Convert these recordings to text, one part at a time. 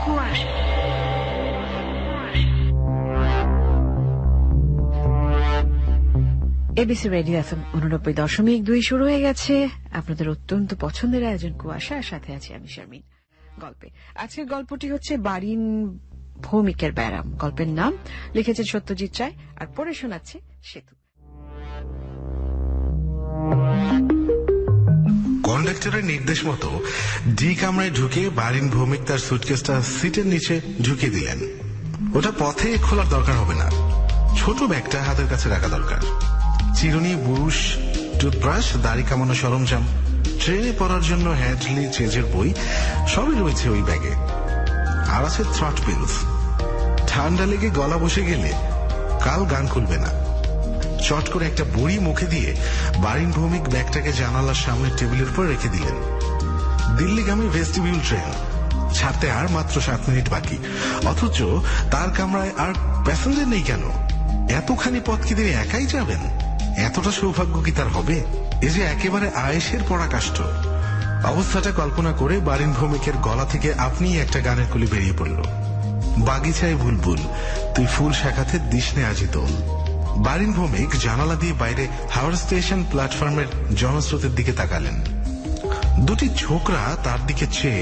কুয়াশা। ABC radio FM 89.2 শুরু হয়ে গেছে আপনাদের অত্যন্ত পছন্দের আয়োজন কুয়াশা। সাথে আছি আমি শারমিন। গল্পে আজকের গল্পটি হচ্ছে বারিন ভৌমিকের ব্যারাম। গল্পের নাম লিখেছেন সত্যজিৎ রায় আর পড়ে শোনাচ্ছে সেতু। কন্ডাক্টরের নির্দেশ মতো ডি কামরায় ঢুকে বারিন ভৌমিক তার সুটকেসটা সিটের নিচে ঢুকিয়ে দিলেন। ওটা পথে খোলার দরকার হবে না, ছোট ব্যাগটা হাতের কাছে রাখা দরকার। চিরুনি, বুরুশ, টুথব্রাশ, দাড়ি কামানো সরঞ্জাম, ট্রেনে পড়ার জন্য হ্যাডলি চেজের বই সবই রয়েছে ওই ব্যাগে। আর আছে থ্রট পিলস। ঠান্ডা লেগে গলা বসে গেলে কাল গান খুলবে না। চট করে একটা বড়ি মুখে দিয়ে বারিন ভৌমিক ব্যাগটাকে জানালার সামনে টেবিলের উপর রেখে দিলেন। দিল্লিগামী ভেস্টিবিউল ট্রেন ছাড়তে আর মাত্র 7 মিনিট বাকি, অথচ তার কামরায় আর প্যাসেঞ্জার নেই কেন? এতখানি পথ কি তিনি একাই যাবেন? এতটা সৌভাগ্য কি তার হবে? এ যে একেবারে আয়েশের পরাকাষ্ঠ। অবস্থাটা কল্পনা করে বারিন ভৌমিকের গলা থেকে আপনিই একটা গানের কলি বেরিয়ে পড়ল। বাগিচায় বুলবুল তুই ফুল শাখাতে দিসনে আজি দোল। বারিন ভৌমিক জানালা দিয়ে বাইরে হাওড়া স্টেশন প্ল্যাটফর্মের জনস্রোতের দিকে তাকালেন। দুটি ছোকরা তার দিকে চেয়ে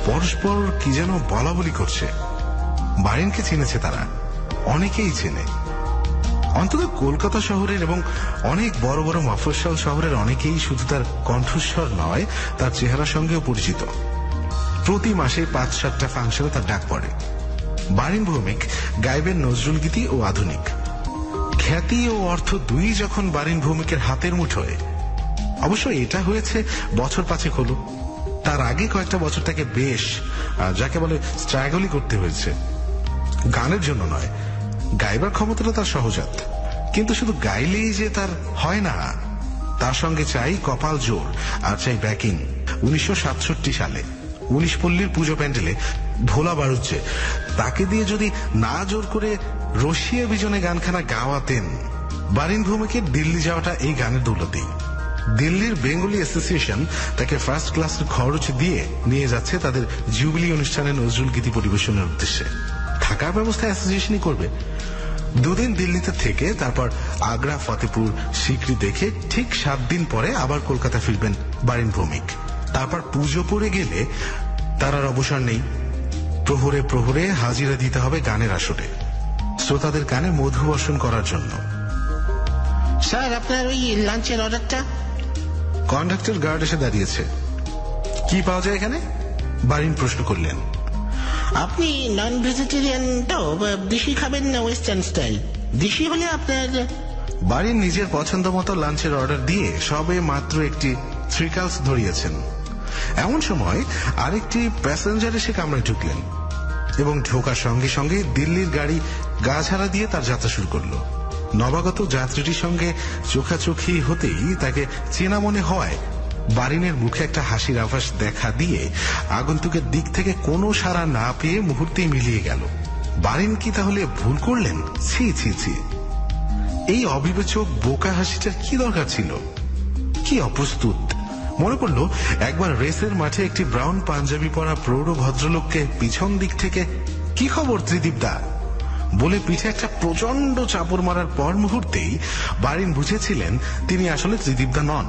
পরস্পর কি যেন বলা বলি করছে। বারিনকে চিনেছে তারা, অনেকেই চেনে। অন্তত কলকাতা শহরের এবং অনেক বড় বড় মফস্বল শহরের অনেকেই শুধু তার কণ্ঠস্বর নয়, তার চেহারার সঙ্গেও পরিচিত। প্রতি মাসে 5-7টা ফাংশনে তার ডাক পড়ে। বারিন ভৌমিক গাইবেন নজরুল গীতি ও আধুনিক। খ্যাতি ও অর্থ দুই যখন বারিন ভৌমিকের হাতের মুঠোয়। অবশ্য এটা হয়েছে বছর 5 হলো। তার আগে কয়েকটা বছর তাকে বেশ যাকে বলে স্ট্রাগলই করতে হয়েছে। গানের জন্য নয়, গাইবার ক্ষমতাটা তার সহজাত, কিন্তু শুধু গাইলেই যে তার হয় না। তার সঙ্গে চাই কপাল জোর আর চাই ব্যাকিং। 1967 সালে 19 পল্লীর পুজো প্যান্ডেলে ভোলা বাড়ুচ্ছে তাকে দিয়ে যদি না জোর করে রশিয়া বিজনে গানখানা গাওয়াতেন। বারিন ভৌমিকের দিল্লি যাওয়াটা এই গানের দৌলতেই। দিল্লির বেঙ্গলি অ্যাসোসিয়েশন তাকে ফার্স্ট ক্লাসের খরচ দিয়ে নিয়ে যাচ্ছে তাদের জুবিলি অনুষ্ঠানে নজরুল গীতি পরিবেশনের উদ্দেশ্যে। থাকার ব্যবস্থা অ্যাসোসিয়েশনই করবে। 2 দিন দিল্লিতে থেকে তারপর আগ্রা, ফতেপুর, সিকরি দেখে ঠিক 7 দিন পরে আবার কলকাতা ফিরবেন বারিন ভৌমিক। তারপর পুজো পড়ে গেলে তার আর অবসর নেই। প্রহরে প্রহরে হাজিরা দিতে হবে গানের আসরে, শ্রোতাদের কানে মধু বর্ষণ করার জন্য। স্যার, আপনার ওই লাঞ্চের অর্ডারটা। কন্ডাক্টর গার্ড এসে দাঁড়িয়েছে। কি পাওয়া যায় এখানে? বারিন প্রশ্ন করলেন। আপনি নন ভেজিটেরিয়ান তো? দেশি খাবেন না ওয়েস্টার্ন স্টাইল? দেশি হলে আপনার। বারিন নিজের পছন্দ মতো লাঞ্চের অর্ডার দিয়ে সবে মাত্র একটি থ্রিকালস ধরিয়েছেন। এমন সময় আরেকটি প্যাসেঞ্জার এসে কামরায় ঢুকলেন এবং ঢোকার সঙ্গে সঙ্গে দিল্লির গাড়ি গা ছাড়া দিয়ে তার যাত্রা শুরু করল। নবাগত যাত্রীটির সঙ্গে চোখাচোখি হতেই তাকে চেনা মনে হয়। বারিনের মুখে একটা হাসির আভাস দেখা দিয়ে আগন্তুকের দিক থেকে কোনো সাড়া না পেয়ে মুহূর্তেই মিলিয়ে গেল। বারিন কি তাহলে ভুল করলেন? ছি ছি ছি, এই অবিবেচক বোকা হাসিটার কি দরকার ছিল? কি অপ্রস্তুত। মনে পড়ল একবার রেসের মাঠে একটি ব্রাউন পাঞ্জাবি পরা প্রৌঢ় ভদ্রলোককে পিছন দিক থেকে কি খবর ত্রিদীপদা বলে পিঠে একটা প্রচন্ড চাপড় মারার পর মুহূর্তেই বারিন বুঝেছিলেন তিনি আসলে ত্রিদীপদা নন।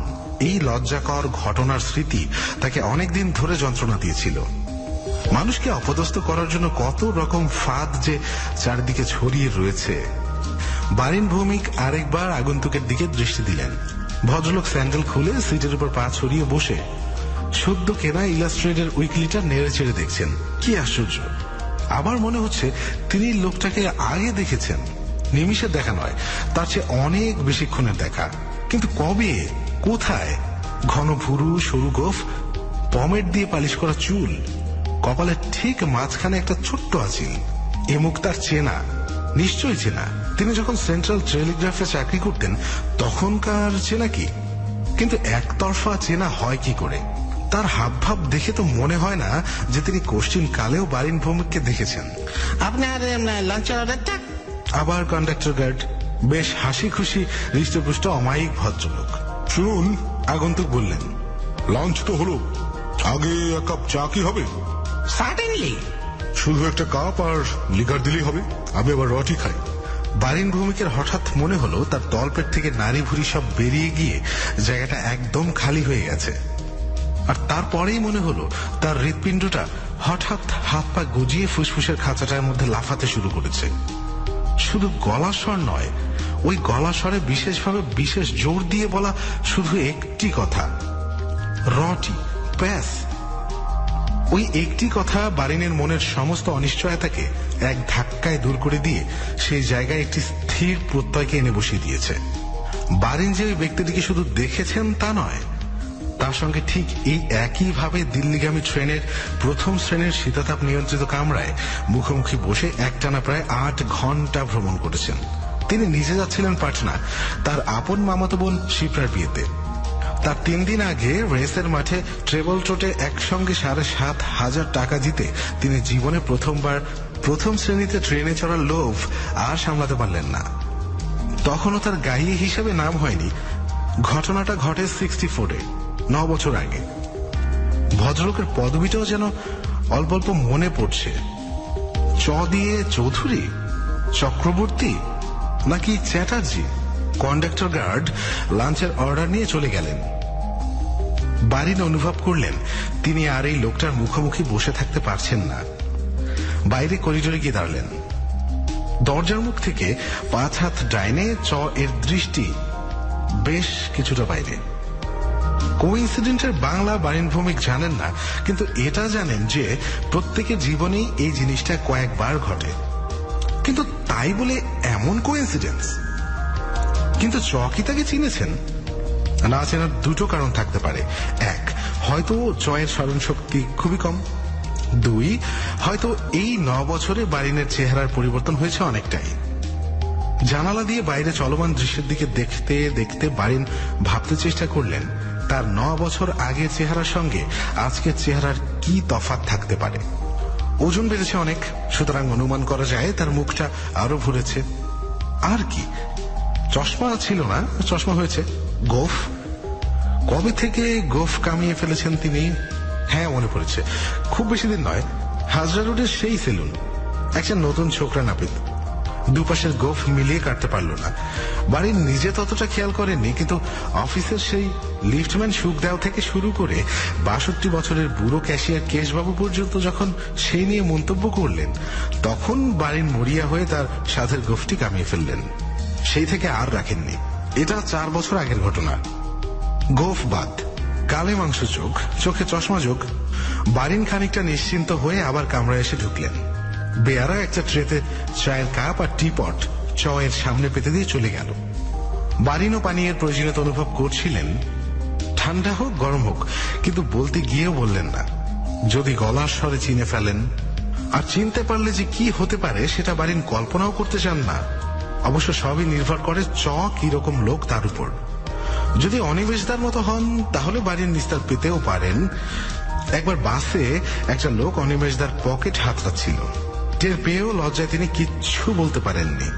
এই লজ্জাকর ঘটনার স্মৃতি তাকে অনেকদিন ধরে যন্ত্রণা দিয়েছিল। মানুষকে অপদস্থ করার জন্য কত রকম ফাঁদ যে চারিদিকে ছড়িয়ে রয়েছে। বারিন ভৌমিক আরেকবার আগন্তুকের দিকে দৃষ্টি দিলেন। ভদ্রলোক স্যান্ডেল খুলে সিটের উপর পা ছড়িয়ে বসে সদ্য কেনা ইলাস্ট্রেটেড উইকলিটা নেড়ে চেড়ে দেখছেন। কি আশ্চর্য! আবার মনে হচ্ছে তিনি লোকটাকে আগে দেখেছেন। নিমিষের দেখা নয়, তার চেয়ে অনেক বেশিক্ষণের দেখা। কিন্তু কবে, কোথায়? ঘন ভুরু, সরু গোফ, পমেট দিয়ে পালিশ করা চুল, কপালের ঠিক মাঝখানে একটা ছোট্ট আঁচিল। এ মুখ তার চেনা, নিশ্চয়ই চেনা। তিনি যখন সেন্ট্রাল টেলিগ্রাফে চাকরি করতেন তখনকার চেনা কি? কিন্তু একতরফা চেনা হয় কি করে? তার হাবভাব দেখে তো মনে হয় না যে তিনি কোশ্চিন কালেও বারিন ভৌমিককে দেখেছেন। আপনার লাঞ্চের অর্ডারটা। আবার কন্ডাক্টর গার্ড, বেশ হাসি খুশি হৃষ্টপুষ্ট অমায়িক ভদ্রলোক। শুনুন, আগন্তুক বললেন। লাঞ্চ তো হলো, আগে 1 কাপ চা কি হবে? সার্টেনলি। শুধু একটা কাপ আর লিকার দিলেই হবে, আমি আবার রটি খাই। বারিন ভৌমিকের হঠাৎ মনে হলো তার তলপেট থেকে নারী ভুঁড়ি সব বেরিয়ে গিয়ে জায়গাটা একদম খালি হয়ে গেছে। আর তারপরেই মনে হলো তার হৃৎপিণ্ডটা হঠাৎ হাত পা গজিয়ে ফুসফুসের খাঁচাটার মধ্যে লাফাতে শুরু করেছে। শুধু গলা স্বর নয়, ওই গলা স্বরে বিশেষভাবে বিশেষ জোর দিয়ে বলা শুধু একটি কথা, রটি, প্যাস। ওই একটি কথা বারিনের মনের সমস্ত অনিশ্চয়তাকে এক ধাক্কায় দূর করে দিয়ে সেই জায়গায় একটি স্থির প্রত্যয়কে এনে বসিয়ে দিয়েছে। বারিন যে ওই ব্যক্তিটিকে শুধু দেখেছেন তা নয়, তার সঙ্গে ঠিক এই একইভাবে দিল্লিগামী ট্রেনের প্রথম শ্রেণীর শীতাতাপ নিয়ন্ত্রিত কামরায় মুখোমুখি বসে একটানা প্রায় 8 ঘন্টা ভ্রমণ করেছেন। তিনি নিজে যাচ্ছিলেন পাটনা তার আপন মামাতো বোন শিপ্রার বিয়েতে। তার 3 দিন আগে রেসের মাঠে ট্রেবল ট্রোটে একসঙ্গে 7,500 টাকা জিতে তিনি জীবনে প্রথমবার প্রথম শ্রেণীতে ট্রেনে চড়ার লোভ আর সামলাতে পারলেন না। তখনও তার গাইয়ে হিসেবে নাম হয়নি। ঘটনাটা ঘটে 64-এ, 9 বছর আগে। ভদ্রলোকের পদবিটাও যেন অল্প অল্প মনে পড়ছে। চ দিয়ে চৌধুরী, চক্রবর্তী নাকি চ্যাটার্জি। কন্ডাক্টর গার্ড লাঞ্চের অর্ডার নিয়ে চলে গেলেন। বারিন অনুভব করলেন তিনি আর এই লোকটার মুখোমুখি বসে থাকতে পারছেন না। বাইরে করিডোরে গিয়ে দাঁড়ালেন। দরজার মুখ থেকে 5 হাত ডাইনে চ এর দৃষ্টি বেশ কিছুটা বাইরে। কোইন্সিডেন্টের বাংলা বারিন ভৌমিক জানেন না, কিন্তু এটা জানেন যে প্রত্যেকের জীবনেই এই জিনিসটা কয়েকবার ঘটে। কিন্তু তাই বলে এমন কোইন্সিডেন্স? কিন্তু চকি তাকে চিনেছেন না চেনার দুটো কারণ থাকতে পারে। 1, হয়তো চয়ের স্মরণ শক্তি খুবই কম। 2, হয়তো এই 9 বছরে বারিনের চেহারার পরিবর্তন হয়েছে অনেকটাই। জানালা দিয়ে বাইরে চলমান দৃশ্যের দিকে দেখতে দেখতে বারিন ভাবতে চেষ্টা করলেন তার 9 বছর আগের চেহারার সঙ্গে আজকের চেহারার কি তফাৎ থাকতে পারে। ওজন বেড়েছে অনেক, সুতরাং অনুমান করা যায় তার মুখটা আরো ভরেছে। আর কি, চশমা ছিল না, চশমা হয়েছে। গোফ, কবে থেকে গোফ কামিয়ে ফেলেছেন তিনি? হ্যাঁ, মনে পড়েছে, খুব বেশি দিন নয়, হাজরা রোডের সেই সেলুন। একটা নতুন ছোকরা নাপিত, দুপাশের গোফ মিলিয়ে কাটতে পারল না। বাড়ির নিজে ততটা খেয়াল করেননি, কিন্তু অফিসের সেই লিফটম্যান সুখদেও থেকে শুরু করে 62 বছরের বুড়ো ক্যাশিয়ার কেশবাবু পর্যন্ত যখন সেই নিয়ে মন্তব্য করলেন, তখন বাড়ির মরিয়া হয়ে তার সাথের গোফটি কামিয়ে ফেললেন। সেই থেকে আর রাখেননি। এটা 4 বছর আগের ঘটনা। গোফ বাদ, কালে মাংস চোখ, চোখে চশমা যোগ। বারিন খানিকটা নিশ্চিন্ত হয়ে আবার কামরায় এসে ঢুকলেন। বেয়ারা একটা ট্রেতে চায়ের কাপ আর টিপট চয়ের সামনে পেতে দিয়ে চলে গেল। বারিনও পানীয়ের প্রয়োজনীয়তা অনুভব করছিলেন, ঠান্ডা হোক গরম হোক, কিন্তু বলতে গিয়েও বললেন না। যদি গলার স্বরে চিনে ফেলেন, আর চিনতে পারলে যে কি হতে পারে সেটা বারিন কল্পনাও করতে চান না। অবশ্য সবই নির্ভর করে চ কিরকম লোক তার উপর। যদি অনিমেষদার মতো হন তাহলে বারিন নিস্তার পেতেও পারেন। একবার বাসে একটা লোক অনিমেষদার পকেট হাতড়াচ্ছিল, টের পেয়েও লজ্জায় তিনি কিচ্ছু বলতে পারেননি।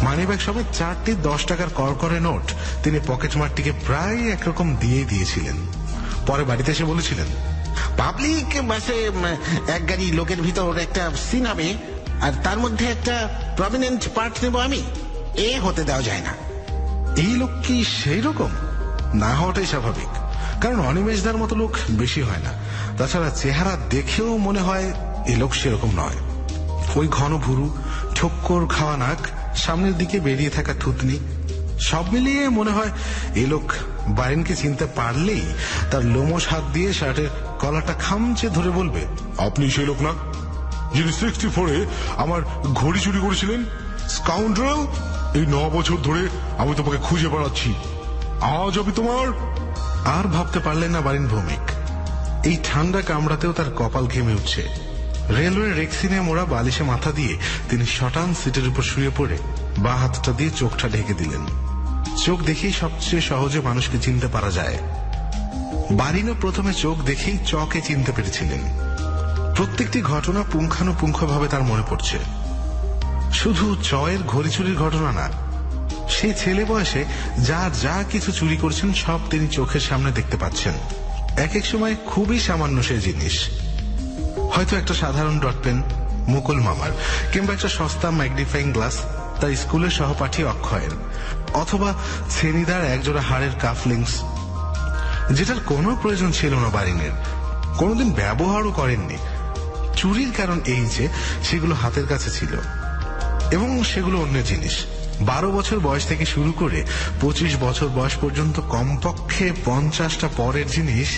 মানিব্যাগ সবাই 4টি 10 টাকার করকরে নোট তিনি পকেট মারটিকে প্রায় একরকম দিয়েই দিয়েছিলেন। পরে বাড়িতে এসে বলেছিলেন, পাবলিক বাসে এক গাড়ি লোকের ভিতর একটা সিন হবে, আর তার মধ্যে একটা প্রমিনেন্ট পার্ট নেব আমি, এ হতে দেওয়া যায় না। এই লোক কি সেই রকম? না হওয়াটাই স্বাভাবিক, কারণ অনিমেষদার মতো লোক বেশি হয় না। তাছাড়া চেহারা দেখেও মনে হয় এ লোক সেরকম নয়। ওই ঘন ভুরু, ঠোক্কর খাওয়া নাক, সামনের দিকে বেরিয়ে থাকা থুতনি, সব মিলিয়ে মনে হয় এ লোক বারিনকে চিনতে পারলেই তার লোমশ হাত দিয়ে শার্টের কলারটা খামচে ধরে বলবে, আপনি সেই লোক না যিনি 64-এ আমার ঘড়ি চুরি করেছিলেন? স্কাউন্ড্রেল, এই 9 বছর ধরে আমি তোমাকে খুঁজে বেড়াচ্ছি, আজ আমি তোমার। আর ভাবতে পারলেন না বারিন ভৌমিক। এই ঠান্ডা কামড়াতেও তার কপাল ঘেমে উঠছে। রেলওয়ে রেক্সিনে মোড়া বালিশে মাথা দিয়ে তিনি শটান সিটের উপর শুয়ে পড়ে বাঁ হাতটা দিয়ে চোখটা ঢেকে দিলেন। চোখ দেখেই সবচেয়ে সহজে মানুষকে চিনতে পারা যায়। বারিনও প্রথমে চোখ দেখেই চকে চিনতে পেরেছিলেন। প্রত্যেকটি ঘটনা পুঙ্খানুপুঙ্খভাবে তার মনে পড়ছে। শুধু চয়ের ঘড়ি চুরির ঘটনা না, সেই ছেলে বয়সে যা কিছু চুরি করছেন সব তিনি চোখের সামনে দেখতে পাচ্ছেন। এক এক সময় খুবই সামান্য সে জিনিস। হয়তো একটা সাধারণ ডট পেন মুকুল মামার, কিংবা একটা সস্তা ম্যাগনিফাইং গ্লাস তার স্কুলের সহপাঠী অক্ষয়ের, অথবা ছেনিদার একজোড়া হাড়ের কাফলিংস, যেটার কোনো প্রয়োজন ছিল না বারিনের, কোনোদিন ব্যবহারও করেননি। চুরির কারণ এই যে সেগুলো হাতের কাছে ছিল, এবং সেগুলো অন্য জিনিস। 12 বছর বয়স থেকে শুরু করে 25 বছর বয়স পর্যন্ত কমপক্ষে 50টা পরের জিনিস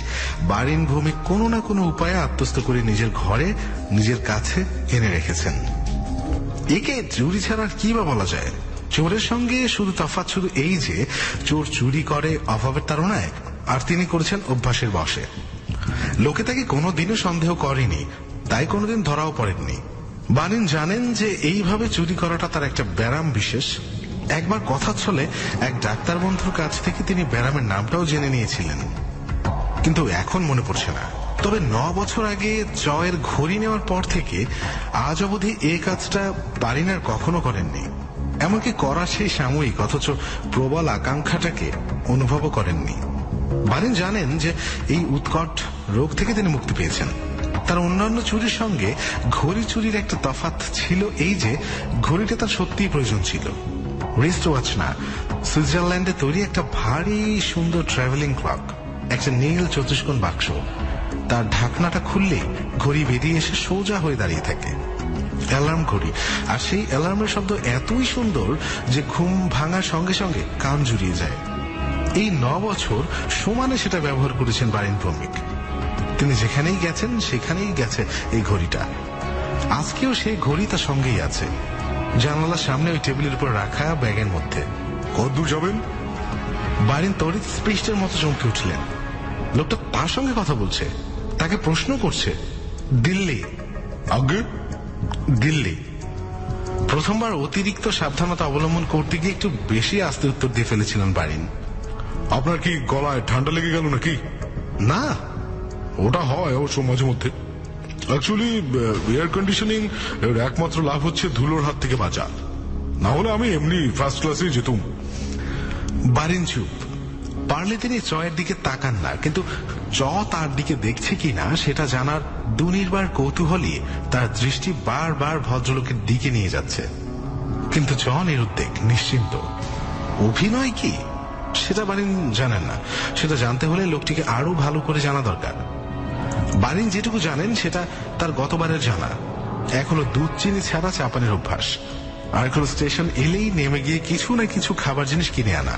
বারিন ভৌমিক কোনো না কোনো উপায়ে আত্মস্থ করে নিজের ঘরে, নিজের কাছে এনে রেখেছেন। একে চুরি ছাড়া কি বা বলা যায়? চোরের সঙ্গে শুধু তফাৎ শুধু এই যে চোর চুরি করে অভাবের তাড়নায়, আর তিনি করেছেন অভ্যাসের বশে। লোকে তাকে কোনোদিনও সন্দেহ করেনি, তাই কোনোদিন ধরাও পড়েননি। বারিন জানেন যে এইভাবে চুরি করাটা তার একটা ব্যারাম বিশেষ। একবার কথা চলে এক ডাক্তার বন্ধুর কাছ থেকে তিনি ব্যারামের নামটাও জেনে নিয়েছিলেন, কিন্তু এখন মনে পড়ছে না। তবে 9 বছর আগে জয়ের ঘড়ি নেওয়ার পর থেকে আজ অবধি এই কাজটা বারিন আর কখনো করেননি। এমনকি করার সেই সাময়িক অথচ প্রবল আকাঙ্ক্ষাটাকে অনুভবও করেননি। বারিন জানেন যে এই উৎকট রোগ থেকে তিনি মুক্তি পেয়েছেন। তার অন্যান্য চুরির সঙ্গে ঘড়ি চুরির একটা তফাৎ ছিল এই যে ঘড়িটা তার সত্যিই প্রয়োজন ছিল। রিস্ট ওয়াচ না, সুইজারল্যান্ডে তৈরি একটা ভারী সুন্দর ট্রাভেলিং ক্লক, একটা নীল চতুষ্কোণ বাক্স। তার ঢাকনাটা খুললেই ঘড়ি বেরিয়ে এসে সোজা হয়ে দাঁড়িয়ে থাকে। অ্যালার্ম ঘড়ি, আর সেই অ্যালার্মের শব্দ এতই সুন্দর যে ঘুম ভাঙার সঙ্গে সঙ্গে কান জুড়িয়ে যায়। এই 9 বছর সমানে সেটা ব্যবহার করেছেন বারিন ভৌমিক। তিনি যেখানেই গেছেন সেখানেই গেছে এই ঘড়িটা। আজকেও সেই ঘড়ি তার সঙ্গেই আছে, জানালার সামনে ওই টেবিলের উপর রাখা ব্যাগের মধ্যে। কতদূর যাবেন? বারিন তড়িৎ স্পৃষ্টের মতো চমকে উঠলেন। লোকটা তার সঙ্গে কথা বলছে, তাকে প্রশ্ন করছে। দিল্লি। আগে? দিল্লি। প্রথমবার অতিরিক্ত সাবধানতা অবলম্বন করতে গিয়ে একটু বেশি আস্তে উত্তর দিয়ে ফেলেছিলেন বারিন। আপনার কি গলায় ঠান্ডা লেগে গেল নাকি? না। ওটা হয় অবশ্য মাঝে মধ্যে। অ্যাকচুয়ালি এয়ার কন্ডিশনিং এর একমাত্র লাভ হচ্ছে ধুলোর হাত থেকে বাঁচা, না হলে আমি এমনি ফার্স্ট ক্লাসে যেতুম। বারিন চুপ। পারলে তিনি চয়ের দিকে তাকান না, কিন্তু চ তার দিকে দেখছে কিনা সেটা জানার দুনির্বার কৌতূহলী তার দৃষ্টি বারবার ভদ্রলোকের দিকে নিয়ে যাচ্ছে। কিন্তু চ নিরুদ্বেগ, নিশ্চিন্ত। অভিনয় কি সেটা বারিন জানেন না। সেটা জানতে হলে লোকটিকে আরো ভালো করে জানা দরকার। বারিন যেটুকু জানেন সেটা তার গতবারের জানা। এক হলো দুধ চিনি ছাড়া চা পানির অভ্যাস, আর এক হলো স্টেশন এলেই নেমে গিয়ে কিছু না কিছু খাবার জিনিস কিনে আনা,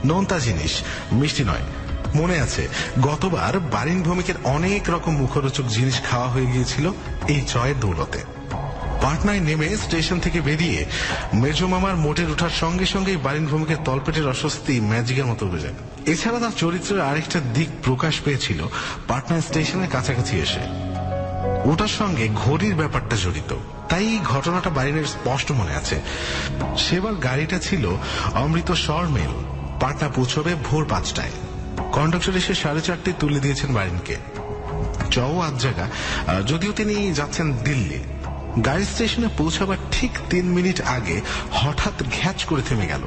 নোনতা জিনিস, মিষ্টি নয়। মনে আছে গতবার বারিন ভৌমিকের অনেক রকম মুখরোচক জিনিস খাওয়া হয়ে গিয়েছিল এই চয়ের দৌলতে। পাটনায় নেমে স্টেশন থেকে বেরিয়ে মেজো মামার মোটের ওঠার সঙ্গে সঙ্গেই বারিন ভৌমিকের তলপেটের অস্বস্তি ম্যাজিকের মতো উড়ে যায়। এছাড়া তার চরিত্রের আরেকটা দিক প্রকাশ পেয়েছিল পাটনা স্টেশনের কাছাকাছি এসে। ওটার সঙ্গে ঘড়ির ব্যাপারটা জড়িত, তাই ঘটনাটা বারিনের স্পষ্ট মনে আছে। সেবার গাড়িটা ছিল অমৃতসর মেল। পাটনা পৌঁছবে ভোর 5টায়। কন্ডাক্টর এসে 4:30 তুলে দিয়েছেন বারিনকে। চও আজ জায়গা, যদিও তিনি যাচ্ছেন দিল্লি। গাড়ি স্টেশনে পৌঁছাবার ঠিক 3 মিনিট আগে হঠাৎ ঘ্যাচ করে থেমে গেল।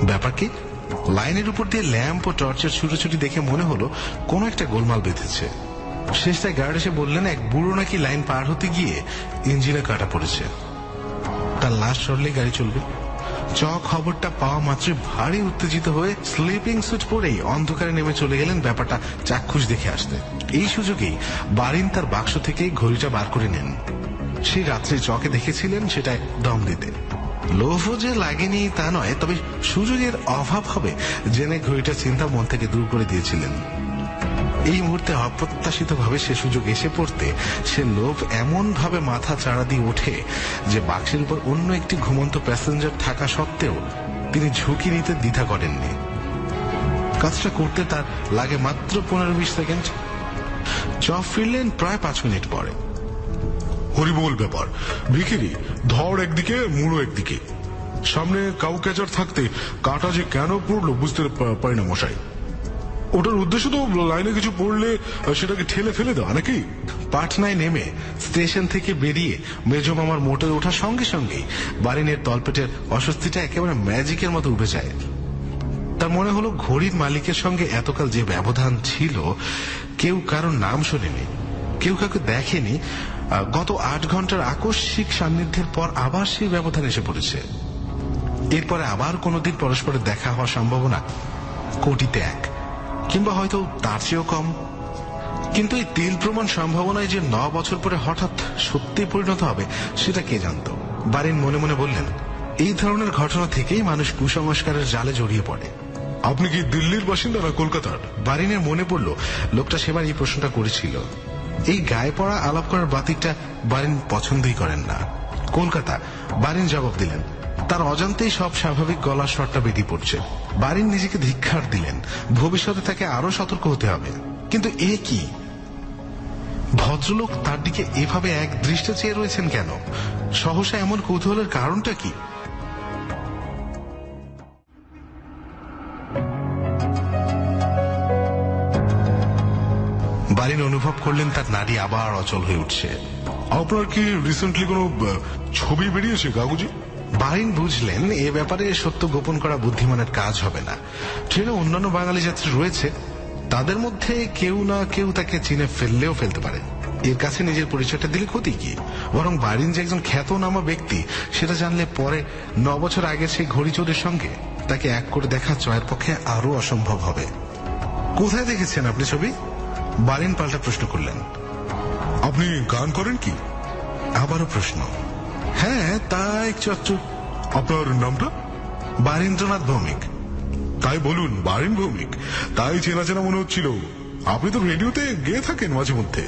ব্যাপার কি? লাইনের উপর দিয়ে ল্যাম্প ও টর্চের ছুটোছুটি দেখে মনে হলো কোনো একটা গোলমাল বেঁধেছে। শেষটায় গার্ড এসে বললেন এক বুড়ো নাকি লাইন পার হতে গিয়ে ইঞ্জিনে কাটা পড়েছে, তার লাশ সরলেই গাড়ি চলবে। চ খবরটা পাওয়া মাত্রই ভারী উত্তেজিত হয়ে স্লিপিং স্যুট পরেই অন্ধকারে নেমে চলে গেলেন ব্যাপারটা চাক্ষুষ দেখে আসতে। এই সুযোগেই বারিন তার বাক্স থেকে ঘড়িটা বার করে নেন। সেই রাত্রে চকে দেখেছিলেন সেটায় দম দিতে। লোভ যে লাগেনি তা নয়, তবে সুযোগের অভাব হবে জেনে ঘড়িটা চিন্তা মন থেকে দূর করে দিয়েছিলেন। এই মুহূর্তে অপ্রত্যাশিত ভাবে সে সুযোগ এসে পড়তে সে লোভ এমন ভাবে মাথা চাড়া দিয়ে ওঠে যে বাক্সের উপর অন্য একটি ঘুমন্ত প্যাসেঞ্জার থাকা সত্ত্বেও তিনি ঝুঁকি নিতে দ্বিধা করেননি। কাজটা করতে তার লাগে মাত্র 15-20 সেকেন্ড। চ ফিরলেন প্রায় 5 মিনিট পরে। হরিবোল ব্যাপার, ভিখিরি ধর একদিকে, মুড়ো একদিকে। সামনে কাউ ক্যাচার থাকতে কাটা যে কেন পড়লো বুঝতে পারি না মশাই। ওটার উদ্দেশ্য তো লাইনে কিছু পড়লে সেটাকে ঠেলে ফেলে দেওয়া নাকি? পাটনায় নেমে স্টেশন থেকে বেরিয়ে মেজো মামার মোটে ওঠার সঙ্গে সঙ্গেই বারিনের তলপেটের অস্বস্তিটা একেবারে ম্যাজিকের মতো উঠে যায়। তার মনে হলো ঘড়ির মালিকের সঙ্গে এতকাল যে ব্যবধান ছিল, কেউ কারোর নাম শোনেনি, কেউ কাউকে দেখেনি, গত 8 ঘন্টার আকস্মিক সান্নিধ্যের পর আবার সেই ব্যবধান এসে পড়েছে। এরপরে আবার কোনোদিন পরস্পরের দেখা হওয়ার সম্ভাবনা কোটিতে 1, কিংবা হয়তো তার চেয়েও কম। কিন্তু এই তিল প্রমাণ সম্ভাবনায় যে 9 বছর পরে হঠাৎ সত্যি পরিণত হবে সেটা কে জানত। বারিন মনে মনে বললেন, এই ধরনের ঘটনা থেকেই মানুষ কুসংস্কারের জালে জড়িয়ে পড়ে। আপনি কি দিল্লির বাসিন্দা না কলকাতার? বারিনের মনে পড়ল লোকটা সেবার এই প্রশ্নটা করেছিল। এই গায়ে পড়া আলাপ করার বাতিকটা বারিন পছন্দই করেন না। কলকাতা। বারিন জবাব দিলেন। তার অজান্তেই সব স্বাভাবিক গলার স্বরটা বেরিয়ে পড়ছে। বারিন নিজেকে ধিক্কার দিলেন, ভবিষ্যতে তাকে আরো সতর্ক হতে হবে। কিন্তু এ কি? ভদ্রলোক তার দিকে এভাবে এক দৃষ্টে চেয়ে রয়েছেন কেন? সহসা এমন কৌতূহলের কারণটা কি? বারিন অনুভব করলেন তার নাড়ি আবার অচল হয়ে উঠছে। আপনার কি রিসেন্টলি কোনো ছবি বেরিয়েছে কাগজে? বারিন বুঝলেন এ ব্যাপারে সত্য গোপন করা বুদ্ধিমানের কাজ হবে না। ট্রেনে অন্যান্য বাঙালি যাত্রী রয়েছে, তাদের মধ্যে কেউ না কেউ তাকে চিনে ফেললেও ফেলতে পারে। এর কাছে নিজের পরিচয়টা দিলে ক্ষতি কি? বরং বারিন যে একজন খ্যাতনামা ব্যক্তি সেটা জানলে পরে 9 বছর আগের সেই ঘড়ি চোরের সঙ্গে তাকে এক করে দেখা জয়ের পক্ষে আরো অসম্ভব হবে। কোথায় দেখেছেন আপনি ছবি? বারিন পাল্টা প্রশ্ন করলেন। আপনি গান করেন কি? আবারও প্রশ্ন। হ্যাঁ, তা একটু। আপনার নামটা? বারীন্দ্রনাথ ভৌমিক। তাই বলুন, বারিন ভৌমিক। তাই চেনা চেনা মনে হচ্ছিল। আপনি তো রেডিওতে গেয়ে থাকেন মাঝে মধ্যে।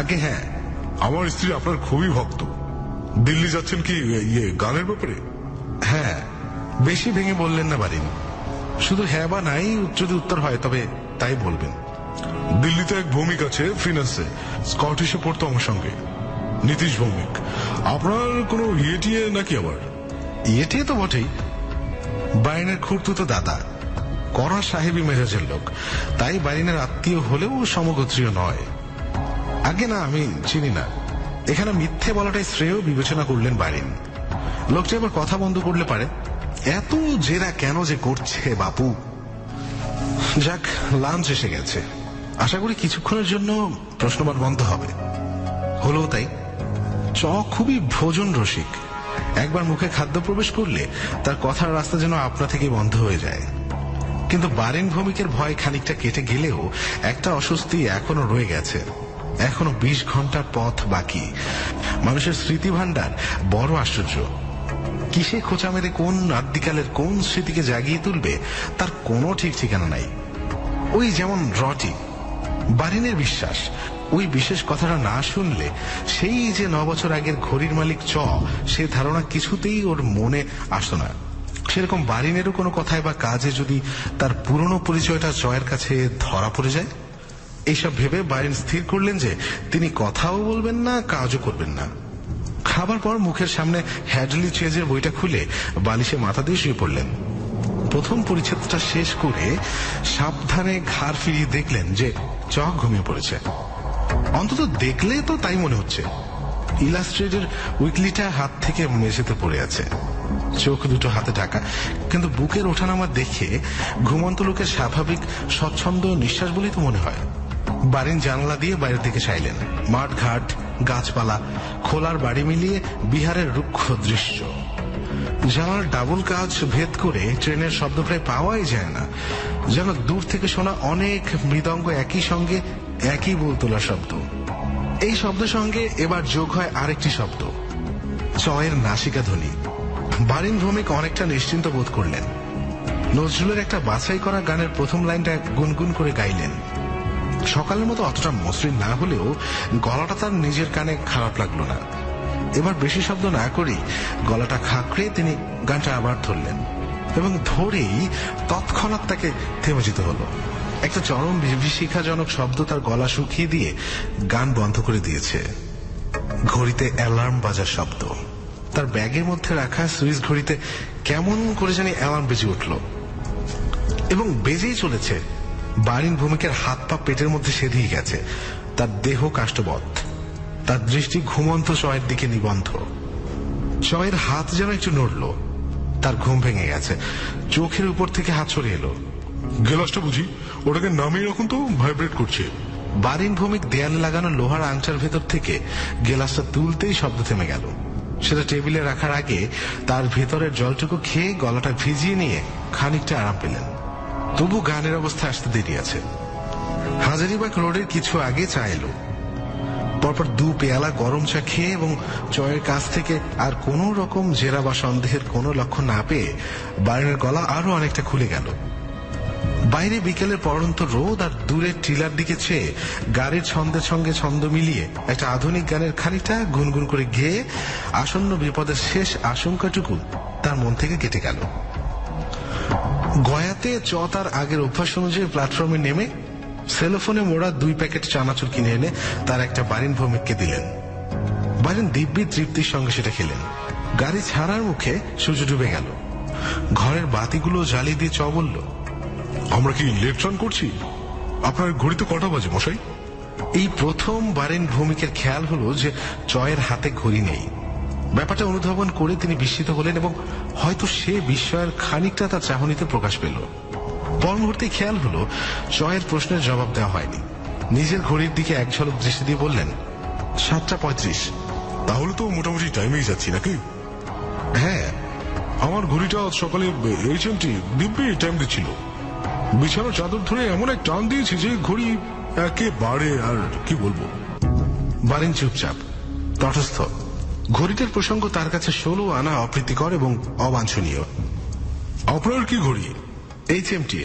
আগে হ্যাঁ। আমার স্ত্রী আপনার খুবই ভক্ত। দিল্লি যাচ্ছেন কি গানের ব্যাপারে? হ্যাঁ। বেশি ভেঙে বললেন না বারিন। শুধু হ্যাঁ বা নাই যদি উত্তর হয় তবে তাই বলবেন। দিল্লিতে এক ভৌমিক আছে ফিনান্সে, স্কটিশে পড়তো আমার সঙ্গে, নীতিশ ভৌমিক। আপনার কোনো ইয়েটিয়ে নাকি আবার? ইয়েটিয়ে তো বটেই। বারিনের খুড়তুতো দাদা, কড়া সাহেবী মেজাজের লোক, তাই বারিনের আত্মীয় হলেও সমগোত্রীয় নয়। আগে না, আমি চিনি না। এখানে মিথ্যে বলাটাই শ্রেয় বিবেচনা করলেন বারিন। লোকটা এবার কথা বন্ধ করলে পারে। এত জেরা কেন যে করছে বাপু। যাক, লাঞ্চ এসে গেছে। আশা করি কিছুক্ষণের জন্য প্রশ্নবার বন্ধ হবে। হলো তাই। চ খুবই ভোজন রসিক। একবার মুখে খাদ্য প্রবেশ করলে তার কথার রাস্তা যেন আপনা থেকে বন্ধ হয়ে যায়। কিন্তু বারিন ভৌমিকের ভয় খানিকটা কেটে গেলেও একটা অস্বস্তি এখনো রয়ে গেছে। এখনো 20 ঘন্টার পথ বাকি। মানুষের স্মৃতি ভান্ডার বড় আশ্চর্য। কিসে খোঁচা মেরে কোন আদ্যিকালের কোন স্মৃতিকে জাগিয়ে তুলবে তার কোনো ঠিক ঠিকানা নাই। ওই যেমন রটি। বারিনের বিশ্বাস ওই বিশেষ কথাটা না শুনলে সেই যে 9 বছর আগের ঘড়ির মালিক সে ধারণা কিছুতেই ওর মনে আসতো না। সেরকম বারিনেরও কোনো কথায় বা কাজে যদি তার পুরনো পরিচয়টা জয়ের কাছে ধরা পড়ে যায়, এইসব ভেবে বারিন স্থির করলেন যে তিনি কথাও বলবেন না, কাজও করবেন না। খাবার পর মুখের সামনে হ্যাডলি চেজের বইটা খুলে বালিশে মাথা দিয়ে শুয়ে পড়লেন। প্রথম পরিচ্ছেদটা শেষ করে সাবধানে ঘাড় ফিরিয়ে দেখলেন যে ঘুমিয়ে পড়েছে। অন্তত দেখলে তো তাই মনে হচ্ছে। ইলাস্ট্রেটের উইকলিটা হাত থেকে মেঝেতে পড়ে আছে, চোখ দুটো হাতে ঢাকা, কিন্তু বুকের ওঠানামা দেখে ঘুমন্ত লোকের স্বাভাবিক স্বচ্ছন্দ নিঃশ্বাস বলেই তো মনে হয়। বারিন জানালা দিয়ে বাইরের দিকে চাইলেন। মাঠ ঘাট, গাছপালা, খোলার বাড়ি মিলিয়ে বিহারের রুক্ষ দৃশ্য। জানালার ডাবল কাজ ভেদ করে ট্রেনের শব্দ প্রায় পাওয়াই যায় না। যেন দূর থেকে শোনা অনেক মৃদঙ্গ একই সঙ্গে একই বোল তোলা শব্দ। এই শব্দের সঙ্গে এবার যোগ হয় আরেকটি শব্দ, চয়ের নাসিকা ধ্বনি। বারিন ভৌমিক অনেকটা নিশ্চিন্ত বোধ করলেন। নজরুলের একটা বাছাই করা গানের প্রথম লাইনটা গুনগুন করে গাইলেন। সকালের মতো অতটা মসৃণ না হলেও গলাটা তার নিজের কানে খারাপ লাগলো না। এবার বেশি শব্দ না করেই গলাটা খাঁকড়ে তিনি গানটা আবার ধরলেন, এবং ধরেই তৎক্ষণাৎ তাকে থেমে যেতে হলো। একটা চরম বিভীষিকাজনক শব্দ তার গলা শুকিয়ে দিয়ে গান বন্ধ করে দিয়েছে। ঘড়িতে অ্যালার্ম বাজার শব্দ। তার ব্যাগের মধ্যে রাখা সুইস ঘড়িতে কেমন করে জানি অ্যালার্ম বেজে উঠল, এবং বেজেই চলেছে। বারিন ভৌমিকের হাত পা পেটের মধ্যে সেধিয়ে গেছে। তার দেহ কাষ্ঠবৎ, তার দৃষ্টি ঘুমন্ত চয়ের দিকে নিবন্ধ। চয়ের হাত যেন একটু নড়ল। তার ঘুম ভেঙে গেছে। চোখের উপর থেকে হাত সরে এলো। গ্লাসটা বুঝি ওটাকে নামিয়ে রাখুন তো, ভাইব্রেট করছে। বারিন ভৌমিক দেয়ালে লাগানো লোহার আংটার ভেতর থেকে গেলাসটা তুলতেই শব্দ থেমে গেল। সেটা টেবিলে রাখার আগে তার ভেতরের জলটুকু খেয়ে গলাটা ভিজিয়ে নিয়ে খানিকটা আরাম পেলেন। তবু গানের অবস্থা আসতে দেরি আছে। হাজারিবাগ রোডের কিছু আগে চা এলো। পরপর 2 পেয়ালা গরম চা খেয়ে এবং চয়ের কাছ থেকে আর কোন রকম জেরা বা সন্দেহের কোনো লক্ষণ না পেয়ে বারিনের গলা আরো অনেকটা খুলে গেল। বাইরে বিকেলের পড়ন্ত রোদ আর দূরের টিলার দিকে চেয়ে গাড়ির ছন্দের সঙ্গে ছন্দ মিলিয়ে একটা আধুনিক গানের খানিকটা গুনগুন করে গেয়ে আসন্ন বিপদের শেষ আশঙ্কাটুকু তার মন থেকে কেটে গেল। গয়াতে তার আগের অভ্যাস অনুযায়ী প্ল্যাটফর্মে নেমে সেলোফোনে মোড়া 2 প্যাকেট চানাচুর কিনে এনে তার একটা বারিন ভৌমিককে দিলেন। বারিন দিব্যি তৃপ্তির সঙ্গে সেটা খেলেন। গাড়ি ছাড়ার মুখে সূর্য ডুবে গেল। ঘরের বাতিগুলো জ্বালিয়ে দিয়ে বলল, আমরা কি লেট রান করছি? আপনার ঘড়িতে কটা বাজে মশাই? এই প্রথম বারিন ভৌমিকের খেয়াল হলো যে চয়ের হাতে ঘড়ি নেই। ব্যাপারটা অনুধাবন করে তিনি বিস্মিত হলেন এবং হয়তো সে বিস্ময়ের খানিকটা তার চাহনিতে প্রকাশ পেল। পর মুহূর্তে খেয়াল হলো চয়ের প্রশ্নের জবাব দেওয়া হয়নি। নিজের ঘড়ির দিকে এক ঝলক দৃষ্টি দিয়ে বললেন, 7:35। তাহলে তো মোটামুটি টাইমেই যাচ্ছি নাকি? হ্যাঁ, আমার ঘড়িটা আজ সকালে এইচএমটি দিব্যি টাইম দিচ্ছিল। বিছানা চাদর ধরে এমন এক টান দিয়েছি যে ঘড়ি একেবারে, আর কি বলবো। বারিন চুপচাপ, তটস্থ। ঘড়িটার প্রসঙ্গ তার কাছে 16 আনা অপ্রীতিকর এবং অবাঞ্ছনীয়। আপনার কি ঘড়ি? এইচএমটি।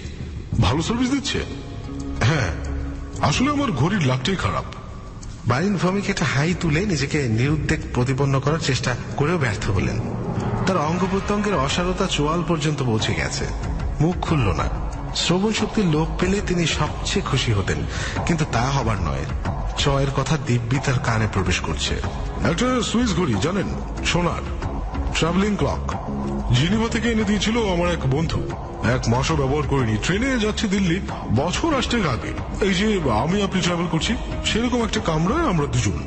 ভালো সার্ভিস দিচ্ছে? হ্যাঁ। আসলে আমার ঘড়ির লাকটাই খারাপ। বারিন ভৌমিক একটা হাই তুলে নিজেকে নিরুদ্বেগ প্রতিপন্ন করার চেষ্টা করেও ব্যর্থ হলেন। তার অঙ্গ প্রত্যঙ্গের অসারতা চোয়াল পর্যন্ত পৌঁছে গেছে। মুখ খুলল না। শ্রবণ শক্তির লোপ পেলে তিনি সবচেয়ে খুশি হতেন, কিন্তু তা হবার নয়। চয়ের কথা দিব্যি তার কানে প্রবেশ করছে। একটা সুইস ঘড়ি জানেন, সোনার, ট্রাভেলিং ক্লক, জিনিভা থেকে এনে দিয়েছিল আমার এক বন্ধু। 1 মাসও ব্যবহার করিনি। ট্রেনে যাচ্ছি দিল্লি, বছর 8 আগে। এই যে আমি আপনি ট্রাভেল করছি, সেরকম একটা কামরায় আমরা দুজন,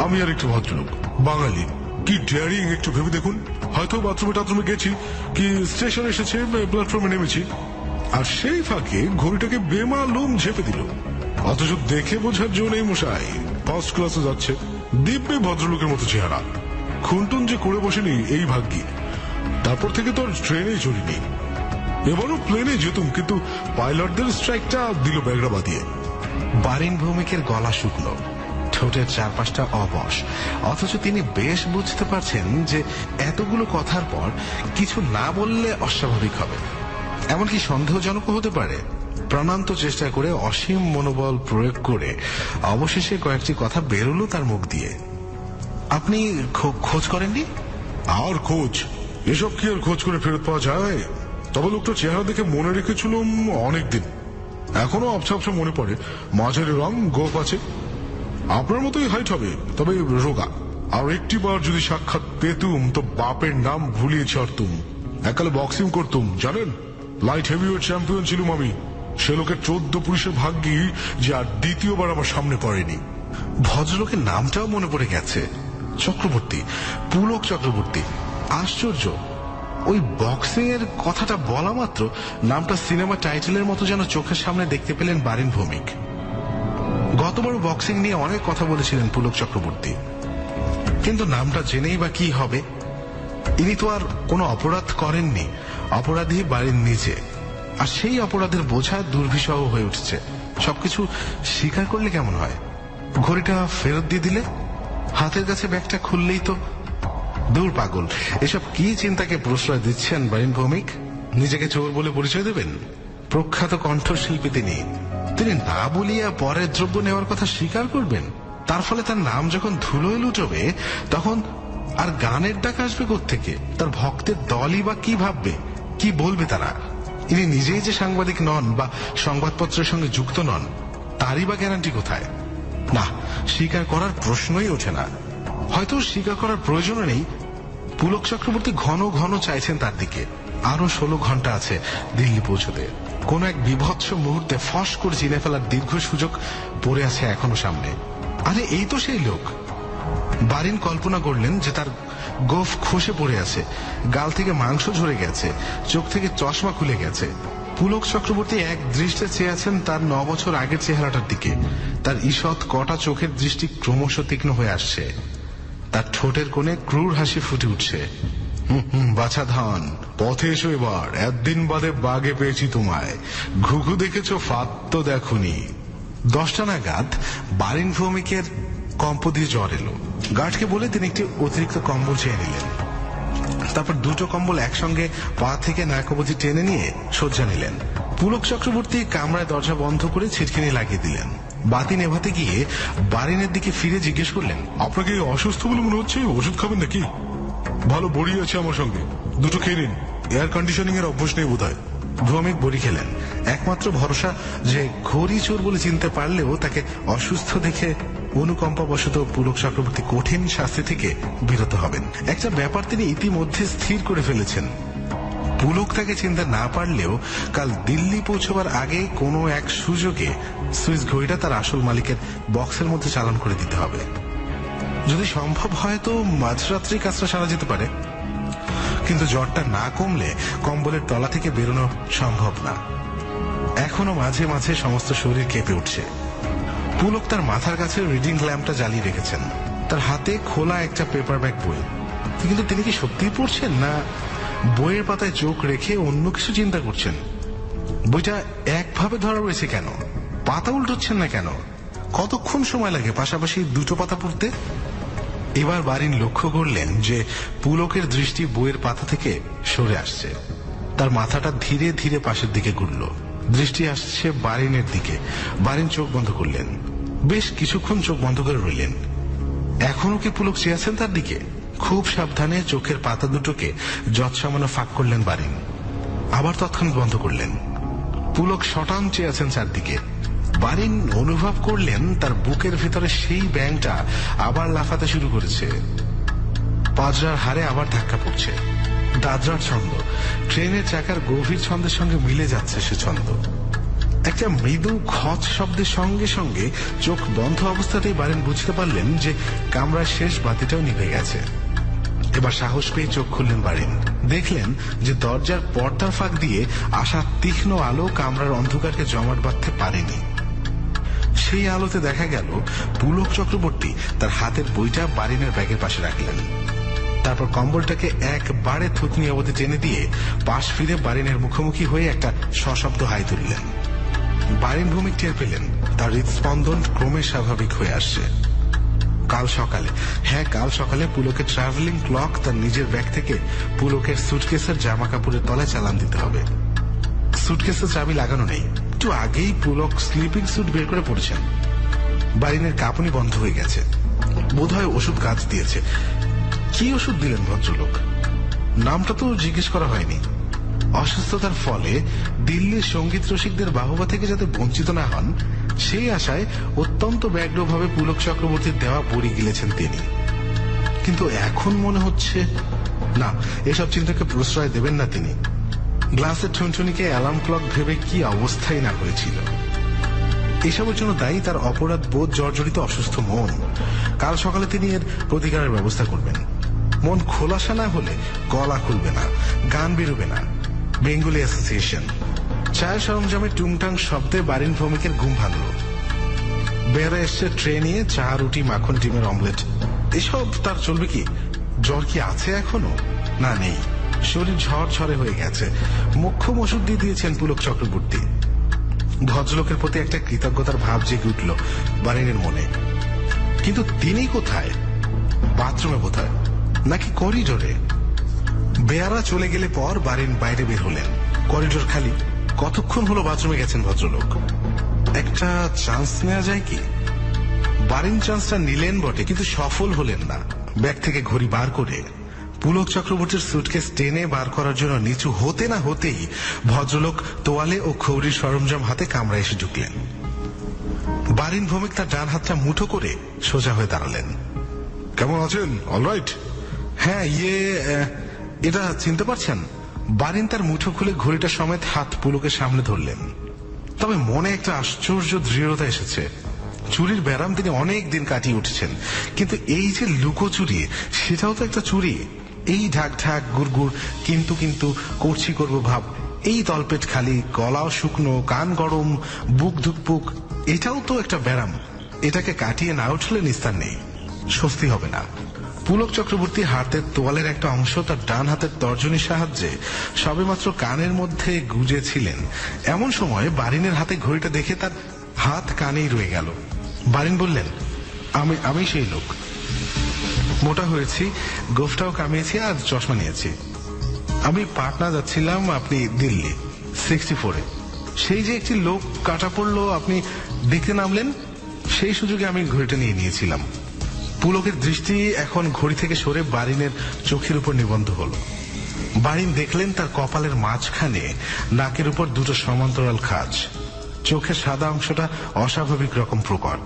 আমি আর একটু ভদ্রলোক, বাঙালি। কি ডেয়ারিং একটু ভেবে দেখুন। হয়তো বাথরুমে গেছি, কি স্টেশন এসেছে, প্ল্যাটফর্মে নেমেছি, আর সেই ফাঁকে ঘড়িটাকে বেমালুম ঝেপে দিল। অথচ দেখে বোঝার জন্য নেই মশাই, ফার্স্ট ক্লাসে যাচ্ছে, দিব্যি ভদ্রলোকের মতো চেহারা। খুনটুন যে করে বসেনি এই ভাগ্যি। তারপর থেকে তো আর ট্রেনে চড়িনি। এবারও প্লেনে যেতুম, কিন্তু পাইলটদের স্ট্রাইকটা দিল ব্যাগরা বাদিয়ে। বারিন ভৌমিকের গলা শুকনো, ঠোঁটের চারপাশটা অবশ, অথচ তিনি বেশ বুঝতে পারছেন যে এতগুলো কথার পর কিছু না বললে অস্বাভাবিক হবে, এমনকি সন্দেহজনক হতে পারে। প্রাণান্ত চেষ্টা করে অসীম মনোবল প্রয়োগ করে অবশেষে কয়েকটি কথা বেরোলো তার মুখ দিয়ে। আপনি খোঁজ করেননি? আর খোঁজ? এসব কি আর খোঁজ করে ফেরত পাওয়া যায়? তবে লোকটা চেহারা দেখে মনে রেখেছিলাম অনেকদিন। এখনো আবছা আবছা মনে পড়ে। মাঝারি রং, গোপ আছে, আপনার মতোই হাইট হবে, তবে রোগা। আর একটিবার যদি সাক্ষাৎ পেতুম তো বাপের নাম ভুলিয়ে ছাড়তুম। এককালে বক্সিং করতুম জানেন, লাইট হেভিওয়েট চ্যাম্পিয়ন ছিলুম আমি। সে লোকের 14 পুরুষের ভাগ্যি যে আর দ্বিতীয়বার আমার সামনে পড়েনি। ভদ্রলোকের নামটাও মনে পড়ে গেছে, চক্রবর্তী, পুলক চক্রবর্তী। আশ্চর্য, ওই বক্সিং এর কথাটা বলা মাত্র নামটা সিনেমা টাইটেলের মতো যেন চোখের সামনে দেখতে পেলেন বারিন ভৌমিক। গতবার বক্সিং নিয়ে অনেক কথা বলেছিলেন পুলক চক্রবর্তী, কিন্তু নামটা জেনেই বা কি হবে? ইনি তো আর কোনো অপরাধ করেননি, অপরাধী বারিন নিজে। আর সেই অপরাধের বোঝা দুর্বিষহ হয়ে উঠছে। সবকিছু স্বীকার করলে কেমন হয়? ঘড়িটা ফেরত দিয়ে দিলে, হাতের কাছে ব্যাগটা খুললেই তো। দূর পাগল, এসব কি চিন্তাকে প্রশ্রয় দিচ্ছেন বারিন ভৌমিক? নিজেকে চোর বলে পরিচয় দেবেন? প্রখ্যাত কণ্ঠশিল্পী তিনি না বলিয়া পরের দ্রব্য নেওয়ার কথা স্বীকার করবেন? তার ফলে তার নাম যখন ধুলোয় লুটবে, তখন আর গানের ডাক আসবে কোত্থেকে? তার ভক্তের দলই বা কি ভাববে, কি বলবে তারা? ইনি নিজেই যে সাংবাদিক নন বা সংবাদপত্রের সঙ্গে যুক্ত নন, তারই বা গ্যারান্টি কোথায়? না, স্বীকার করার প্রশ্নই ওঠে না। হয়তো স্বীকার করার প্রয়োজনও নেই। পুলক চক্রবর্তী ঘন ঘন চাইছেন তার দিকে। আরো 16 ঘন্টা আছে দিল্লি পৌঁছতে। কোন এক বিভৎস মুহূর্তে ফস করে চিনে ফেলার দীর্ঘ সুযোগ পড়ে আছে এখনো সামনে। আরে এই তো সেই লোক। বারিন কল্পনা করলেন যে তার গোফ খসে পড়ে আছে, গাল থেকে মাংস ঝরে গেছে, চোখ থেকে চশমা খুলে গেছে। পুলক চক্রবর্তী এক দৃষ্টে চেয়ে আছেন তার 9 বছর আগের চেহারাটার দিকে। তার ঈষৎ কটা চোখের দৃষ্টি ক্রমশ তীক্ষ্ণ হয়ে আসছে। তার ঠোঁটের কোণে ক্রূর হাসি ফুটে উঠছে। বাছা ধান, পথে এসো এবার, একদিন বাদে বাগে পেয়েছি তোমায়। ঘুঘু দেখেছো, ফাত তো দেখোনি। 10টা নাগাদ বারিন ভৌমিকের কম্প দিয়ে জ্বর এলো। গার্ডকে বলে তিনি একটি অতিরিক্ত কম্বল চেয়ে নিলেন। তারপর 2টো কম্বল একসঙ্গে পা থেকে নাক অবধি টেনে নিয়ে শয্যা নিলেন। পুলক চক্রবর্তী কামরায় দরজা বন্ধ করে ছিটকিনি লাগিয়ে দিলেন। বাতি নেভাতে গিয়ে বারিনের দিকে ফিরে জিজ্ঞেস করলেন, আপনাকে অসুস্থ বলে মনে হচ্ছে, ওষুধ খাবেন নাকি? ভালো বড়ি আছে আমার সঙ্গে, 2টো খেয়ে নিন। এয়ার কন্ডিশনিং এর অভ্যাস নেই বোধ হয়। ভৌমিক বড়ি খেলেন। একমাত্র ভরসা যে ঘড়ি চোর বলে চিনতে পারলেও তাকে অসুস্থ দেখে অনুকম্পাবশত পুলক চক্রবর্তী কঠিন শাস্তি থেকে বিরত হবেন। একটা ব্যাপার তিনি ইতিমধ্যে স্থির করে ফেলেছেন। পুলক তাকে চিনতে না পারলেও কাল দিল্লি পৌঁছবার আগে কোনো এক সুযোগে সুইস ঘড়িটা তার আসল মালিকের বক্সের মধ্যে চালান করে দিতে হবে। যদি সম্ভব হয় তো মাঝরাত্রি কাজটা সারা যেতে পারে, কিন্তু জ্বরটা না কমলে কম্বলের তলা থেকে বেরোনো সম্ভব না। এখনো মাঝে মাঝে সমস্ত শরীর কেঁপে উঠছে। পুলক তার মাথার কাছে রিডিং ল্যাম্পটা জ্বালিয়ে রেখেছেন। তার হাতে খোলা একটা পেপার ব্যাগ বই। কিন্তু তিনি কি সত্যিই পড়ছেন, না বইয়ের পাতায় চোখ রেখে অন্য কিছু চিন্তা করছেন? বইটা একভাবে ধরা রয়েছে কেন? পাতা উল্টোচ্ছেন না কেন? কতক্ষণ সময় লাগে পাশাপাশি 2টো পাতা পড়তে? এবার বারিন লক্ষ্য করলেন যে পুলকের দৃষ্টি বইয়ের পাতা থেকে সরে আসছে। তার মাথাটা ধীরে ধীরে পাশের দিকে ঘুরল। দৃষ্টি আসছে বারিনের দিকে। বারিন চোখ বন্ধ করলেন। বেশ কিছুক্ষণ চোখ বন্ধ করে রইলেন। এখনো কি পুলক চেয়ে আছেন তার দিকে? খুব সাবধানে চোখের পাতা দুটোকে যৎসামান্য ফাঁক করলেন বারিন। আবার তৎক্ষণাৎ বন্ধ করলেন। পুলক শটান চেয়ে আছেন চারদিকে। বারিন অনুভব করলেন তার বুকের ভেতরে সেই ব্যাঙটা আবার লাফাতে শুরু করেছে। পাজরার হাড়ে আবার ধাক্কা পড়ছে। দাদরার ছন্দ, ট্রেনের চাকার গভীর ছন্দের সঙ্গে মিলে যাচ্ছে সে ছন্দ। একটা মৃদু খচ শব্দের সঙ্গে সঙ্গে চোখ বন্ধ অবস্থাতেই বারিন বুঝতে পারলেন যে কামরার শেষ বাতিটাও নিভে গেছে। এবার সাহস পেয়ে চোখ খুললেন বারিন। দেখলেন যে দরজার পর্দার ফাঁক দিয়ে আসা তীক্ষ্ণ আলো কামরার অন্ধকারকে জমাট বাঁধতে পারেনি। সেই আলোতে দেখা গেল পুলক চক্রবর্তী তার হাতের বইটা বারিনের ব্যাগের পাশে রাখলেন। তারপর কম্বলটাকে একবারে থুতনি অবধি টেনে দিয়ে পাশ ফিরে বারিনের মুখোমুখি হয়ে একটা সশব্দ হাই তুললেন। বারিন ভৌমিক টের পেলেন তার হৃদস্পন্দন ক্রমে স্বাভাবিক হয়ে আসছে। কাল সকালে পুলকের ট্রাভেলিং ক্লক তার নিজের ব্যাগ থেকে পুলকের সুটকেসের জামা কাপড়ের তলায় চালান দিতে হবে। সুটকেসের চাবি লাগানো নেই। একটু আগেই পুলক স্লিপিং স্যুট বের করে পড়েছেন। বারিনের কাঁপুনি বন্ধ হয়ে গেছে। বোধহয় ওষুধ কাজ দিয়েছে। কি ওষুধ দিলেন ভদ্রলোক? নামটা তো জিজ্ঞেস করা হয়নি। অসুস্থতার ফলে দিল্লির সঙ্গীত রসিকদের বাহবা থেকে যাতে বঞ্চিত না হন সেই আশায় অত্যন্ত ব্যগ্রভাবে পুলক চক্রবর্তীর দেওয়া বড়ি গিলেছেন তিনি। কিন্তু এখন মনে হচ্ছে না, এসব চিন্তাকে প্রশ্রয় দেবেন না তিনি। গ্লাসের ঠুনঠুনিকে অ্যালার্ম ক্লক ভেবে কি অবস্থাই না হয়েছিল। এসবের জন্য দায়ী তার অপরাধ বোধ জর্জরিত অসুস্থ মন। কাল সকালে তিনি এর প্রতিকারের ব্যবস্থা করবেন। মন খোলাসা না হলে গলা খুলবে না, গান বেরোবে না। Bengali association. চায়ের সরঞ্জামে টুংটাং শব্দে বারিন ভৌমিকের ঘুম ভাঙল। বেড়ে এসছে ট্রে নিয়ে চা, রুটি, মাখন, ডিমের অমলেট। এসব তার চলবে কি? জ্বর কি আছে এখনো? না, নেই। শরীর ঝরঝরে হয়ে গেছে। মোক্ষম ওষুধ দিয়ে দিয়েছেন পুলক চক্রবর্তী। ভদ্রলোকের প্রতি একটা কৃতজ্ঞতার ভাব জেগে উঠল বারিনের মনে। কিন্তু তিনি কোথায়? বাথরুমে বোধহয়, নাকি করিডোরে? বেয়ারা চলে গেলে পর বারিন বাইরে বের হলেন। করিডোর খালি। কতক্ষণ হলো বাথরুমে গেছেন ভদ্রলোক? একটা চান্স নেওয়া যায় কি? বারিন চান্সটা নিলেন বটে, কিন্তু সফল হলেন না। ব্যাগ থেকে ঘড়ি বার করে পুলক চক্রবর্তীর সুটকেস টেনে বার করার জন্য নিচু হতে না হতেই ভদ্রলোক তোয়ালে ও খৌরির সরঞ্জাম হাতে কামরায় এসে ঢুকলেন। বারিন ভৌমিক তার ডান হাতটা মুঠো করে সোজা হয়ে দাঁড়ালেন। কেমন আছেন? অলরাইট? হ্যাঁ, এটা চিনতে পারছেন? বারিন তার মুঠো খুলে ঘড়িটা সমেত হাত পুলকের সামনে ধরলেন। তবে মনে একটা আশ্চর্য দৃঢ়তা এসেছে। চুরির ব্যারাম তিনি অনেক দিন কাটিয়ে উঠেছেন, কিন্তু এই যে লুকোচুরি, সেটাও তো একটা চুরি। এই ঢাক ঢাক গুড় গুড় কিন্তু করবো ভাব, এই তলপেট খালি, গলাও শুকনো, কান গরম, বুক ধুকপুক, এটাও তো একটা ব্যারাম। এটাকে কাটিয়ে না উঠলে নিস্তার নেই, স্বস্তি হবে না। পুলক চক্রবর্তী হাতের তোয়ালের একটা অংশ তার ডান হাতের তর্জনীর সাহায্যে সবেমাত্র কানের মধ্যে গুজেছিলেন। এমন সময় বারিনের হাতে ঘড়িটা দেখে তার হাত কানেই রয়ে গেল। বারিন বললেন, আমি সেই লোক। মোটা হয়েছি, গোফটাও কামিয়েছি আর চশমা নিয়েছি। আমি পাটনা যাচ্ছিলাম, আপনি দিল্লি 64-এ। সেই যে একটি লোক কাটা পড়লো, আপনি দেখতে নামলেন, সেই সুযোগে আমি ঘড়িটা নিয়ে নিয়েছিলাম। পুলকের দৃষ্টি এখন ঘড়ি থেকে সরে বারিনের চোখের উপর নিবন্ধ হলো। বারিন দেখলেন তার কপালের মাঝখানে নাকের উপর দুটো সমান্তরাল খাঁজ। চোখের সাদা অংশটা অস্বাভাবিক রকম প্রকট।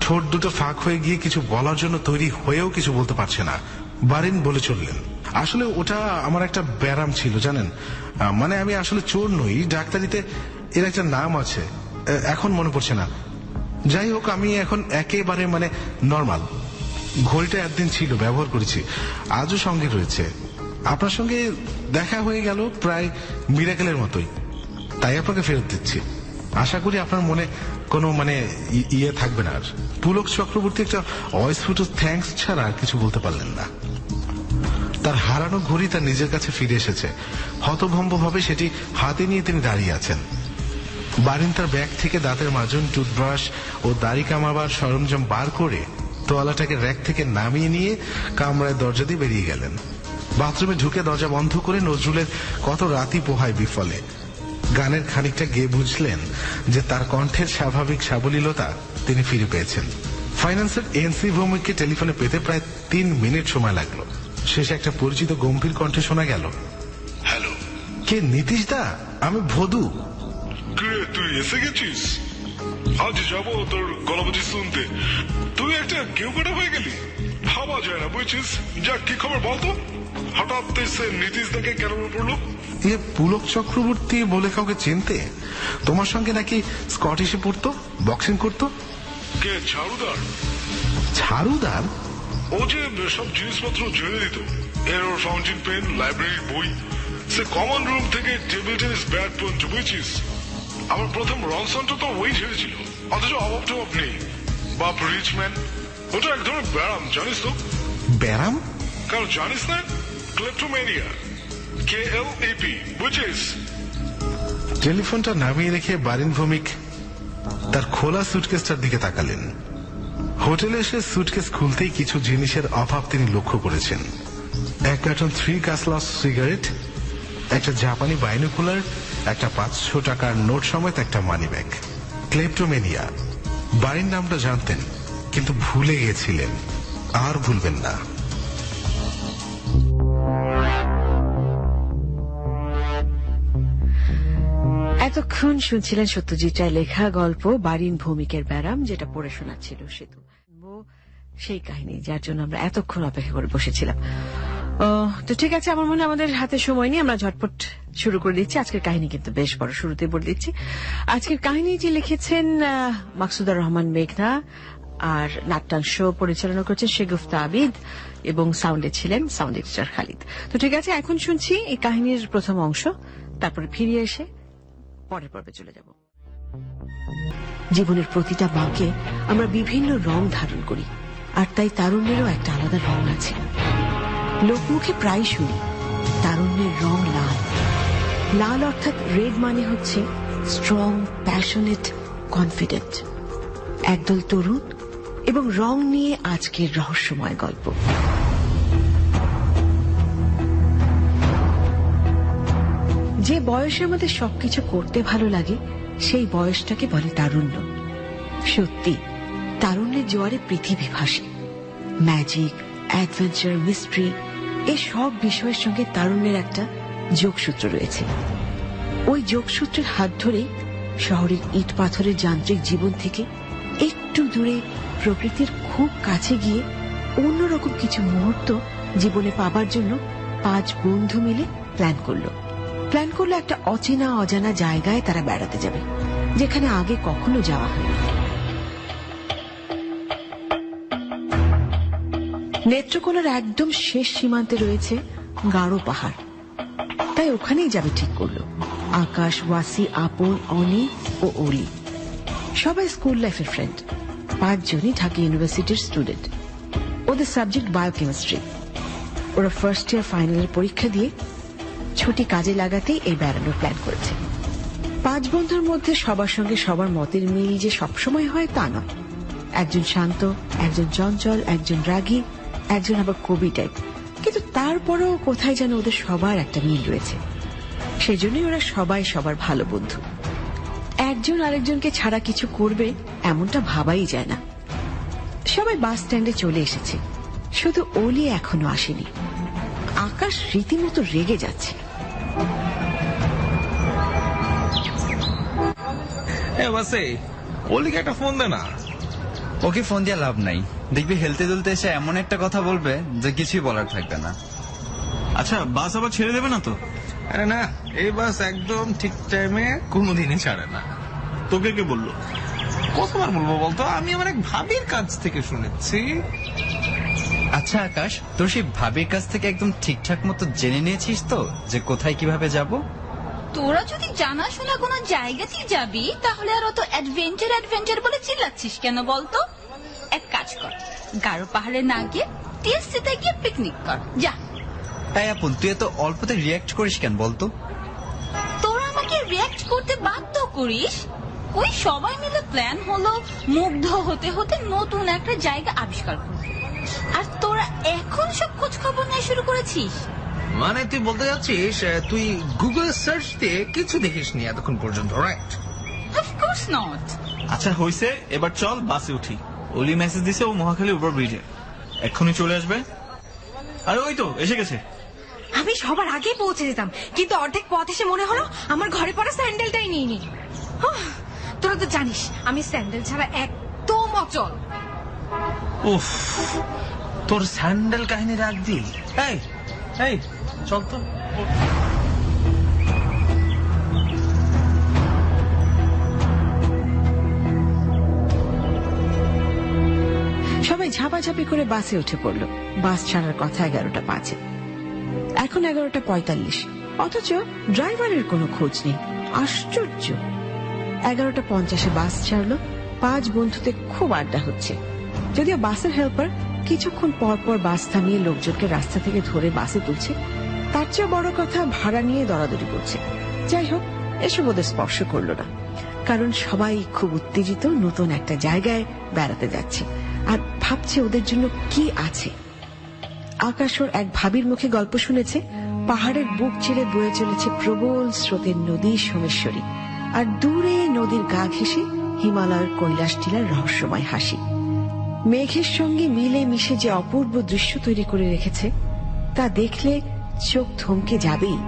ঠোঁট দুটো ফাঁক হয়ে গিয়ে কিছু বলার জন্য তৈরি হয়েও কিছু বলতে পারছে না। বারিন বলে চললেন, আসলে ওটা আমার একটা ব্যারাম ছিল, জানেন। মানে আমি আসলে চোর নই, ডাক্তারিতে এর একটা নাম আছে, এখন মনে পড়ছে না। যাই হোক, আমি এখন একেবারে মানে নর্মাল। ঘড়িটা একদিন ছিল, ব্যবহার করেছি, আজও সঙ্গে রয়েছে। আপনার সঙ্গে দেখা হয়ে গেল প্রায় মিরাকেলের মতোই, তাই আপনাকে ফেরত দিচ্ছি। আশা করি আপনার মনে কোনো মানে ইয়ে থাকবে না আর। পুলক চক্রবর্তী একটা অস্ফুট থ্যাঙ্কস ছাড়া আর কিছু বলতে পারলেন না। তার হারানো ঘড়ি তার নিজের কাছে ফিরে এসেছে। হতভম্ব ভাবে সেটি হাতে নিয়ে তিনি দাঁড়িয়ে আছেন। বারিন তার ব্যাগ থেকে দাঁতের মাজন, টুথব্রাশ ও দাড়ি কামাবার সরঞ্জাম বার করে তোয়ালাটাকে র্যাক থেকে নামিয়ে নিয়ে কামরায় দরজা দিয়ে বেরিয়ে গেলেন। বাথরুমে ঢুকে দরজা বন্ধ করে নজরুলের কত রাতই পোহায় বিফলে। গানের খানিকটা গেয়ে বুঝলেন যে তার কণ্ঠের স্বাভাবিক সাবলীলতা তিনি ফিরে পেয়েছেন। ফাইন্যান্সের এনসি ভৌমিককে টেলিফোনে পেতে প্রায় 3 মিনিট সময় লাগলো। শেষে একটা পরিচিত গম্ভীর কণ্ঠে শোনা গেল, হ্যালো, কে? নীতিশ দা, আমি ভদু। তুই এসে গেছিস? আজ যাবো তোর গলাবাজি শুনতে। তুই একটা কেউ কাটা হয়ে গেলি, ভাবা যায় না, বুঝছিস? যা, কি খবর বলতো? হঠাৎ সে নীতিশ দাকে কেন মনে পড়লো? এ পুলক চক্রবর্তী বলে কাউকে চিনতে? তোমার সঙ্গে নাকি স্কটিশে পড়তো, বক্সিং করতো। কে? ঝাড়ুদার? ঝাড়ুদার? ও যে সব জিনিসপত্র ঝেড়ে দিত, এর ফাউন্টেন পেন, লাইব্রেরির বই, সে কমন রুম থেকে টেবিল টেনিস ব্যাট পর্যন্ত, বুঝছিস? আমার প্রথম রনসনটা তো ওই ঝেড়েছিল, অথচ অভাব টভাব নেই। বাপ রিচ ম্যান। ওটা এক ধরনের ব্যারাম, জানিস তো? ব্যারাম? কারণ জানিস না, ক্লেপ্টোম্যানিয়া, KLEP, বুঝছিস? টেলিফোনটা নামিয়ে রেখে বারিন ভৌমিক তার খোলা সুটকেসটার দিকে তাকালেন। হোটেলে এসে সুটকেস খুলতেই কিছু জিনিসের অভাব তিনি লক্ষ্য করেছেন। এক কার্টন 3 কাসলাস সিগারেট, একটা জাপানি বাইনোকুলার, একটা 500 টাকার নোট সমেত একটা মানি ব্যাগ। ক্লেপ্টোম্যানিয়া, বারিন নামটা জানতেন কিন্তু ভুলে গেছিলেন, আর ভুলবেন না। এতক্ষণ শুনছিলেন সত্যজিৎ রায় লেখা গল্প বারিন ভৌমিকের ব্যারাম, যেটা পড়ে শোনাচ্ছিল সেতু। সেই কাহিনী যার জন্য আমরা এতক্ষণ অপেক্ষা করে বসেছিলাম। তো ঠিক আছে, আমার মনে হয় আমাদের হাতে সময় নেই, আমরা ঝটপট শুরু করে দিচ্ছি। আজকের কাহিনী কিন্তু বেশ বড়, শুরুতে বলে দিচ্ছি। আজকের কাহিনীটি লিখেছেন মাকসুদা রহমান মেঘনা, আর নাট্যাংশ পরিচালনা করছেন শেগুফতা আবিদ, এবং সাউন্ডে ছিলেন সাউন্ড এডিটর খালিদ। তো ঠিক আছে, এখন শুনছি এই কাহিনীর প্রথম অংশ, তারপরে ফিরে এসে পরের পর্বে চলে যাব। জীবনের প্রতিটা বাঁকে আমরা বিভিন্ন রং ধারণ করি, আর তাই তারুণ্যেরও একটা আলাদা রং আছে। লোকমুখে প্রায় শুনি তারুণ্যের রং লাল। লাল অর্থাৎ রেড মানে হচ্ছে স্ট্রং, প্যাশনেট, কনফিডেন্ট। একদল তরুণ এবং রং নিয়ে আজকের রহস্যময় গল্প। যে বয়সে আমাদের সবকিছু করতে ভালো লাগে, সেই বয়সটাকে বলে তারুণ্য। সত্যি, তারুণ্যের জোয়ারে পৃথিবী ভাসে। ম্যাজিক, অ্যাডভেঞ্চার, মিস্ট্রি, এই সব বিষয়ের সঙ্গে তারুণ্যের একটা যোগসূত্র রয়েছে। ওই যোগসূত্রের হাত ধরেই শহরের ইট পাথরের যান্ত্রিক জীবন থেকে একটু দূরে প্রকৃতির খুব কাছে গিয়ে অন্যরকম কিছু মুহূর্ত জীবনে পাবার জন্য 5 বন্ধু মিলে প্ল্যান করলো একটা অচেনা অজানা জায়গায় তারা বেড়াতে যাবে, যেখানে আগে কখনো যাওয়া হয়নি। নেত্রকোনার একদম শেষ সীমান্তে রয়েছে গাঢ় পাহাড়। তাই ওখানেই যাবে ঠিক করলো। আকাশ, ওয়াসি, আপন, অনি ও অলি সবাই স্কুল লাইফের ফ্রেন্ড। 5 জনই ঢাকা ইউনিভার্সিটির স্টুডেন্ট। ওদের সাবজেক্ট বায়োকেমিস্ট্রি। ওরা ফার্স্ট ইয়ার ফাইনালের পরীক্ষা দিয়ে ছুটি কাজে লাগাতেই এই বেড়ানোর প্ল্যান করেছে। 5 বন্ধুর মধ্যে সবার সঙ্গে সবার মতের মিল যে সবসময় হয় তা নয়। একজন শান্ত, একজন চঞ্চল, একজন রাগী, একজন আবার কবি টাইপ। কিন্তু তারপরেও কোথায় যেন ওদের সবার একটা মিল রয়েছে। সেজন্যই ওরা সবাই সবার ভালো বন্ধু। একজন আরেকজনকে ছাড়া কিছু করবে এমনটা ভাবাই যায় না। সবাই বাস স্ট্যান্ডে চলে এসেছে, শুধু অলি এখনো আসেনি। আকাশ রীতিমতো রেগে যাচ্ছে। অলিকে একটা ফোন দে না। ওকে ফোন দিয়ে লাভ নাই, দেখবি হেলতে দুলতে এসে এমন একটা কথা বলবে যে কিছুই বলার থাকবে না। আচ্ছা, বাস আবার ছেড়ে দেবে না তো? আরে না, এই বাস একদম ঠিক টাইমে কোনোদিনই ছাড়ে না। তোকে কে বললো? কতবার বলবো বলতো, আমি আমার এক ভাবির কাছ থেকে শুনেছি। আচ্ছা আকাশ, তোর সেই ভাবির কাছ থেকে একদম ঠিকঠাক মতো জেনে নিয়েছিস তো যে কোথায় কিভাবে যাব? তোরা যদি জানাশোনা কোনো জায়গাতেই যাবি তাহলে আর অত অ্যাডভেঞ্চার বলে চিল্লাচ্ছিস কেন বলতো? এক কাজ কর, গারো পাহাড়ে না গিয়ে টিএসসিতে গিয়ে পিকনিক কর যা। তাই আপন, তুই এত অল্পতে রিয়াক্ট করিস কেন বলতো? তোরা আমাকে রিয়াক্ট করতে বাধ্য করিস। ওই সবাই মিলে প্ল্যান হলো মুগ্ধ হতে হতে নতুন একটা জায়গা আবিষ্কার করবি, আর তোরা এখন সব খোঁজ খবর নেওয়া শুরু করেছিস। মানে তুই বলতে যাচ্ছিস তুই গুগল সার্চ দিয়ে কিছু দেখিসনি এতক্ষণ পর্যন্ত, রাইট? Of course not. আচ্ছা হইছে, এবার চল বাসে উঠি। ওলি মেসেজ দিছে ও মহাখালী ওভার ব্রিজে, এক্ষুনি চলে আসবে। আরে ওই তো এসে গেছে। আমি সবার আগেই পৌঁছে যেতাম, কিন্তু অর্ধেক পথ এসে মনে হলো আমার ঘরে পড়া স্যান্ডেলটাই নিয়ে নি। তোরা তো জানিস আমি স্যান্ডেল ছাড়া একদম অচল। উফ, তোর স্যান্ডেল কাহিনী রাখ দি। এই এই চল তো। সবাই ঝাপাঝাপি করে বাসে উঠে পড়ল। বাস ছাড়ার কথা 11টা 5-এ। এখন 11টা 45, অথচ ড্রাইভারের কোনো খোঁজ নেই। আশ্চর্য। 11টা 50-এ বাস ছাড়লো। 5 বন্ধুতে খুব আড্ডা হচ্ছে। যদিও বাসের হেল্পার কিছুক্ষণ পর পর বাস থামিয়ে লোকজনকে রাস্তা থেকে ধরে বাসে তুলছে, তার চেয়ে বড় কথা ভাড়া নিয়ে দরাদরি করছে। যাই হোক, এসব ওদের স্পর্শ করলো না, কারণ সবাই খুব উত্তেজিত নতুন একটা জায়গায় বেড়াতে যাচ্ছে আর ভাবছে ওদের জন্য কি আছে। আকাশ ওর এক ভাবির মুখে গল্প শুনেছে পাহাড়ের বুক ছেড়ে বয়ে চলেছে প্রবল স্রোতের নদী সোমেশ্বরী, আর দূরে নদীর গা ঘেঁষে হিমালয়ের কৈলাস টিলার রহস্যময় হাসি। মেঘের সঙ্গে মিলে মিশে যে অপূর্ব দৃশ্য তৈরি করে রেখেছে তা দেখলে চোখ থমকে যাবেই।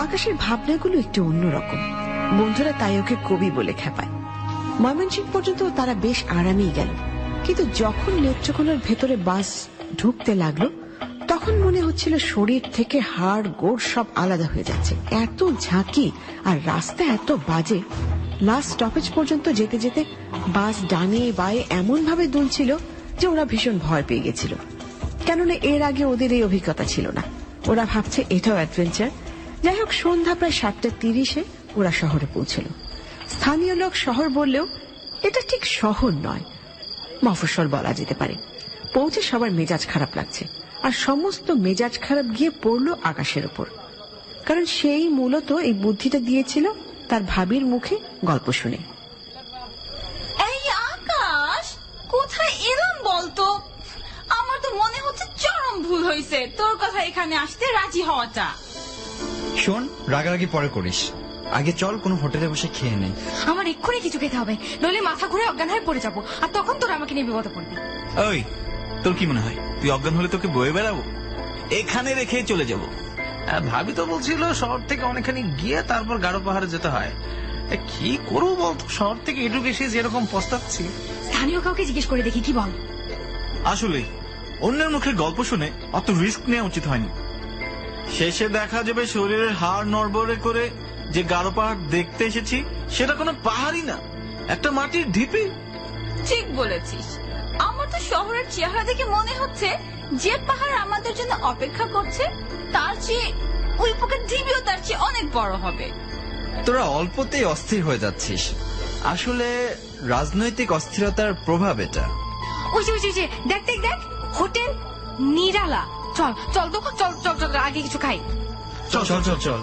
আকাশের ভাবনাগুলো একটু অন্যরকম। বন্ধুরা তাই ওকে কবি বলে খেপায়। ময়মনসিংহ পর্যন্ত তারা বেশ আরামেই গেল, কিন্তু যখন নেত্রকোনার ভেতরে বাস ঢুকতে লাগলো তখন মনে হচ্ছিল শরীর থেকে হাড় গোড় সব আলাদা হয়ে যাচ্ছে। এত ঝাঁকি আর রাস্তা এত বাজে। লাস্ট স্টপেজ পর্যন্ত যেতে যেতে বাস ডানে বায়ে এমন ভাবে দুলছিল যে ওরা ভীষণ ভয় পেয়ে গেছিল, কেননা এর আগে ওদের এই অভিজ্ঞতা ছিল না। ওরা ভাবছে এটাও অ্যাডভেঞ্চার। যাই হোক, সন্ধ্যা প্রায় 7:30-এ ওরা শহরে পৌঁছল। স্থানীয় লোক শহর বললেও এটা ঠিক শহর নয়, মফস্বল বলা যেতে পারে। পৌঁছে সবার মেজাজ খারাপ লাগছে, আর সমস্ত মেজাজ খারাপ গিয়ে পড়ল আকাশের ওপর, কারণ সেই মূলত এই বুদ্ধিটা দিয়েছিল তার ভাবির মুখে গল্প শুনে। এই আকাশ, কোথায় এলাম বলতো? আমার তো মনে হচ্ছে চরম ভুল হয়েছে তোর কথা এখানে আসতে রাজি হওয়াটা। শোন, রাগারাগি পরে করিস, আগে চল কোনো হোটেলে বসে খেয়ে নেই। আমার এক্ষুনি কিছু খেতে হবে, নইলে মাথা ঘুরে অজ্ঞান হয়ে পড়ে যাবো, আর তখন তোরা আমাকে নিয়ে বিপদে পড়বি। ওই, তোর কি মনে হয় তুই অজ্ঞান হলে তোকে বয়ে বেড়াবো? এখানে রেখে চলে যাব? ভাবি তো বলছিল শহর থেকে অনেকখানি গিয়ে তারপর গারো পাহাড়ে যেতে হয়। কি করবো বলতো, শহর থেকে এটুকু এসে যেরকম পস্তাচ্ছি। স্থানীয় কাউকে জিজ্ঞেস করে দেখি কি বল। আসলে অন্যের মুখে গল্প শুনে অত রিস্ক নেওয়া উচিত হয়নি। শেষে দেখা যাবে শরীরের হাড় নড়বড়ে করে যে গারো পাহাড় দেখতে এসেছি সেটা কোনো পাহাড়ই না, একটা মাটির ঢিপি। ঠিক বলেছিস। আমার তো শহরের চেহারা দেখে মনে হচ্ছে যে পাহাড় আমাদের জন্য অপেক্ষা করছে তার চেয়ে ওই পোকার ঢিবিও তার চেয়ে অনেক বড় হবে। তোরা অল্পতেই অস্থির হয়ে যাচ্ছিস। আসলে রাজনৈতিক অস্থিরতার প্রভাব এটা। ওই যে দেখ হোটেল নিরালা। চল চল তো, চল চল চল, আগে কিছু খাই। চল চল চল চল।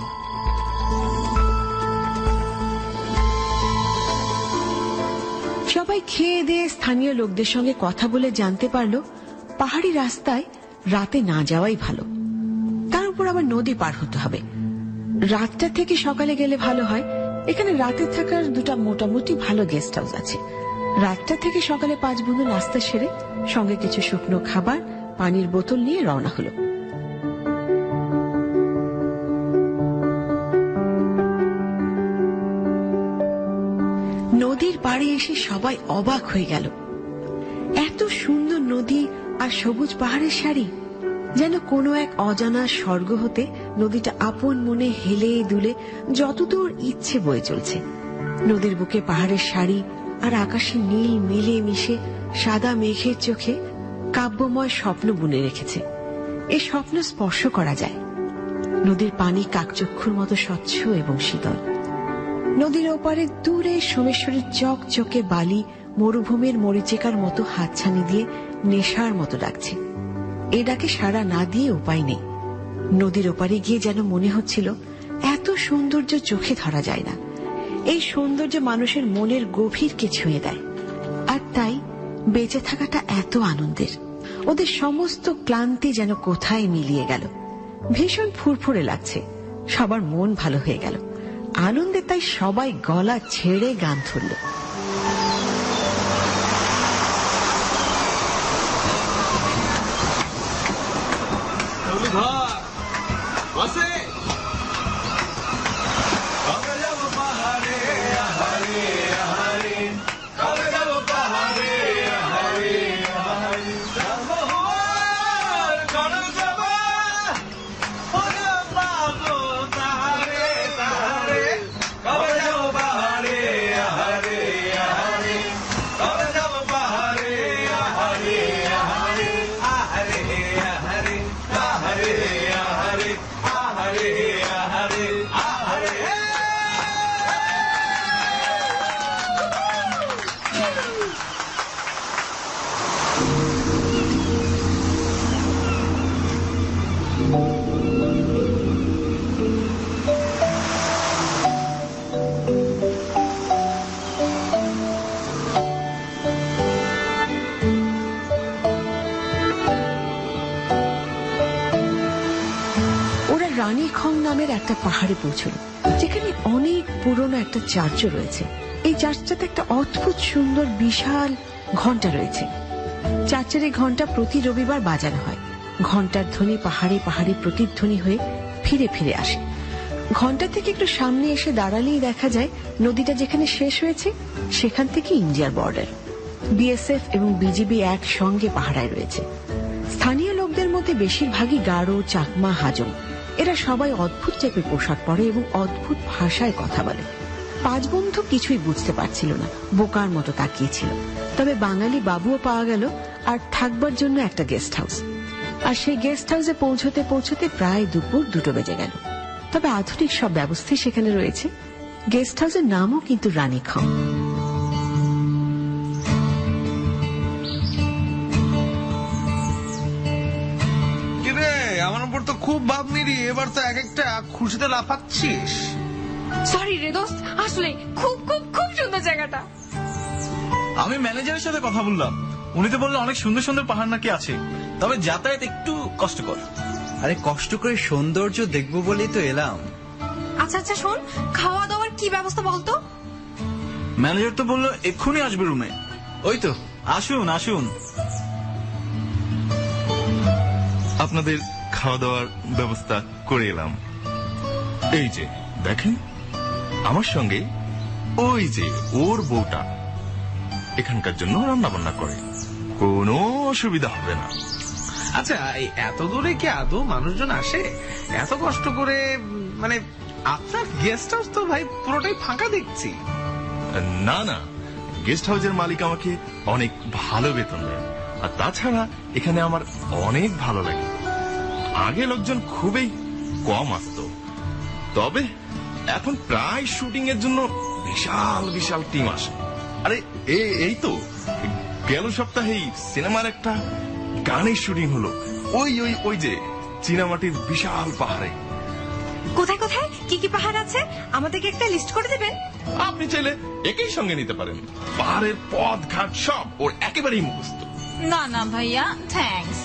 সবাই খেয়ে দিয়ে স্থানীয় লোকদের সঙ্গে কথা বলে জানতে পারলো পাহাড়ি রাস্তায় রাতে না যাওয়াই ভালো। তার উপর আবার নদী পার হতে হবে। রাতটা থেকে সকালে গেলে ভালো হয়। এখানে রাতে থাকার দুটা মোটামুটি ভালো গেস্ট হাউস আছে। রাতটা থেকে সকালে 5 বন্ধু নাস্তা সেরে সঙ্গে কিছু শুকনো খাবার, পানির বোতল নিয়ে রওনা হলো। নদীর পাড়ে এসে সবাই অবাক হয়ে গেল। এত সুন্দর নদী আর সবুজ পাহাড়ের সারি, যেন কোনো এক অজানা স্বর্গ হতে নদীটা আপন মনে হেলে দুলে যতদূর ইচ্ছে বয়ে চলছে। নদীর বুকে পাহাড়ের সারি আর আকাশে নীল মিলে মিশে সাদা মেঘের চোখে কাব্যময় স্বপ্ন বুনে রেখেছে। এই স্বপ্ন স্পর্শ করা যায়। নদীর পানি কাকচক্ষুর মতো স্বচ্ছ এবং শীতল। নদীর ওপারে দূরে সোমেশ্বরের চকচকে বালি মরুভূমির মরিচিকার মতো হাতছানি দিয়ে নেশার মতো ডাকছে। এ ডাকে সাড়া না দিয়ে উপায় নেই। নদীর ওপারে গিয়ে যেন মনে হচ্ছিল এত সৌন্দর্য চোখে ধরা যায় না। এই সৌন্দর্য মানুষের মনের গভীরকে ছুঁয়ে দেয়। আর তাই বেঁচে থাকাটা এত আনন্দের। ওদের সমস্ত ক্লান্তি যেন কোথায় মিলিয়ে গেল। ভীষণ ফুরফুরে লাগছে। সবার মন ভালো হয়ে গেল। আনন্দে তাই সবাই গলা ছেড়ে গান ধরল। রানীখং নামের একটা পাহাড়ে পৌঁছল, যেখানে অনেক পুরনো একটা চার্চও রয়েছে। এই চার্চটাতে একটা অদ্ভুত সুন্দর বিশাল ঘন্টা রয়েছে। চার্চের এই ঘন্টা প্রতি রবিবার বাজানো হয়। ঘন্টার ধ্বনি পাহাড়ে পাহাড়ে প্রতিধ্বনি হয়ে ফিরে ফিরে আসে। ঘন্টা থেকে একটু সামনে এসে দাঁড়ালেই দেখা যায় নদীটা যেখানে শেষ হয়েছে সেখান থেকে ইন্ডিয়ার বর্ডার। বিএসএফ এবং বিজিবি একসঙ্গে পাহারায় রয়েছে। স্থানীয় লোকদের মধ্যে বেশিরভাগই গারো, চাকমা, হাজং। এরা সবাই অদ্ভুত টাইপের পোশাক পরে এবং অদ্ভুত ভাষায় কথা বলে। 5 বন্ধু কিছুই বুঝতে পারছিল না, বোকার মতো তাকিয়েছিল। তবে বাঙালি বাবুও পাওয়া গেল আর থাকবার জন্য একটা গেস্ট হাউস। আর সেই গেস্ট হাউসে পৌঁছতে পৌঁছতে প্রায় দুপুর 2টো বেজে গেল। তবে আধুনিক সব ব্যবস্থাই সেখানে রয়েছে। গেস্ট হাউসের নামও কিন্তু রানীখং। আমার উপর তো খুব ভাব নিরি, এবার তো এক একটা খুশিতে লাফাচ্ছিস। সরি রে দোস্ত, আসলে খুব খুব খুব সুন্দর জায়গাটা। আমি ম্যানেজারের সাথে কথা বললাম, উনি তো বললেন অনেক সুন্দর সুন্দর পাহাড় নাকি আছে, তবে যাতায়াত একটু কষ্টকর। আরে কষ্ট করে সৌন্দর্য দেখবো বলেই তো এলাম। আচ্ছা আচ্ছা শোন, খাওয়া দাওয়ার কি ব্যবস্থা বলতো? ম্যানেজার তো বললো এক্ষুনি আসবে রুমে। ওই তো আসুন আসুন। আপনাদের খাওয়া দাওয়ার ব্যবস্থা করে এলাম। এই যে দেখেন, আমার সঙ্গে ওই যে ওর বউটা এখানকার জন্য রান্না বান্না করে, কোনো অসুবিধা হবে না। আচ্ছা, এই এত দূরে কি আদৌ মানুষজন আসে এত কষ্ট করে? মানে আপনার গেস্ট হাউস তো ভাই পুরোটাই ফাঁকা দেখছি। না না, গেস্ট হাউসের মালিক আমাকে অনেক ভালো বেতন দেয়, আর তাছাড়া এখানে আমার অনেক ভালো লাগে। আগে লোকজন খুবই কম আসতো। তবে এখন প্রায় শুটিং এর জন্য বিশাল বিশাল টিম আসে। আরে এই তো গেল সপ্তাহেই সিনেমার একটা গানের শুটিং হলো ওই ওই ওই যে চীনামাটির বিশাল পাহাড়ে। কোথায় কোথায় কি কি পাহাড় আছে আমাদেরকে একটা লিস্ট করে দেবেন? আপনি চাইলে একই সঙ্গে নিতে পারেন। পাহাড়ের পথ ঘাট সব ওর একেবারেই মুখস্থ। না না ভাইয়া, থ্যাঙ্কস।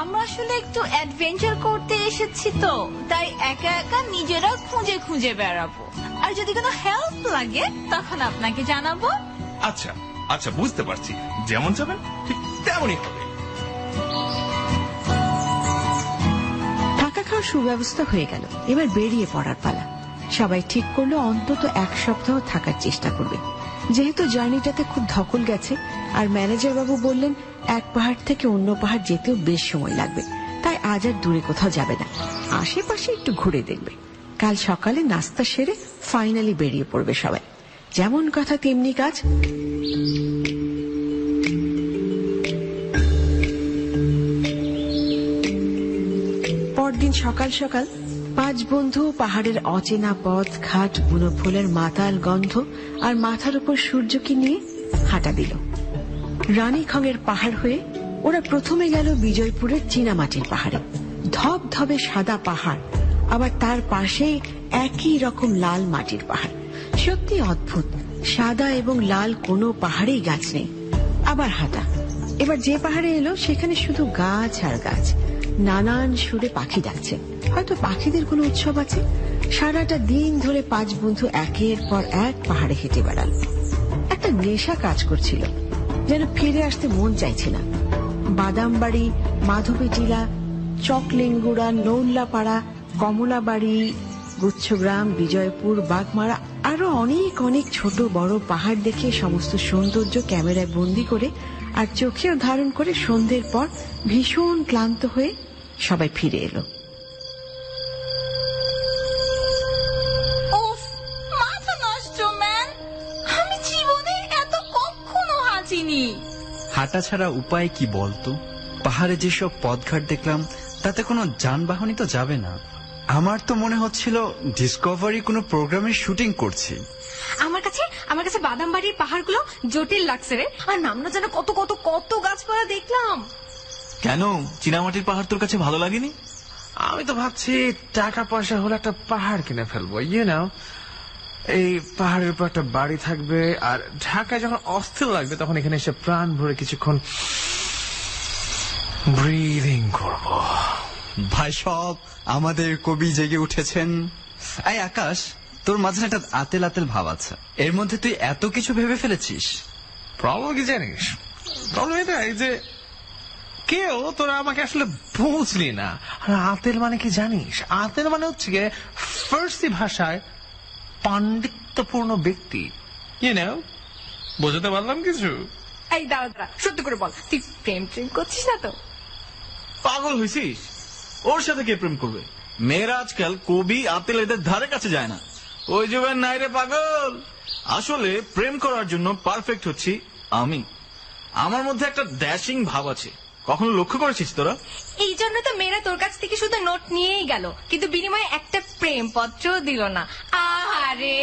আমরা আসলে একটু অ্যাডভেঞ্চার করতে এসেছি তো, তাই একা একা নিজেরা খুঁজে খুঁজে বেড়াবো। আর যদি কোনো হেল্প লাগে তখন আপনাকে জানাবো। আচ্ছা আচ্ছা, বুঝতে পারছি। যেমন যাবেন ঠিক তেমনই হবে। থাকা খাওয়ার সুব্যবস্থা হয়ে গেল, এবার বেরিয়ে পড়ার পালা। সবাই ঠিক করলো অন্তত 1 সপ্তাহ থাকার চেষ্টা করবে, যেহেতু জার্নিটাতে খুব ধকল গেছে। আর ম্যানেজার বাবু বললেন এক পাহাড় থেকে অন্য পাহাড় যেতেও বেশ সময় লাগবে, তাই আজ আর দূরে কোথাও যাবে না, আশেপাশে একটু ঘুরে দেখবে। কাল সকালে নাস্তা সেরে ফাইনালি বেরিয়ে পড়বে সবাই। যেমন কথা তেমনি কাজ। পরদিন সকাল সকাল 5 বন্ধু পাহাড়ের অচেনা পথ ঘাট, বুনো ফুলের মাতাল গন্ধ আর মাথার উপর সূর্যকে নিয়ে হাঁটা দিল। রানীখঙের পাহাড় হয়ে ওরা প্রথমে গেল বিজয়পুরের চীনামাটির পাহাড়ে। ধবধবে সাদা পাহাড়, আবার তার পাশেই একই রকম লাল মাটির পাহাড়। সত্যি অদ্ভুত, সাদা এবং লাল কোনো পাহাড়েই গাছ নেই। আবার হাঁটা। এবার যে পাহাড়ে এলো সেখানে শুধু গাছ আর গাছ, নানান সুরে পাখি ডাকছে। হয়তো পাখিদের কোনো উৎসব আছে। সারাটা দিন ধরে 5 বন্ধু একের পর এক পাহাড়ে হেঁটে বেড়াল। একটা নেশা কাজ করছিল, যেন ফিরে আসতে মন চাইছে না। বাদামবাড়ি, মাধবী টিলা, চকলিঙ্গুড়া, নৌল্লাপাড়া, কমলাবাড়ি, গুচ্ছগ্রাম, বিজয়পুর, বাগমারা আরো অনেক অনেক ছোট বড় পাহাড় দেখে সমস্ত সৌন্দর্য ক্যামেরায় বন্দি করে আর চোখেও ধারণ করে সন্ধ্যের পর ভীষণ ক্লান্ত হয়ে সবাই ফিরে এলো। উফ, মাথা নষ্ট ম্যান, আমি জীবনে এত কখনো হাঁচিনি। হাঁটা ছাড়া উপায় কি বলতো? পাহাড়ে যেসব পথঘাট দেখলাম তাতে কোনো যানবাহনই তো যাবে না। আমার তো মনে হচ্ছিল ডিসকভারি কোনো প্রোগ্রামের শুটিং করছি। আমার কাছে বাদামবাড়ির পাহাড়গুলো জটিল লাগছে রে। আর নামনা যেন কত কত কত গাছপালা দেখলাম। কেন চীনামাটির পাহাড় তোর কাছে ভালো লাগেনি? আমি তো ভাবছি টাকা পয়সা হলে একটা পাহাড় কিনে ফেলবো, এই পাহাড়ের উপর একটা বাড়ি থাকবে, আর ঢাকায় যখন অস্থির লাগবে তখন এখানে এসে প্রাণ ভরে কিছুক্ষণ ব্রিদিং করব। ভাই সব আমাদের কবি জেগে উঠেছেন। এই আকাশ, তোর মাঝে একটা আতেল আতেল ভাব আছে, এর মধ্যে তুই এত কিছু ভেবে ফেলেছিস। প্রবলেম কি জানিস? প্রবলেম এটাই যে কেউ তোরা আমাকে আসলে বুঝলি না। আর আতেল মানে কি জানিস? আতেল মানে হচ্ছে গিয়ে ফার্সি ভাষায় পাণ্ডিত্যপূর্ণ ব্যক্তি। বোঝাতে পারলাম কিছু? এই দাঁড়া, সত্যি করে বল, তুই প্রেম করছিস না তো? পাগল হয়েছিস? ওর সাথে কে প্রেম করবে? মেয়েরা আজকাল কবি আতেল এদের ধারে কাছে যায় না। ওই যুগের নাই রে পাগল। আসলে প্রেম করার জন্য পারফেক্ট হচ্ছি আমি। আমার মধ্যে একটা ড্যাশিং ভাব আছে, কখনো লক্ষ্য করেছিস তোরা? এই জন্য তো মেয়েরা তোর কাছ থেকে শুধু নোট নিয়েই গেল, কিন্তু বিনিময়ে একটা প্রেম পত্রও দিল না। আহারে,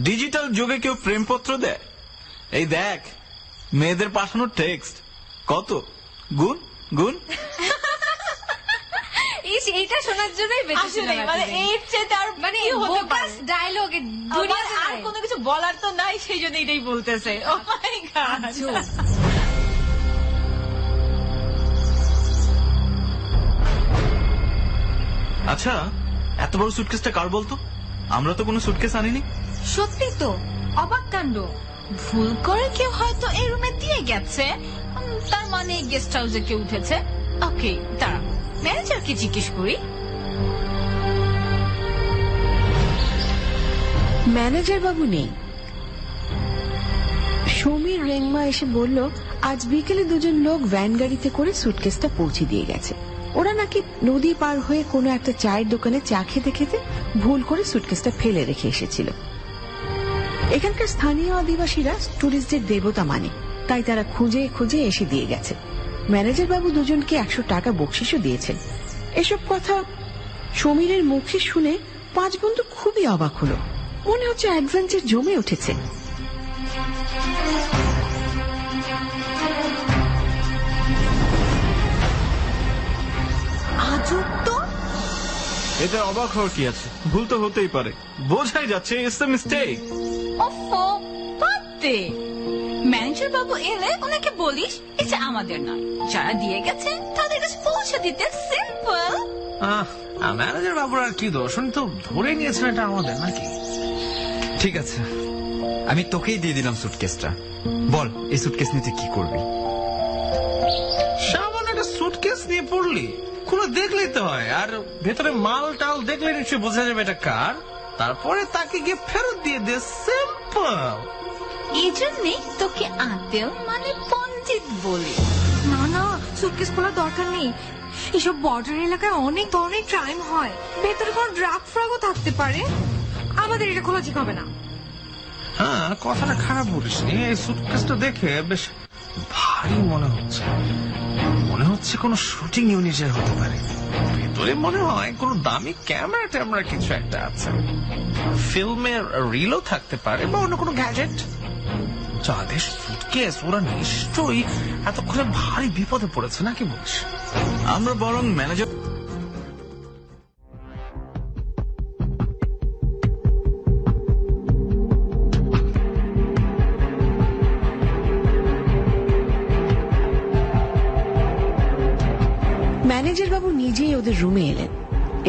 ডিজিটাল যুগে কেউ প্রেমপত্র দেয়? এই দেখ মেয়েদের পাঠানো টেক্সট, কত গুণ গুণ। এইটা শোনার জন্যই আসলে মানে এর চেয়ে আর মানে বোকাস ডায়লগ আর কোনো কিছু বলার তো নাই, সেই জন্য এটাই বলতেছে। ও মাই গড। আচ্ছা, এত বড় সুটকেসটা কার বলতো? আমরা তো কোনো সুটকেস আনিনি। সত্যি তো, অবাক কাণ্ড। ভুল করে কেউ হয়তো এই রুমে দিয়ে গেছে, তার মানে গেস্ট হাউসে কেউ উঠেছে। ওকে, দাঁড়া, ম্যানেজারকে জিজ্ঞেস করি। ম্যানেজার বাবু নেই। সমীর রেংমা এসে বলল আজ বিকেলে 2 লোক ভ্যান গাড়িতে করে সুটকেসটা পৌঁছে দিয়ে গেছে। ওরা নাকি নদী পার হয়ে কোনো একটা চায়ের দোকানে চা খেতে খেতে ভুল করে সুটকেসটা ফেলে রেখে এসেছিল। এখানকার স্থানীয় আদিবাসীরা টুরিস্টদের দেবতা মানে, তাই তারা খুঁজে খুঁজে এসে দিয়ে গেছে। ম্যানেজার বাবু দুজনকে 100 টাকা বকশিশও দিয়েছেন। এসব কথা সমীরের মুখে শুনে 5 বন্ধু খুবই অবাক হলো। মনে হচ্ছে অ্যাডভেঞ্চার জমে উঠেছে। আজব তো। এটা অবাক হওয়ার কি আছে? ভুল তো হতেই পারে, বোঝাই যাচ্ছে ইটস আ মিস্টেক। ওফো, বাদ দে। ম্যানেজার বাবু এলে ওনাকে বলিস এটা আমাদের নয়, যারা দিয়ে গেছেন তাদের কাছে পৌঁছে দিতে। সিম্পল। ম্যানেজার বাবুর আর কি দোষ? উনি তো ধরে নিয়েছেন এটা আমাদের, নাকি? ঠিক আছে, আমি তোকেই দিয়ে দিলাম সুটকেসটা। বল, এই সুটকেস নিতে কি করবি? সামান্য একটা সুটকেস নিয়ে পড়লি, খুলে দেখলেই তো হয়। আর ভেতরে মাল টাল দেখলে নিশ্চয়ই বোঝা যাবে এটা কার। তারপরে তাকে গিয়ে ফেরত দিয়ে দে। সিম্পল। এই জন্যই তোকে আতেল মানে পণ্ডিত বলি। না না, সুটকেস খোলার দরকার নেই। এসব বর্ডার এলাকায় অনেক ধরনের ক্রাইম হয়, ভেতরে কোনো ড্রাগ ফ্রাগও থাকতে পারে। আমাদের এটা খোলা ঠিক হবে না। হ্যাঁ, কথাটা খারাপ বলিসনি। এই সুটকেসটা দেখে বেশ ভারী মনে হচ্ছে। মনে হচ্ছে কোনো শুটিং ইউনিটের হতে পারে। ভেতরে মনে হয় কোনো দামি ক্যামেরা ট্যামেরা কিছু একটা আছে। ফিল্মের রিলও থাকতে পারে বা অন্য কোনো গ্যাজেট। যাদের সুটকেস, ওরা নিশ্চয়ই এতক্ষণে ভারী বিপদে পড়েছে, নাকি বলিস? আমরা বরং ম্যানেজার ম্যানেজার বাবু নিজেই ওদের রুমে এলেন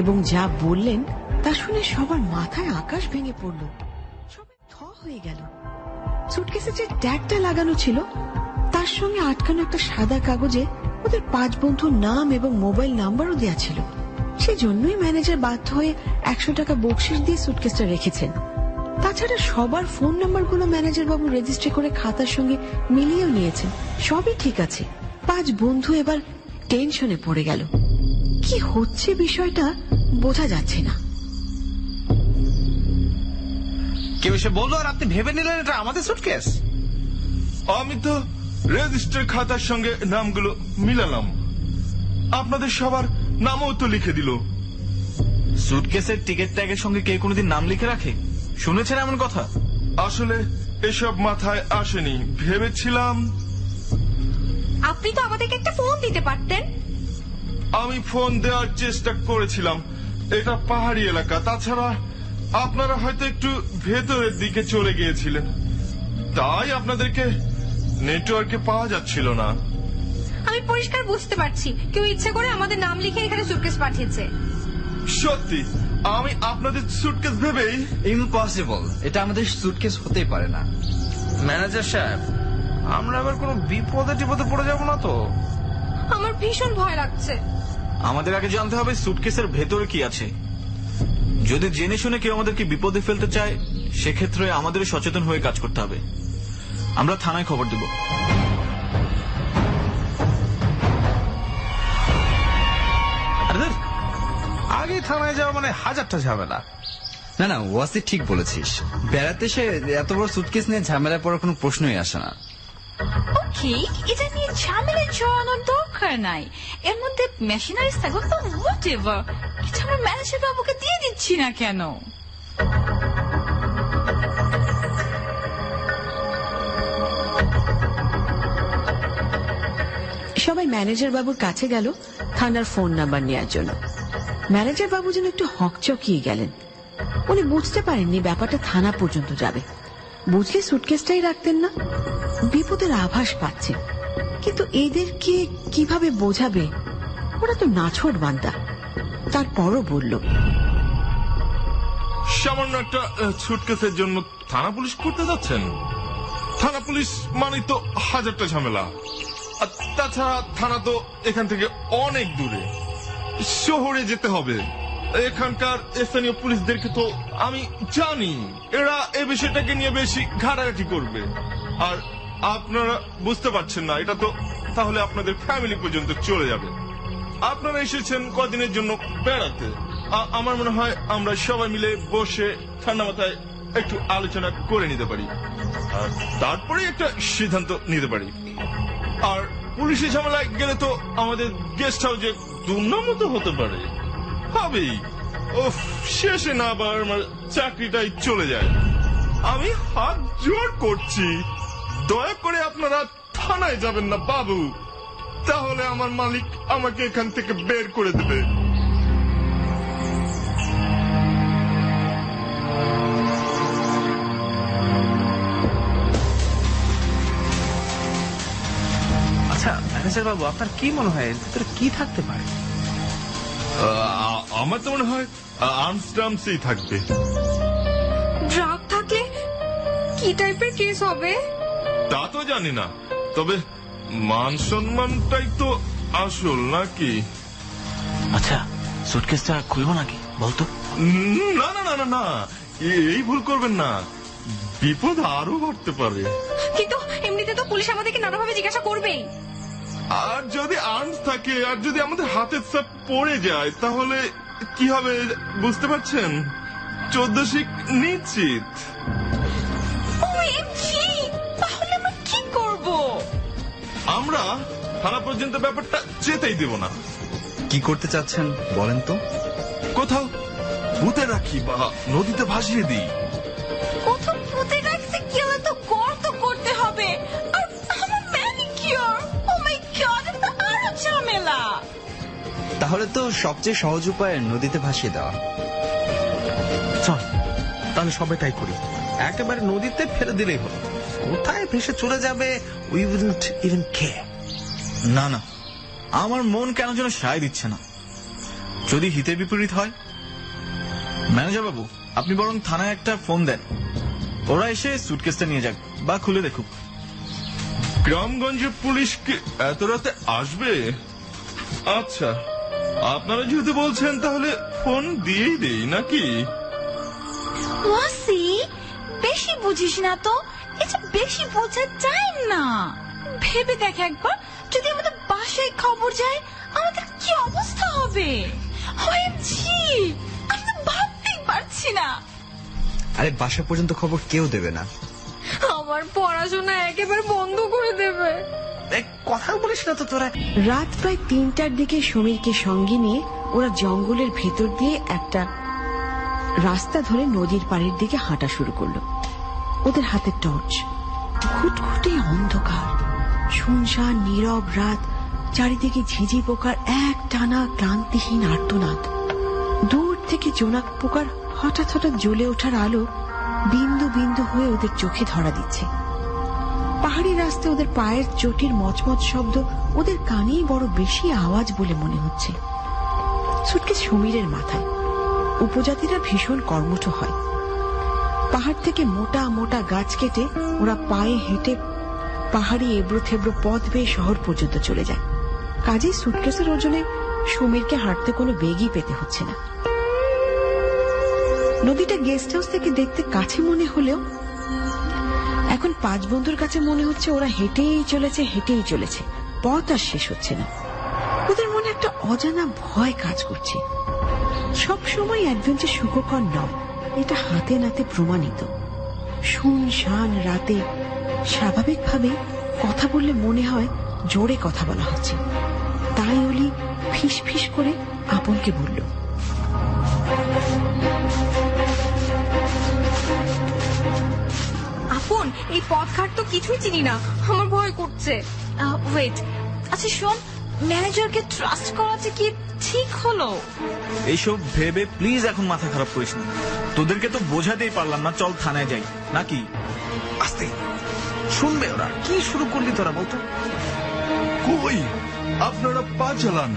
এবং যা বললেন তা শুনে সবার মাথায় আকাশ ভেঙে পড়ল। সবাই থ হয়ে গেল। সুটকেসে যে ট্যাগটা লাগানো ছিল তার সঙ্গে আটকানো একটা সাদা কাগজে ওদের 5 বন্ধুর নাম এবং মোবাইল নাম্বারও দেয়া ছিল। সেজন্যই ম্যানেজার বাধ্য হয়ে 100 টাকা বকশিশ দিয়ে সুটকেসটা রেখেছেন। তাছাড়া সবার ফোন নাম্বারগুলো ম্যানেজার বাবু রেজিস্ট্রি করে খাতার সঙ্গে মিলিয়েও নিয়েছেন। সবই ঠিক আছে। 5 বন্ধু এবার টেনশনে পড়ে গেল। কি হচ্ছে বিষয়টা বোঝা যাচ্ছে না। কেউ এসে বললো আর আপনি ভেবে নিলেন এটা আমাদের সুটকেস? আমি তো রেজিস্টার খাতার সঙ্গে নামগুলো মিলালাম, আপনাদের সবার নামও তো লিখে দিল। সুটকেসের টিকিট ট্যাগের সঙ্গে কে কোনোদিন নাম লিখে রাখে? শুনেছেন এমন কথা? আসলে এসব মাথায় আসেনি, ভেবেছিলাম। আপনি তো আমাদেরকে একটা ফোন দিতে পারতেন। আমি ফোন দেওয়ার চেষ্টা করেছিলাম, এটা পাহাড়ি এলাকা। তাছাড়া আপনারা হয়তো একটু ভেতরের দিকে চলে গিয়েছিলেন, তাই আপনাদেরকে নেটওয়ার্কে পাওয়া যাচ্ছিল না। আমি পরিষ্কার বুঝতে পারছি কেউ ইচ্ছে করে আমাদের নাম লিখে এখানে সুটকেস পাঠিয়েছে। সত্যি আমি আপনাদের সুটকেস ভেবেই। ইম্পসিবল, এটা আমাদের সুটকেস হতেই পারে না। ম্যানেজার সাহেব, আমরা এবার কোনো বিপদে টিপদে পড়ে যাব না তো? আমার ভীষণ ভয় লাগছে। আমাদের আগে জানতে হবে সুটকেসের ভেতরে কি আছে। যদি জেনে শুনে কেউ আমাদেরকে বিপদে ফেলতে চায়, সেক্ষেত্রে আমাদের সচেতন হয়ে কাজ করতে হবে। আমরা থানায় খবর দেব। আগে থানায় যাওয়া মানে হাজারটা ঝামেলা। না না, ওয়াসি ঠিক বলেছিস। বেড়াতে এসে এত বড় সুটকেস নিয়ে ঝামেলা পড়ার কোনো প্রশ্নই আসে না। ওকে, এটা নিয়ে ঝামেলা জড়ানোর দরকার নাই। এর মধ্যে মেশিনারিজ থাকবে তো হোয়াটএভার। এটা আমরা ম্যানেজার বাবুকে দিয়ে দিচ্ছি না কেন? সবাই ম্যানেজার বাবুর কাছে গেল থানার ফোন নাম্বার নেওয়ার জন্য। ম্যানেজার বাবু যেন একটু হকচকিয়ে গেলেন। উনি বুঝতে পারেননি ব্যাপারটা থানা পর্যন্ত যাবে। বুঝলে সুটকেসটাই রাখতেন না। বিপদের আভাস পাচ্ছেন, কিন্তু এদেরকে কিভাবে বোঝাবে? ওরা তো নাছোড় বান্দা। তারপরও বলল, সামান্য একটা সুটকেসের জন্য থানা পুলিশ করতে যাচ্ছেন? থানা পুলিশ মানে তো হাজারটা ঝামেলা। আর তাছাড়া থানা তো এখান থেকে অনেক দূরে, শহরে যেতে হবে। এখানকার স্থানীয় পুলিশদেরকে তো আমি জানি, এরা এই বিষয়টাকে নিয়ে বেশি ঘাটাঘাটি করবে। আর আপনারা বুঝতে পারছেন না, এটা তো তাহলে আপনাদের ফ্যামিলি পর্যন্ত চলে যাবে। আপনারা এসেছেন কদিনের জন্য বেড়াতে। আমার মনে হয় আমরা সবাই মিলে বসে ঠান্ডা মাথায় একটু আলোচনা করে নিতে পারি, আর তারপরে একটা সিদ্ধান্ত নিতে পারি। আর পুলিশের ঝামেলায় গেলে তো আমাদের গেস্ট হাউসে দুর্নাম মতো হতে পারে। হবেই। ও শেষে না আবার আমার চাকরিটাই চলে যায়। আমি হাত জোড় করছি, দয়া করে আপনারা থানায় যাবেন না বাবু, তাহলে আমার মালিক আমাকে এখান থেকে বের করে দেবে। আচ্ছা ম্যানেজার বাবু, আপনার কি মনে হয় এর ভিতরে কি থাকতে পারে? আমার তো মনে হয় আর্মস্টামসই থাকবে। ড্রাগ থাকলে কি টাইপের কেস হবে? তা তো জানি না, তবে মান সম্মানটাই তো আসল নাকি? আচ্ছা সুটকেসটা খুলবো নাকি বলতো? না না না না না, এই ভুল করবেন না, বিপদ আরো ঘটতে পারে। কিন্তু এমনিতে তো পুলিশ আমাদেরকে নানাভাবে জিজ্ঞাসা করবেই। আর যদি আর্মস থাকে, আর যদি আমাদের হাতের চাপ পড়ে যায়, তাহলে কি হবে বুঝতে পারছেন? 14 নিশ্চিত। OMG! তাহলে আমরা কি করব? আমরা থানা পর্যন্ত ব্যাপারটা যেতেই দেব না। কি করতে চাচ্ছেন বলেন তো? কোথাও ভূতে রাখি বা নদীতে ভাসিয়ে দিই। কোথাও পুঁতে রাখতে গেলে তো গর্ত করতে হবে, আর আমার ম্যানিকিউর, ও মাই গড, এটা আরো ঝামেলা। তাহলে তো সবচেয়ে সহজ উপায় নদীতে ভাসিয়ে দেওয়া। চল তাহলে সবাই তাই করি, একেবারে নদীতে ফেলে দিলেই হলো। কোথায় ভেসে চলে যাবে উই উডন্ট ইভেন কেয়ার। না না, আমার মন কেন যেন সায় দিচ্ছে না। যদি হিতে বিপরীত হয়? ম্যানেজার বাবু, আপনি বরং থানায় একটা ফোন দেন, ওরা এসে সুটকেসটা নিয়ে যাক বা খুলে দেখুক। গ্রামগঞ্জের পুলিশ কি এত রাতে আসবে? আচ্ছা, আপনারা যেহেতু বলছেন তাহলে ফোন দিয়েই দেই নাকি? ওয়াসি, বেশি বুঝিস না তো, এটা বেশি বোঝা যায় না। ভেবে দেখ একবার, যদি আমাদের বাসায় খবর যায়, আমাদের কি অবস্থা হবে? OMG! আমি তো ভাবতেই পারছি না। আরে বাসা পর্যন্ত খবর কেউ দেবে না। আমার পড়াশোনা একেবারে বন্ধ করে দেবে। কথা বলিস না তো তোরা। রাত প্রায় 3টার দিকে সমীরকে সঙ্গে নিয়ে ওরা জঙ্গলের ভেতর দিয়ে একটা রাস্তা ধরে নদীর পাড়ের দিকে হাঁটা শুরু করলো। ওদের হাতে টর্চ, ঘুটঘুটে অন্ধকার, শুনশান নীরব রাত, চারিদিকে ঝিঝি পোকার এক টানা ক্লান্তিহীন আর্তনাদ। দূর থেকে জোনাক পোকার হঠাৎ হঠাৎ জ্বলে ওঠার আলো বিন্দু বিন্দু হয়ে ওদের চোখে ধরা দিচ্ছে। পাহাড়ি রাস্তায় ওদের পায়ের চটির মচমচ শব্দ ওদের কানেই বড় বেশি আওয়াজ বলে মনে হচ্ছে। সুটকেস সমীরের মাথায়। উপজাতিরা ভীষণ কর্মঠ হয়। পাহাড় থেকে মোটা মোটা গাছ কেটে ওরা পায়ে হেঁটে পাহাড়ি এবড়ো থেবড়ো পথ বেয়ে শহর পর্যন্ত চলে যায়। কাজেই সুটকেসের ওজনে সমীরকে হাঁটতে কোনো বেগই পেতে হচ্ছে না। নদীটা গেস্ট হাউস থেকে দেখতে কাছে মনে হলেও এখন 5 বন্ধুর কাছে মনে হচ্ছে ওরা হেঁটেই চলেছে, পথ আর শেষ হচ্ছে না। ওদের মনে একটা অজানা ভয় কাজ করছে। সব সময় অ্যাডভেঞ্চার সুখকর নয়, এটা হাতে নাতে প্রমাণিত। শুনশান রাতে স্বাভাবিকভাবে কথা বললে মনে হয় জোরে কথা বলা হচ্ছে। তাই অলি ফিস ফিস করে আপনকে বলল, আপন, এই পথঘাট তো কিছুই চিনি না, আমার ভয় করছে। ওয়েট, আচ্ছা শোন, ম্যানেজারকে ট্রাস্ট করাটা কি ঠিক হলো? এইসব ভেবে প্লিজ এখন মাথা খারাপ করিস না। তোদেরকে তো বোঝাতেই পারলাম না, চল থানায় যাই নাকি? আস্তে শুনবে ওরা। কি শুরু করলি তোরা বলতো? কই আপনারা পা চালান,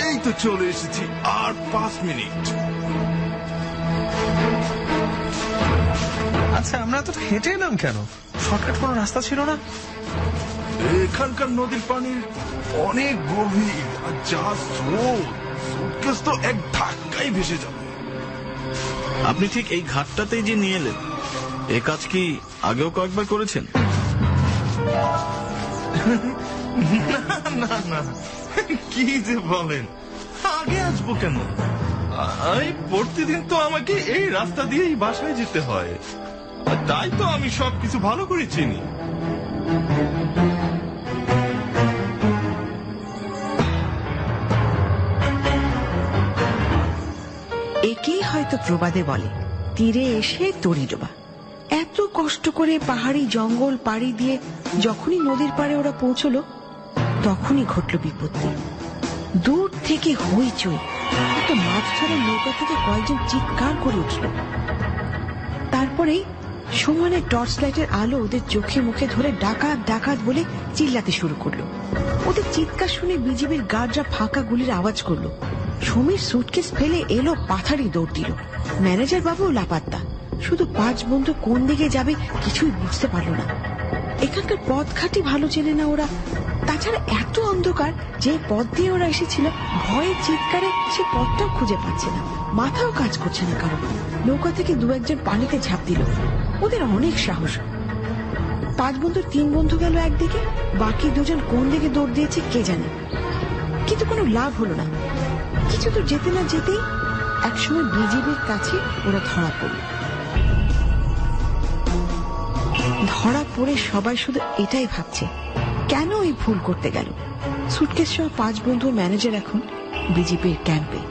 এই তো চলে এসেছি, আর 5 মিনিট। আচ্ছা আমরা তো হেঁটে এলাম কেন? শর্টকাট কোনো রাস্তা ছিল না? এখানকার নদীর পানি অনেক গভীর, আর যা স্রোত, সুটকেস তো এক ধাক্কায় ভেসে যাবে। আপনি ঠিক এই ঘাটটাতেই যে নিয়ে এলেন, এ কাজ কি আগেও কয়েকবার করেছেন? না না, কি যে বলেন, আগে আসবো কেন? এই প্রতিদিন তো আমাকে এই রাস্তা দিয়েই বাসায় যেতে হয়, আর তাই তো আমি সবকিছু ভালো করে চিনি। প্রবাদে বলে, তীরে এসে তরি ডোবা। এত কষ্ট করে পাহাড়ি জঙ্গল পাড়ি দিয়ে যখনই নদীর পাড়ে ওরা পৌঁছলো, তখনই ঘটল বিপত্তি। দূর থেকে হইচই, একটা মাছ ধরা নৌকা থেকে কয়েকজন চিৎকার করে উঠল। তারপরেই সমানে টর্চ লাইটের আলো ওদের চোখে মুখে ধরে ডাকাত ডাকাত বলে চিল্লাতে শুরু করলো। ওদের চিৎকার শুনে বিজিবির গার্ডরা ফাঁকা গুলির আওয়াজ করলো। সমীর সুটকেস ফেলে এলো, পাথাড়ি দৌড় দিল। ম্যানেজার বাবুও লাপাত্তা। শুধু 5 বন্ধু কোন দিকে যাবে কিছুই বুঝতে পারল না। এখানকার পথঘাটই ভালো চেনে না ওরা। তাছাড়া এত অন্ধকার, যে পথ দিয়ে ওরা এসেছিল ভয়ে চিৎকারে সে পথটাও খুঁজে পাচ্ছে না। মাথাও কাজ করছে না কারো। নৌকা থেকে 2-1 পানিতে ঝাঁপ দিল। ওদের অনেক সাহস। 5 বন্ধুর 3 বন্ধু গেল একদিকে, বাকি 2জন কোন দিকে দৌড় দিয়েছে কে জানে। কিন্তু কোনো লাভ হলো না। কিছু তো যেতে না যেতেই একসময় বিজিবির কাছে ওরা ধরা পড়ল। ধরা পড়ে সবাই শুধু এটাই ভাবছে, কেন এই ভুল করতে গেল। সুটকেস সহ 5 বন্ধু ম্যানেজার এখন বিজিবির ক্যাম্পে।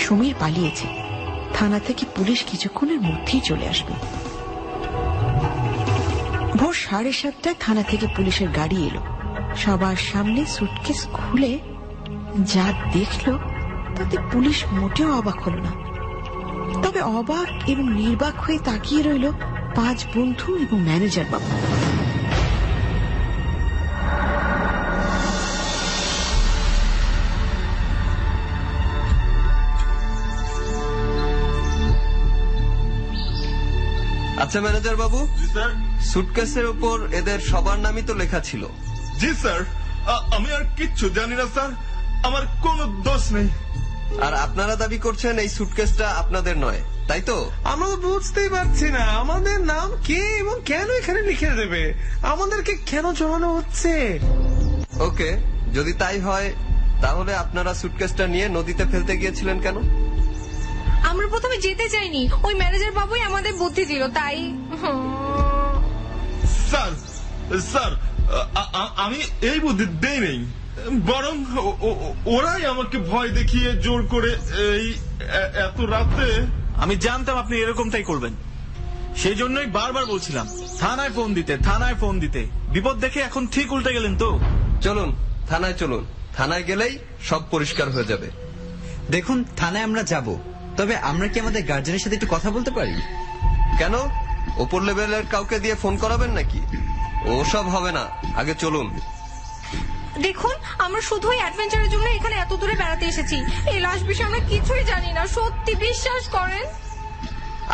সমীর পালিয়েছে। থানা থেকে পুলিশ কিছুক্ষণের মধ্যেই চলে আসবে। ভোর 7:30টায় থানা থেকে পুলিশের গাড়ি এলো। সবার সামনে সুটকেস খুলে যা দেখলো তাতে পুলিশ মোটেও অবাক হলো না। তবে অবাক এবং নির্বাক হয়ে তাকিয়ে রইল 5 বন্ধু এবং ম্যানেজার বাবু। আচ্ছা ম্যানেজার বাবু, সুটকেসের উপর এদের সবার নামই তো লেখা ছিল। জি স্যার, আমি আর কিচ্ছু জানি না স্যার, আমার কোনো দোষ নেই। আর আপনারা দাবি করছেন এই সুটকেসটা আপনাদের নয়, তাই তো? আমরা তো বুঝতেই পারছি না আমাদের নাম কে এবং কেন এখানে লিখে দেবে, আমাদেরকে কেন জড়ানো হচ্ছে। ওকে, যদি তাই হয় তাহলে আপনারা সুটকেসটা নিয়ে নদীতে ফেলতে গিয়েছিলেন কেন? আমরা প্রথমে যেতে চাইনি, ওই ম্যানেজার বাবুই আমাদের বুদ্ধি দিল, তাই। স্যার স্যার, আমি এই বুদ্ধি দেই নেই, বরং ওরাই আমাকে ভয় দেখিয়ে জোর করে এই এত রাতে। আমি জানতাম আপনি এরকমটাই করবেন, সেই জন্যই বারবার বলছিলাম থানায় ফোন দিতে, থানায় ফোন দিতে। বিপদ দেখে এখন ঠিক উল্টে গেলেন তো। চলুন থানায় চলুন, থানায় গেলেই সব পরিষ্কার হয়ে যাবে। দেখুন, থানায় আমরা যাব, তবে আমরা কি আমাদের গার্জেনের সাথে একটু কথা বলতে পারি? কেন, ওপর লেভেলের কাউকে দিয়ে ফোন করাবেন নাকি? ওসব হবে না, আগে চলুন। দেখুন, আমরা শুধুই অ্যাডভেঞ্চারের জন্য এখানে এত দূরে বেড়াতে এসেছি। এই লাশ বিষয়ে আমরা কিছুই জানি না, সত্যি বিশ্বাস করেন।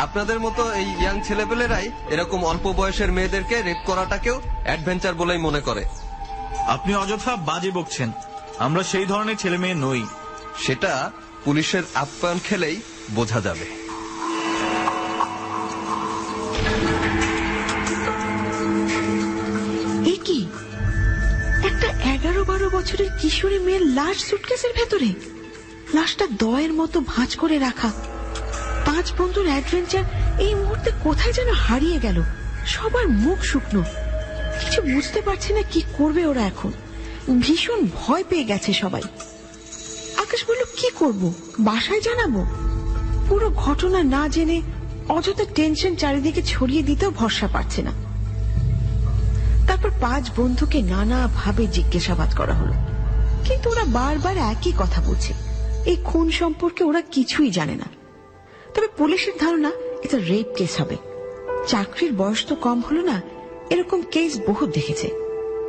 আপনাদের মতো এই ইয়াং ছেলেপেলেরাই এরকম অল্প বয়সের মেয়েদেরকে রেপ করাটাকেও অ্যাডভেঞ্চার বলেই মনে করে। আপনি অযথা বাজে বকছেন, আমরা সেই ধরনের ছেলে মেয়ে নই। সেটা পুলিশের আপ্যায়ন খেলেই বোঝা যাবে। এ কি, একটা 11-12 বছরের কিশোরী মেয়ের লাশ সুটকেসের ভেতরে। লাশটা দয়ের মতো ভাঁজ করে রাখা। 5 বন্ধুর অ্যাডভেঞ্চার এই মুহূর্তে কোথায় যেন হারিয়ে গেল। সবার মুখ শুকনো, কিছু বুঝতে পারছে না কি করবে ওরা এখন। ভীষণ ভয় পেয়ে গেছে সবাই। আকাশ বলল, কি করব, বাসায় জানাবো? পুরো ঘটনা না জেনে অযথা টেনশন চারিদিকে ছড়িয়ে দিতেও ভরসা পাচ্ছে না। তারপর 5 বন্ধুকে নানা ভাবে জিজ্ঞাসাবাদ করা হলো, কিন্তু ওরা বারবার একই কথা বলছে, এই খুন সম্পর্কে ওরা কিছুই জানে না। তবে পুলিশের ধারণা এটা রেপ কেস হবে। চাকরির বয়স তো কম হলো না, এরকম কেস বহু দেখেছে।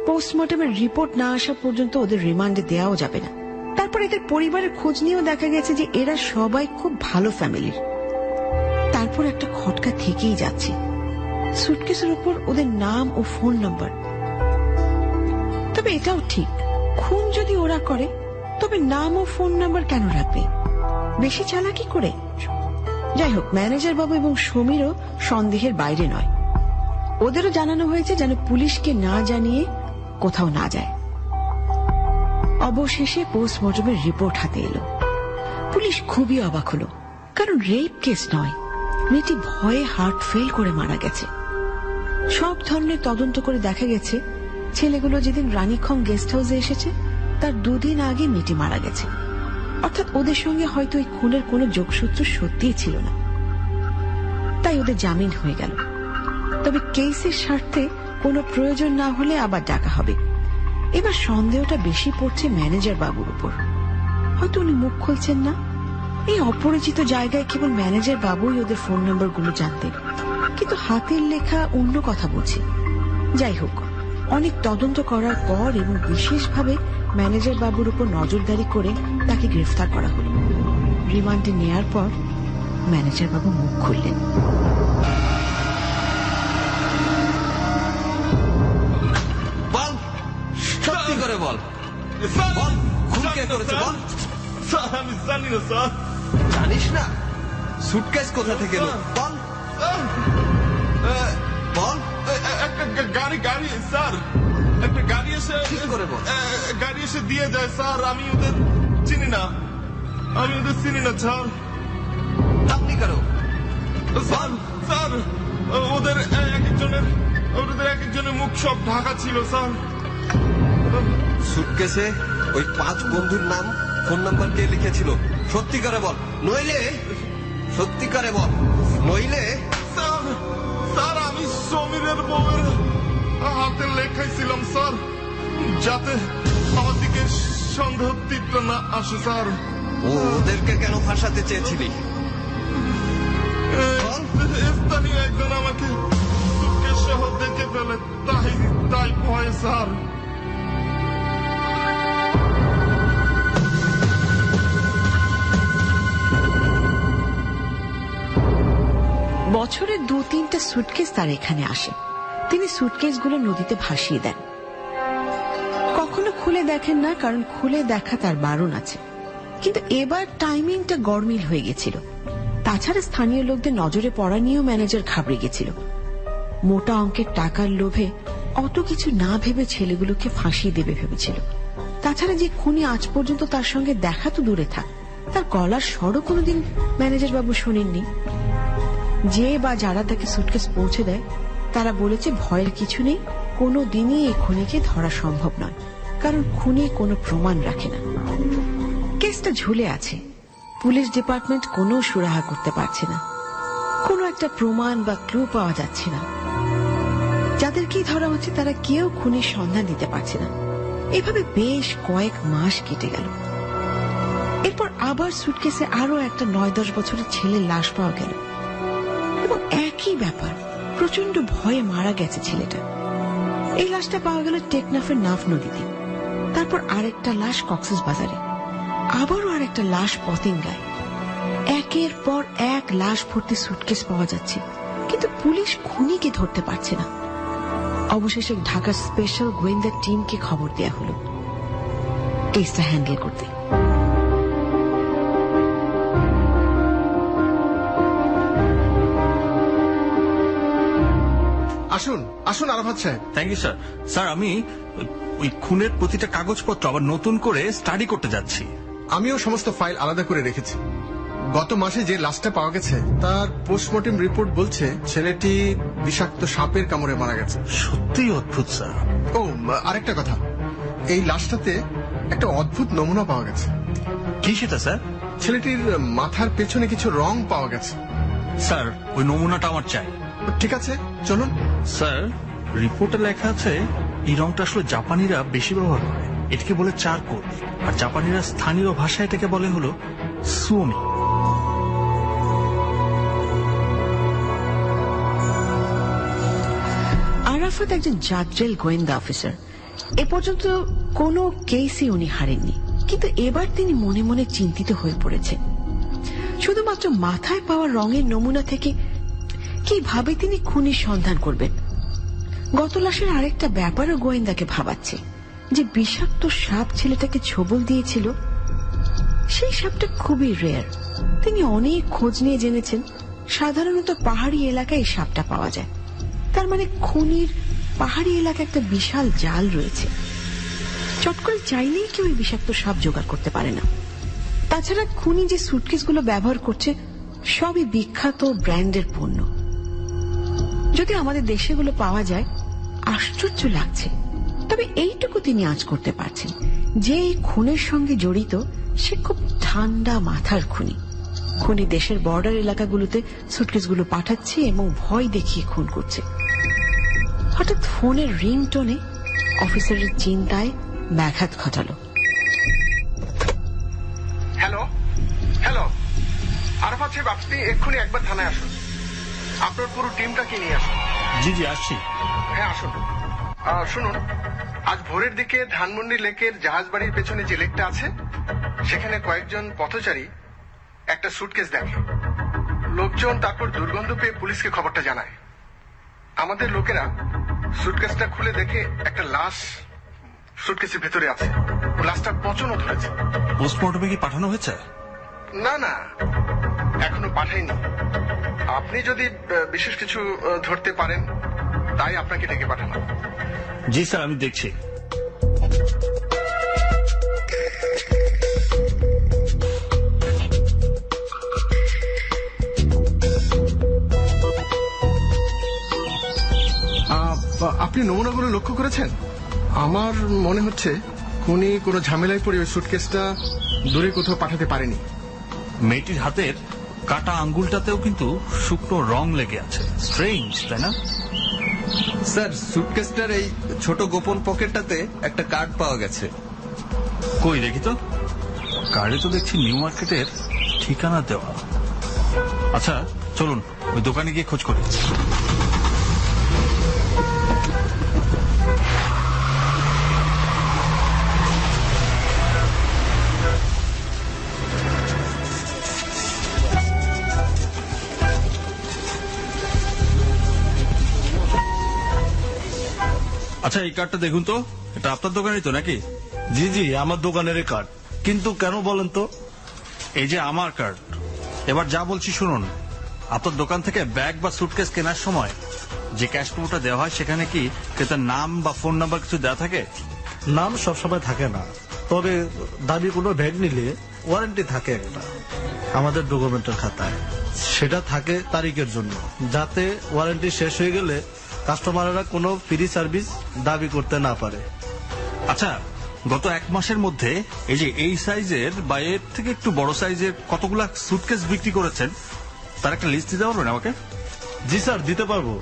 পোস্টমর্টমের রিপোর্ট না আসা পর্যন্ত ওদের রিমান্ডে দেওয়াও যাবে না। তারপর এদের পরিবারের খোঁজ নিয়েও দেখা গেছে যে এরা সবাই খুব ভালো ফ্যামিলির। তারপর একটা খটকা থেকেই যাচ্ছে, সুটকেসের উপর ওদের নাম ও ফোন নাম্বার। তবে এটাও ঠিক, খুন যদি ওরা করে তবে নাম ও ফোন নাম্বার কেন রাখবে? বেশি চালাকি করে? যাই হোক, ম্যানেজার বাবু এবং সমীরও সন্দেহের বাইরে নয়। ওদেরও জানানো হয়েছে যেন পুলিশকে না জানিয়ে কোথাও না যায়। অবশেষে পোস্টমর্টমের রিপোর্ট হাতে এলো। পুলিশ খুবই অবাক হলো, কারণ রেপ কেস নয়, মেয়েটি ভয়ে হার্ট ফেল করে মারা গেছে। সব ধরনের তদন্ত করে দেখা গেছে ছেলেগুলো যেদিন রানীক্ষং গেস্ট হাউসে এসেছে তার 2 দিন আগে মেয়েটি মারা গেছে। অর্থাৎ ওদের সঙ্গে হয়তো এই খুনের কোনো যোগসূত্র সত্যিই ছিল না। তাই ওদের জামিন হয়ে গেল। তবে কেসের স্বার্থে কোনো প্রয়োজন না হলে আবার ডাকা হবে। এবার সন্দেহটা বেশি পড়ছে ম্যানেজার বাবুর উপর। হয়তো উনি মুখ খুলছেন না। এই অপরিচিত জায়গায় কেবল ম্যানেজার বাবুই ওদের ফোন নম্বরগুলো জানতেন, কিন্তু হাতের লেখা অন্য কথা বলছে। যাই হোক, অনেক তদন্ত করার পর এবং বিশেষভাবে ম্যানেজার বাবুর উপর নজরদারি করে তাকে গ্রেফতার করা হলো। রিমান্ডে নেয়ার পর ম্যানেজার বাবু মুখ খুললেন। বল, সত্যি করে বল, বল খুন কে করেছে বল। স্যার আমি জানি না স্যার। জানিস না? সুটকেস কোথা থেকে এলো বল, বল। একটা গাড়ি স্যার, একটা গাড়ি এসে ঠিক করে বল। গাড়ি এসে দিয়ে যায় স্যার। আমি ওদের চিনি না স্যার। আপনি কারো স্যার স্যার ওদের এক একজনের মুখ সব ঢাকা ছিল স্যার। সুটকেসে ওই 5 বন্ধুর নাম, ফোন নাম্বার কে লিখেছিল? সত্যি করে বল, নইলে সত্যি করে বল, নইলে। স্যার আমি সমীরের বউয়ের হাতে লেখাইছিলাম স্যার, যাতে আমার দিকে সন্দেহ তীব্র না আসে স্যার। ওদেরকে কেন ফাঁসাতে চেয়েছিলি? স্থানীয় একজন আমাকে সুটকেস সহ দেখে ফেলে, তাই ভয় স্যার। বছরে 2-3টা সুটকেস তার এখানে আসে। তিনি সুটকেসগুলো নদীতে ভাসিয়ে দেন। কখনো খুলে দেখেন না, কারণ খুলে দেখা তার বারণ আছে। কিন্তু এবার টাইমিংটা গরমিল হয়ে গেছিল। তাছাড়া স্থানীয় লোকদের নজরে পড়া নিয়েও ম্যানেজার ঘাবড়ে গেছিল। মোটা অঙ্কের টাকার লোভে অত কিছু না ভেবে ছেলেগুলোকে ফাঁসিয়ে দেবে ভেবেছিল। তাছাড়া যে খুনি আজ পর্যন্ত তার সঙ্গে দেখা তো দূরে থাক, তার গলার স্বরও কোনোদিন ম্যানেজার বাবু শোনেননি। যে বা যারা তাকে সুটকেস পৌঁছে দেয় তারা বলেছে ভয়ের কিছু নেই, কোনো দিনই এই খুনিকে ধরা সম্ভব নয়, কারণ খুনি কোনো প্রমাণ রাখে না। কেসটা ঝুলে আছে, পুলিশ ডিপার্টমেন্ট কোনো সুরাহা করতে পারছে না, কোনো একটা প্রমাণ বা ক্লু পাওয়া যাচ্ছে না। যাদেরকেই ধরা হচ্ছে তারা কেউ খুনির সন্ধান দিতে পারছে না। এভাবে বেশ কয়েক মাস কেটে গেল। এরপর আবার সুটকেসে আরো একটা 9-10 বছরের ছেলের লাশ পাওয়া গেল এবং একই ব্যাপার, প্রচন্ড ভয়ে মারা গেছে ছেলেটা। এই লাশটা পাওয়া গেল টেকনাফের নাফ নদীতে। তারপর আরেকটা লাশ কক্সেস বাজারে, আবারও আরেকটা লাশ পতেঙ্গায়। একের পর এক লাশ ভর্তি সুটকেস পাওয়া যাচ্ছে, কিন্তু পুলিশ খুনিকে ধরতে পারছে না। অবশেষে ঢাকার স্পেশাল গোয়েন্দা টিমকে খবর দেয়া হলো কেসটা হ্যান্ডেল করতে। আসুন আসুন আরাফাত সাহেব। Thank you sir. স্যার আমি ওই খুনের প্রতিটা কাগজপত্র আবার নতুন করে স্টাডি করতে যাচ্ছি। আমিও সমস্ত ফাইল আলাদা করে রেখেছি। গত মাসে যে লাশটা পাওয়া গেছে তার পোস্টমর্টেম রিপোর্ট বলছে ছেলেটি বিষাক্ত সাপের কামড়ে মারা গেছে। সত্যিই অদ্ভুত স্যার। ও আরেকটা কথা, এই লাশটাতে একটা অদ্ভুত নমুনা পাওয়া গেছে। কি সেটা স্যার? ছেলেটির মাথার পেছনে কিছু রং পাওয়া গেছে। স্যার ওই নমুনাটা আমার চাই। ঠিক আছে চলুন। স্যার রিপোর্টে লেখা আছে এই রংটা আসলে জাপানিরা বেশি ব্যবহার করে, এটাকে বলে চারকোল, আর জাপানিরা স্থানীয় ভাষায় এটাকে বলে হলো সুমি। আরাফাত একজন জাজেল গোয়েন্দা অফিসার। এ পর্যন্ত কোনো কেসই উনি হারেননি, কিন্তু এবার তিনি মনে মনে চিন্তিত হয়ে পড়েছেন। শুধুমাত্র মাথায় পাওয়া রঙের নমুনা থেকে কিভাবে তিনি খুনির সন্ধান করবেন? গত লাশের আরেকটা ব্যাপারও গোয়েন্দাকে ভাবাচ্ছে, যে বিষাক্ত সাপ ছেলেটাকে ছোবল দিয়েছিল সেই সাপটা খুবই রেয়ার। তিনি অনেক খোঁজ নিয়ে জেনেছেন সাধারণত পাহাড়ি এলাকায় এই সাপটা পাওয়া যায়। তার মানে খুনির পাহাড়ি এলাকায় একটা বিশাল জাল রয়েছে। চট করে চাইলেই কেউ এই বিষাক্ত সাপ জোগাড় করতে পারে না। তাছাড়া খুনি যে সুটকেসগুলো ব্যবহার করছে সবই বিখ্যাত ব্র্যান্ডের পণ্য। যদি আমাদের দেশেগুলো পাওয়া যায় আশ্চর্য লাগছে। তবে এইটুকু তিনি আঁচ করতে পারছেন যে এই খুনের সঙ্গে জড়িত সে খুব ঠান্ডা মাথার খুনি। খুনি দেশের বর্ডার এলাকাগুলোতে সুটকেসগুলো পাঠাচ্ছে এবং ভয় দেখিয়ে খুন করছে। হঠাৎ ফোনের রিংটোনে অফিসারের চিন্তায় ব্যাঘাত ঘটালো। হ্যালো হ্যালো, আরাফাত সাহেব, আপনি এক্ষুনি একবার থানায় আসুন। আপনার পুরো টিমটাকে নিয়ে আসুন। জি জি আসছি। হ্যাঁ আসুন। শুনুন, আজ ভোরের দিকে ধানমন্ডি লেকের জাহাজবাড়ির পেছনে যে লেকটা আছে, সেখানে কয়েকজন পথচারী একটা সুটকেস দেখে। লোকজন তারপর দুর্গন্ধ পেয়ে পুলিশকে খবরটা জানায়। আমাদের লোকেরা সুটকেসটা খুলে দেখে একটা লাশ সুটকেসের ভেতরে আছে। লাশটার পচনও ধরেছে। পোস্টমর্টমে কি পাঠানো হয়েছে? না না, এখনো পাঠাইনি। আপনি যদি বিশেষ কিছু ধরতে পারেন, তাই আপনাকে ডেকে পাঠানো। জি স্যার, আমি দেখছি। আপনি নমুনাগুলো লক্ষ্য করেছেন? আমার মনে হচ্ছে খুনি কোনো ঝামেলায় পড়ে ওই সুটকেসটা দূরে কোথাও পাঠাতে পারেনি। মেয়েটির হাতের কাটা আঙ্গুলটাতেও কিন্তু শুকনো রং লেগে আছে। স্ট্রেঞ্জ, তাই না? স্যার, সুটকেসটার এই ছোট গোপন পকেটটাতে একটা কার্ড পাওয়া গেছে। কই দেখি তো। কার্ডে তো দেখছি নিউ মার্কেটের ঠিকানা দেওয়া। আচ্ছা চলুন ওই দোকানে গিয়ে খোঁজ করি। আচ্ছা এই কার্ডটা দেখুন তো, এটা আপনার দোকানই তো নাকি? জি জি, আমার দোকানের কার্ড। কিন্তু কেন বলেন তো? এই যে আমার কার্ড। এবার যা বলছি শুনুন। আপনার দোকান থেকে ব্যাগ বা সুটকেস কেনার সময় যে ক্যাশ মেমোটা দেওয়া হয়, সেখানে কি ক্রেতার নাম বা ফোন নাম্বার কিছু দেওয়া থাকে? নাম সবসময় থাকে না, তবে দাবি কোনো ব্যাগ নিলে ওয়ারেন্টি থাকে একটা আমাদের ডকুমেন্টের খাতায়। সেটা থাকে তারিখের জন্য, যাতে ওয়ারেন্টি শেষ হয়ে গেলে কাস্টমাররা কোনো ফ্রি সার্ভিস দাবি করতে না পারে। আচ্ছা, গত এক মাসের মধ্যে এই যে এই সাইজের বা এর থেকে একটু বড় সাইজের কতগুলা সুটকেস বিক্রি করেছেন, তার একটা লিস্ট দিতে পারবেন আমাকে? জি স্যার, দিতে পারবো।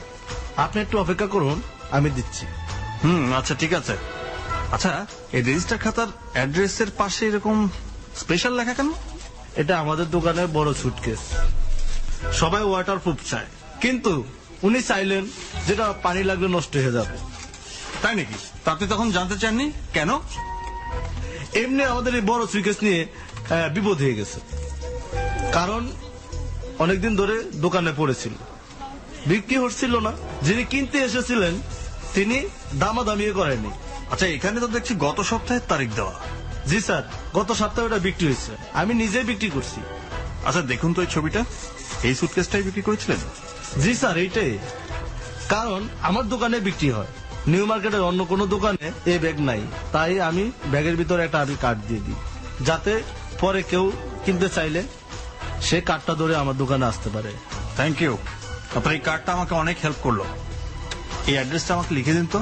আপনি একটু অপেক্ষা করুন, আমি দিচ্ছি। আচ্ছা ঠিক আছে। আচ্ছা, এই রেজিস্টার খাতার অ্যাড্রেসের পাশে এরকম স্পেশাল লেখা কেন? এটা আমাদের দোকানের বড় সুটকেস, সবাই ওয়াটারপ্রুফ চায়, কিন্তু উনি চাইলেন যেটা পানি লাগলে নষ্ট হয়ে যাবে। তাই নাকি? তা আপনি তখন জানতে চাননি কেন? এমনি আমাদের এই বড় সুটকেস নিয়ে বিপদ হয়ে গেছে, কারণ অনেকদিন ধরে দোকানে পড়েছিল, বিক্রি হচ্ছিল না। যিনি কিনতে এসেছিলেন তিনি দামাদামি করেনি। আচ্ছা, এখানে তো দেখছি গত সপ্তাহের তারিখ দেওয়া। জি স্যার, গত সপ্তাহে ওটা বিক্রি হয়েছে, আমি নিজেই বিক্রি করছি। আচ্ছা দেখুন তো এই ছবিটা, এই সুটকেসটাই বিক্রি করেছিলেন? জি স্যার, এইটাই। কারণ আমার দোকানে বিক্রি হয়, নিউ মার্কেটের অন্য কোনো দোকানে এই ব্যাগ নাই, তাই আমি ব্যাগের ভিতরে একটা আমি কার্ড দিয়ে দিই, যাতে পরে কেউ কিনতে চাইলে সে কার্ডটা ধরে আমার দোকানে আসতে পারে। থ্যাংক ইউ, আপনার এই কার্ডটা আমাকে অনেক হেল্প করলো। এই অ্যাড্রেসটা আমাকে লিখে দিন তো।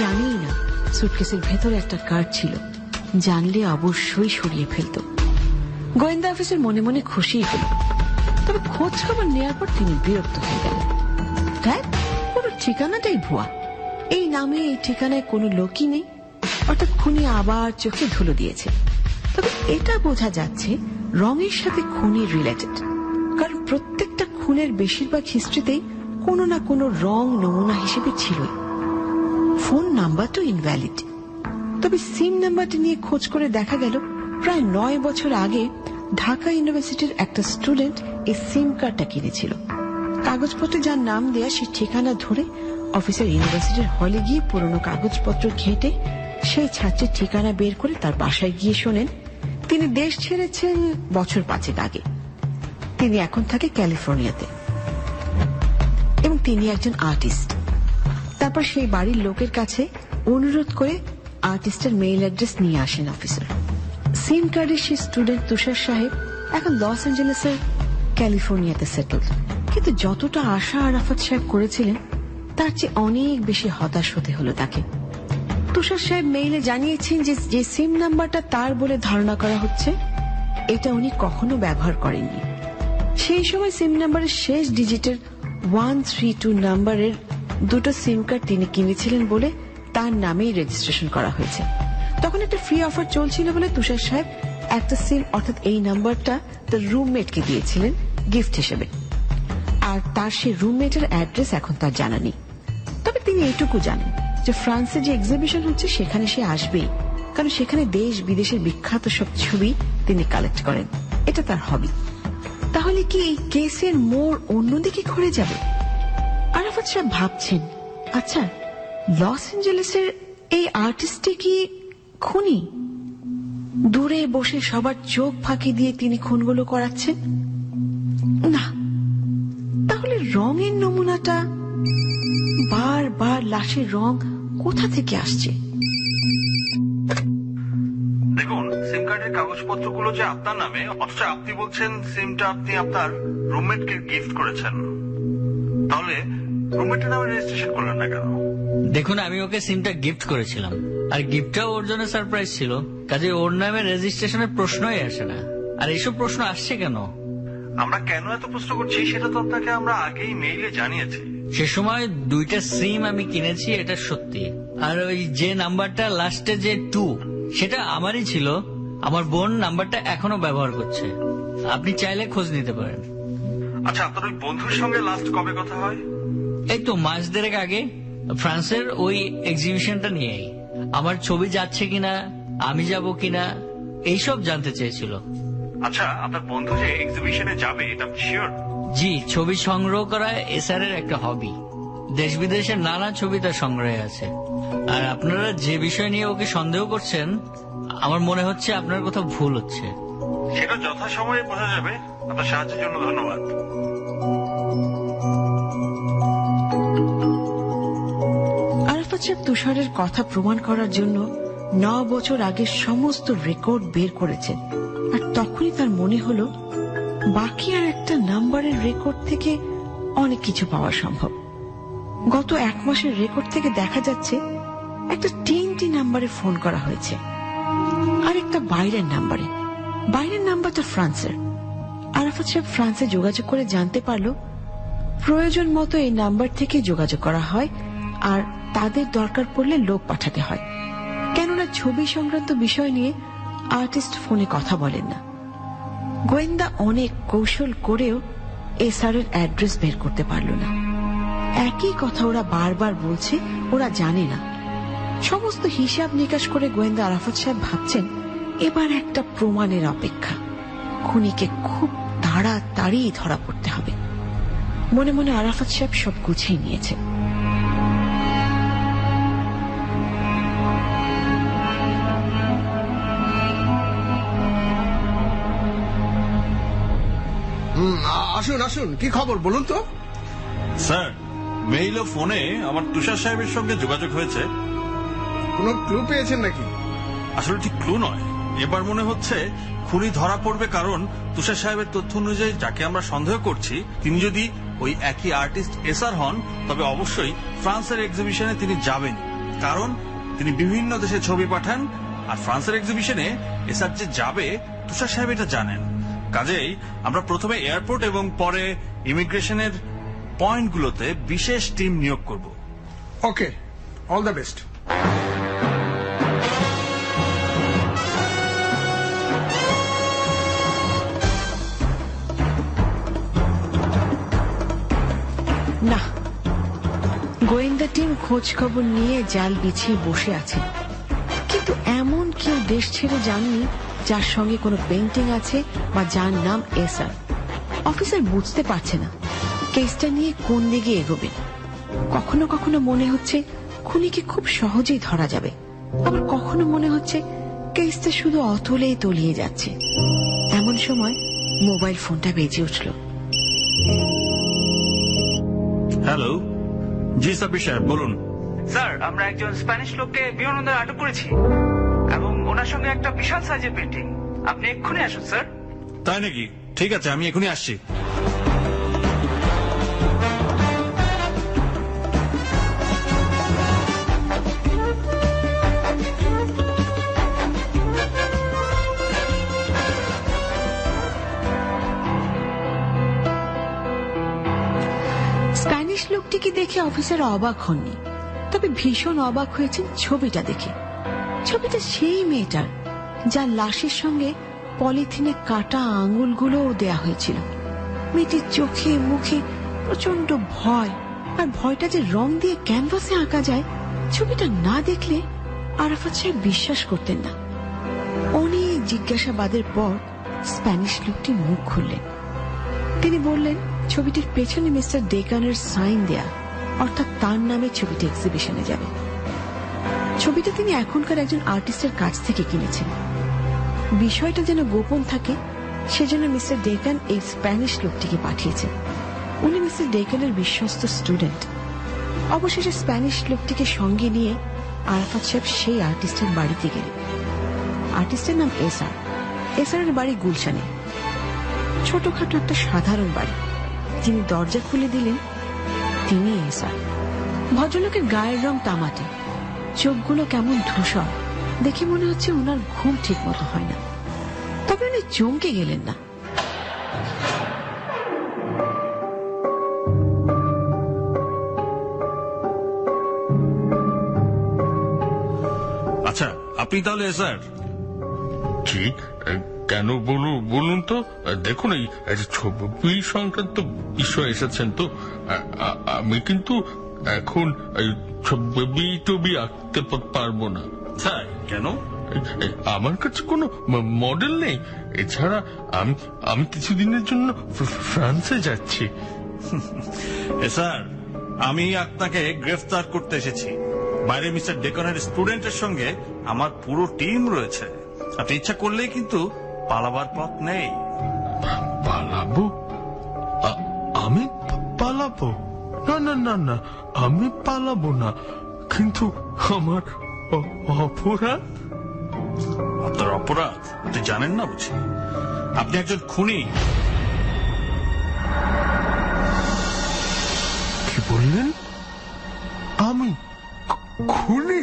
জানেই না সুটকেসের ভেতরে একটা কার্ড ছিল, জানলে অবশ্যই সরিয়ে ফেলত। গোয়েন্দা অফিসার মনে মনে খুশি হল, তবে খোঁজ খবর নেওয়ার পর তিনি বিরক্ত হয়ে গেলেন। দেখ, পুরো ঠিকানাটাই ভুয়া, এই নামে এই ঠিকানায় কোনো লোকই নেই, অর্থাৎ খুনি আবার চোখে ধুলো দিয়েছে। তবে এটা বোঝা যাচ্ছে রঙের সাথে খুনি রিলেটেড, কারণ প্রত্যেকটা খুনের বেশিরভাগ হিস্ট্রিতেই কোনো না কোনো রং নমুনা হিসেবে ছিলই। ফোন নাম্বারটা ইনভ্যালিড, তবে সিম নাম্বারটি নিয়ে খোঁজ করে দেখা গেল প্রায় 9 বছর আগে ঢাকা ইউনিভার্সিটির একটা স্টুডেন্ট এই সিম কার্ডটা কিনেছিল। কাগজপত্রে যার নাম দেয়া সে ঠিকানা ধরে অফিসার ইউনিভার্সিটির হলে গিয়ে পুরনো কাগজপত্র ঘেঁটে সেই ছাত্রের ঠিকানা বের করে তার বাসায় গিয়ে শোনেন তিনি দেশ ছেড়েছেন বছর 5 আগে। তিনি এখন থাকে ক্যালিফোর্নিয়াতে এবং তিনি একজন আর্টিস্ট। তারপর সেই বাড়ির লোকের কাছে অনুরোধ করে আর্টিস্টের মেইল অ্যাড্রেস নিয়ে আসেন অফিসার। সিম কার্ডের সেই স্টুডেন্ট তুষার সাহেব এখন লস অ্যাঞ্জেলেসের ক্যালিফোর্নিয়াতে সেটেল। কিন্তু যতটা আশা আরাফাত সাহেব করেছিলেন তার চেয়ে অনেক বেশি হতাশ হতে হলো তাকে। তুষার সাহেব মেইলে জানিয়েছেন যে সিম নাম্বারটা তার বলে ধারণা করা হচ্ছে এটা উনি কখনো ব্যবহার করেননি। সেই সময় সিম নাম্বারের শেষ ডিজিটের 132 নাম্বারের দুটো সিম কার্ড তিনি কিনেছিলেন বলে তার নামেই রেজিস্ট্রেশন করা হয়েছে। তখন একটা ফ্রি অফার চলছিল বলে তুষার সাহেব একটা সিম অর্থাৎ এই নাম্বারটা তার রুমমেটকে দিয়েছিলেন গিফট হিসেবে। আর তার সেই রুমমেটের অ্যাড্রেস এখন তার জানা নেই। তবে তিনি এইটুকু জানেন যে ফ্রান্সে যে এক্সিবিশন হচ্ছে সেখানে সে আসবেই, কারণ সেখানে দেশ বিদেশের বিখ্যাত সব ছবি তিনি কালেক্ট করেন, এটা তার হবি। তাহলে কি এই কেসের মোড় অন্যদিকে ঘুরে যাবে? আরাফাত সাহেব ভাবছেন, আচ্ছা লস অ্যাঞ্জেলেসের এই আর্টিস্টে কি খুনি? দূরে বসে সবার চোখ ফাঁকি দিয়ে তিনি খুনগুলো করাচ্ছেন? না, তাহলে রঙের নমুনাটা, বারবার লাশের রং কোথা থেকে আসছে? দেখুন, সিম কার্ডের কাগজপত্রগুলো যে আপনার নামে, অথচ আপনি বলছেন সিমটা আপনি আপনার রুমমেটকে গিফট করেছেন। তাহলে রুমমেটের নামে রেজিস্ট্রেশন করলেন না কেন? দেখুন, আমি ওকে সিমটা গিফট করেছিলাম, আর গিফটটাও ওর জন্য সারপ্রাইজ ছিল। কাজে ওর নামে রেজিস্ট্রেশনের প্রশ্নই আসে না। আর এইসব প্রশ্ন আসছে কেন? আমরা কেন এত প্রশ্ন করছি সেটা তো আপনাকে আমরা আগেই মেইলে জানিয়েছি। সে সময় 2টা সিম আমি কিনেছি, এটা সত্যি। আর ওই যে নাম্বারটা লাস্টে যে 2, সেটা আমারই ছিল। আমার বোন নাম্বারটা এখনো ব্যবহার করছে, আপনি চাইলে খোঁজ নিতে পারেন। আচ্ছা, আপনার ওই বন্ধুর সঙ্গে লাস্ট কবে কথা হয়? এই তো মাস দেড়েক আগে, ফ্রান্সের ওই এক্সিবিশনটা নিয়েই। আমার ছবি যাচ্ছে কিনা, আমি যাব কিনা, এইসব জানতে চেয়েছিল। আচ্ছা, আপনার বন্ধু যে এক্সিবিশনে যাবে এটা আপনি শিওর? জি, ছবি সংগ্রহ করা এসআর এর একটা হবি। দেশ বিদেশের নানা ছবি তার সংগ্রহে আছে। আর আপনারা যে বিষয় নিয়ে ওকে সন্দেহ করছেন, আমার মনে হচ্ছে আপনার কোথাও ভুল হচ্ছে। সেটা যথাসময়ে বোঝা যাবে। আপনার সাহায্যের জন্য ধন্যবাদ। আরাফাত সাহেব তুষারের কথা প্রমাণ করার জন্য 9 বছর আগের সমস্ত রেকর্ড বের করেছেন। আর তখনই তার মনে হলো বাকি আর একটা নাম্বারের রেকর্ড থেকে অনেক কিছু পাওয়া সম্ভব। গত 1 মাসের রেকর্ড থেকে দেখা যাচ্ছে একটা 3টি নাম্বারে ফোন করা হয়েছে, আর একটা বাইরের নাম্বারে। বাইরের নাম্বারটা ফ্রান্সের। আরাফাত সাহেব ফ্রান্সে যোগাযোগ করে জানতে পারলো প্রয়োজন মতো এই নাম্বার থেকে যোগাযোগ করা হয়, আর তাদের দরকার পড়লে লোক পাঠাতে হয়। কেননা ছবি সংক্রান্ত বিষয় নিয়ে আর্টিস্ট ফোনে কথা বলেন না। গোয়েন্দা অনেক কৌশল করেও এসআর এর অ্যাড্রেস বের করতে পারল না। একই কথা ওরা বারবার বলছে, ওরা জানে না। সমস্ত হিসাব নিকাশ করে গোয়েন্দা আরাফাত সাহেব ভাবছেন এবার একটা প্রমাণের অপেক্ষা। খুনিকে খুব তাড়াতাড়ি ধরা পড়তে হবে। মনে মনে আরাফাত সাহেব সব গুছিয়ে নিয়েছে। আসুন আসুন, কি খবর বলুন তো? স্যার, মেইল ও ফোনে আমার তুষার সাহেবের সঙ্গে যোগাযোগ হয়েছে। কোনো ক্লু পেয়েছেন নাকি? আসলে ঠিক ক্লু নয়, এবার মনে হচ্ছে খুনি ধরা পড়বে, কারণ তুষার সাহেবের তথ্য অনুযায়ী যাকে আমরা সন্দেহ করছি তিনি যদি ওই একই আর্টিস্ট এসআর হন, তবে অবশ্যই ফ্রান্সের এক্সিবিশনে তিনি যাবেন, কারণ তিনি বিভিন্ন দেশে ছবি পাঠান। আর ফ্রান্সের এক্সিবিশনে এসআর যে যাবে তুষার সাহেব এটা জানেন। কাজেই আমরা প্রথমে এয়ারপোর্ট এবং পরে ইমিগ্রেশনের পয়েন্টগুলোতে বিশেষ টিম নিয়োগ করব। ওকে, অল দ্য বেস্ট। না, গোয়েন্দা টিম খোঁজ খবর নিয়ে জাল বিছিয়ে বসে আছে, কিন্তু এমন কেউ দেশ ছেড়ে যাননি যার সঙ্গে কোনো পেইন্টিং আছে বা যার নাম এসআর। অফিসার বুঝতে পারছে না কেসটা নিয়ে কোন দিকে এগোবে। কখনো কখনো মনে হচ্ছে খুনিকে খুব সহজেই ধরা যাবে, আবার কখনো মনে হচ্ছে কেসটা শুধু অতলেই তলিয়ে যাচ্ছে। এমন সময় মোবাইল ফোনটা বেজে উঠল। হ্যালো, জি সাব্বির সাহেব বলুন। স্যার আমরা একজন স্প্যানিশ লোককে বিমানবন্দরে আটক করেছি এবং ওনার সঙ্গে একটা বিশাল সাইজের পেন্টিং। আপনি এক্ষুনি আসুন স্যার। তাই নাকি? ঠিক আছে, আমি এখনই আসছি। স্প্যানিশ লোকটিকে দেখে অফিসার অবাক হননি, তবে ভীষণ অবাক হয়েছেন ছবিটা দেখে। ছবিটা সেই মেয়েটার যার লাশের সঙ্গে পলিথিনে কাটা আঙুলগুলোও দেয়া হয়েছিল। মেয়েটির চোখে মুখে প্রচন্ড ভয়, আর ভয়টা যে রং দিয়ে ক্যানভাসে আঁকা যায় ছবিটা না দেখলে আরাফাত সাহেব বিশ্বাস করতেন না। অনেক জিজ্ঞাসাবাদের পর স্প্যানিশ লোকটি মুখ খুললেন। তিনি বললেন ছবিটির পেছনে মিস্টার ডেকানের সাইন দেয়া, অর্থাৎ তার নামে ছবিটি এক্সিবিশনে যাবে। ছবিটা তিনি এখনকার একজন আর্টিস্টের কাছ থেকে কিনেছেন। বিষয়টা যেন গোপন থাকে সেজন্য মিস্টার ডেকান এই স্প্যানিশ লোকটিকে পাঠিয়েছেন। উনি মিস্টার ডেকানের বিশ্বস্ত স্টুডেন্ট। অবশেষে স্প্যানিশ লোকটিকে সঙ্গে নিয়ে আরাফাত সাহেব সেই আর্টিস্টের বাড়িতে গেলেন। আর্টিস্টের নাম এসআর। এসআরের বাড়ি গুলশানে। ছোটখাটো একটা সাধারণ বাড়ি। যিনি দরজা খুলে দিলেন তিনি এসআর। ভদ্রলোকের গায়ের রং তামাটে, চোখগুলো কেমন ধূসর, দেখে মনে হচ্ছে ওনার ঘুম ঠিক মতো হয় না। তবে উনি চমকে গেলেন না। আচ্ছা, আপনি তাহলে স্যার? ঠিক কেন বলুন তো? দেখুন, এই ছবি সংক্রান্ত বিষয় এসেছেন তো, আমি কিন্তু এখন ছবি আঁকতে পারবো না। তাই কেন? আমার কাছে কোনো মডেল নেই। এছাড়া আমি কিছুদিনের জন্য ফ্রান্সে যাচ্ছি। স্যার, আমি আপনাকে গ্রেফতার করতে এসেছি। বাইরে মিস্টার ডেকনের স্টুডেন্টের সঙ্গে আমার পুরো টিম রয়েছে। আপনি ইচ্ছা করলেই কিন্তু পালাবার পথ নেই। পালাবো? আমি পালাবো? না না না না, আমি পালাবো না। কিন্তু আমার অপরাধ? আপনার অপরাধ আপনি জানেন না বুঝি? আপনি একজন খুনি। কি বললেন? আমি খুনি?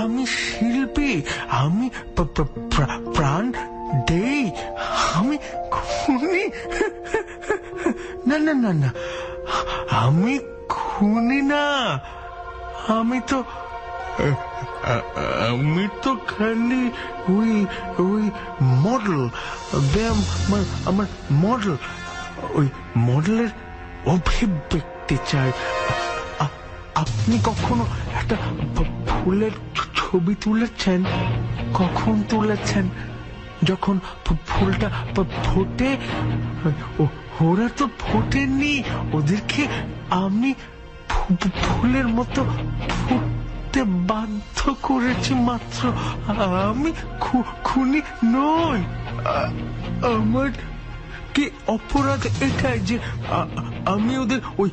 আমি শিল্পী, আমি প্রাণ দেই, আমি খুনি? না না না না, আমি খুনি না। আমি তো খালি ওই মডেল, আমার মডেল, ওই মডেলের অভিব্যক্তি চাই। আপনি কখনো একটা ফুলের ছবি তুলেছেন? কখন তুলেছেন? যখন ফুলটা ফোটে? ওরা তো ফোটেনি, ওদেরকে আমি ফুলের মতো ফুটতে বাধ্য করেছি মাত্র। আমি খুনি নই। আমার কি অপরাধ এটাই যে আমি ওদের ওই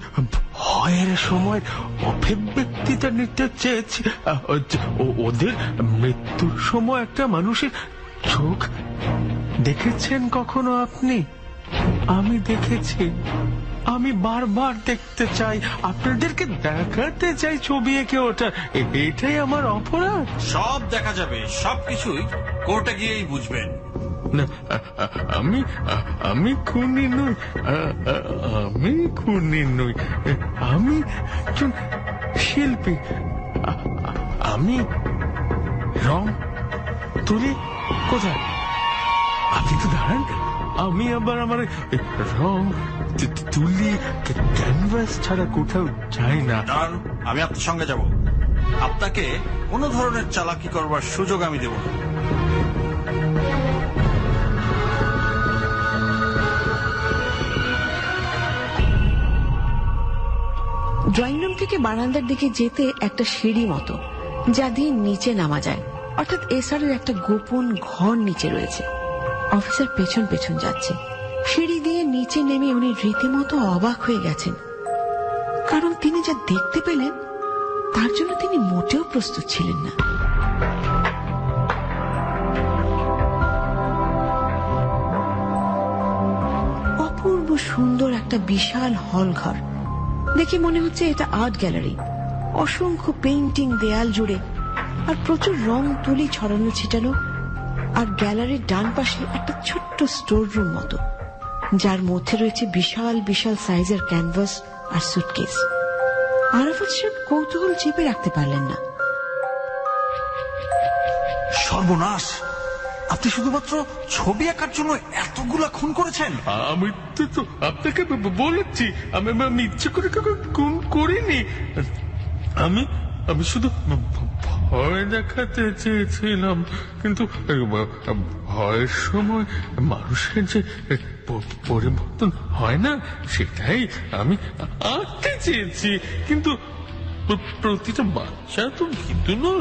ভয়ের সময় অভিব্যক্তিটা নিতে চেয়েছি। ওদের মৃত্যুর সময় একটা মানুষের চোখ দেখেছেন কখনো আপনি? আমি দেখেছি। আমি বারবার দেখতে চাই, আপনাদেরকে দেখাতে চাই ছবি এঁকে ওটা। এটাই আমার অপরাধ। সব দেখা যাবে, সবকিছুই কোর্টে গিয়েই বুঝবেন। না, আমি খুনি নই। আমি খুনি নই। আমি একজন শিল্পী। আমি রং তুলি কোথায়? আপনি তো দাঁড়ান, আমি আবার আমার রং তুলি ক্যানভাস ছাড়া কোথাও যাই না। দাঁড়ান, আমি আপনার সঙ্গে যাব। আপনাকে কোনো ধরনের চালাকি করবার সুযোগ আমি দেব না। ড্রয়িং রুম থেকে বারান্দার দিকে যেতে একটা সিঁড়ি মতো, যা দিয়ে নিচে নামা যায়, অর্থাৎ এসআরের একটা গোপন ঘর নিচে রয়েছে। অফিসার পেছন পেছন যাচ্ছে। সিঁড়ি দিয়ে নিচে নেমে উনি রীতিমতো অবাক হয়ে গেছেন। কারণ তিনি যা দেখতে পেলেন তার জন্য তিনি মোটেও প্রস্তুত ছিলেন না। অপূর্ব সুন্দর একটা বিশাল হল ঘর দেখে মনে হচ্ছে এটা আর্ট গ্যালারি। অসংখ্য পেইন্টিং দেয়াল জুড়ে, আর প্রচুর রং তুলি ছড়ানো ছিটানো, আর গ্যালারির ডান পাশে একটা ছোট্ট স্টোর রুম মতো, যার মধ্যে রয়েছে বিশাল বিশাল সাইজের ক্যানভাস আর সুটকেস। আরাফাত সাহেব কৌতূহল চেপে রাখতে পারলেন না। সর্বনাশ, আপনি শুধুমাত্র ছবি আঁকার জন্য এতগুলা খুন করেছেন? আমি তো আপনাকে বলেছি, আমি ইচ্ছে করে খুন করিনি। আমি শুধু ভয় দেখাতে চেয়েছিলাম, কিন্তু ভয়ের সময় মানুষের যে পরিবর্তন হয় না, সেটাই আমি আঁকতে চেয়েছি। কিন্তু প্রতিটা বাচ্চা তো ভীতু না,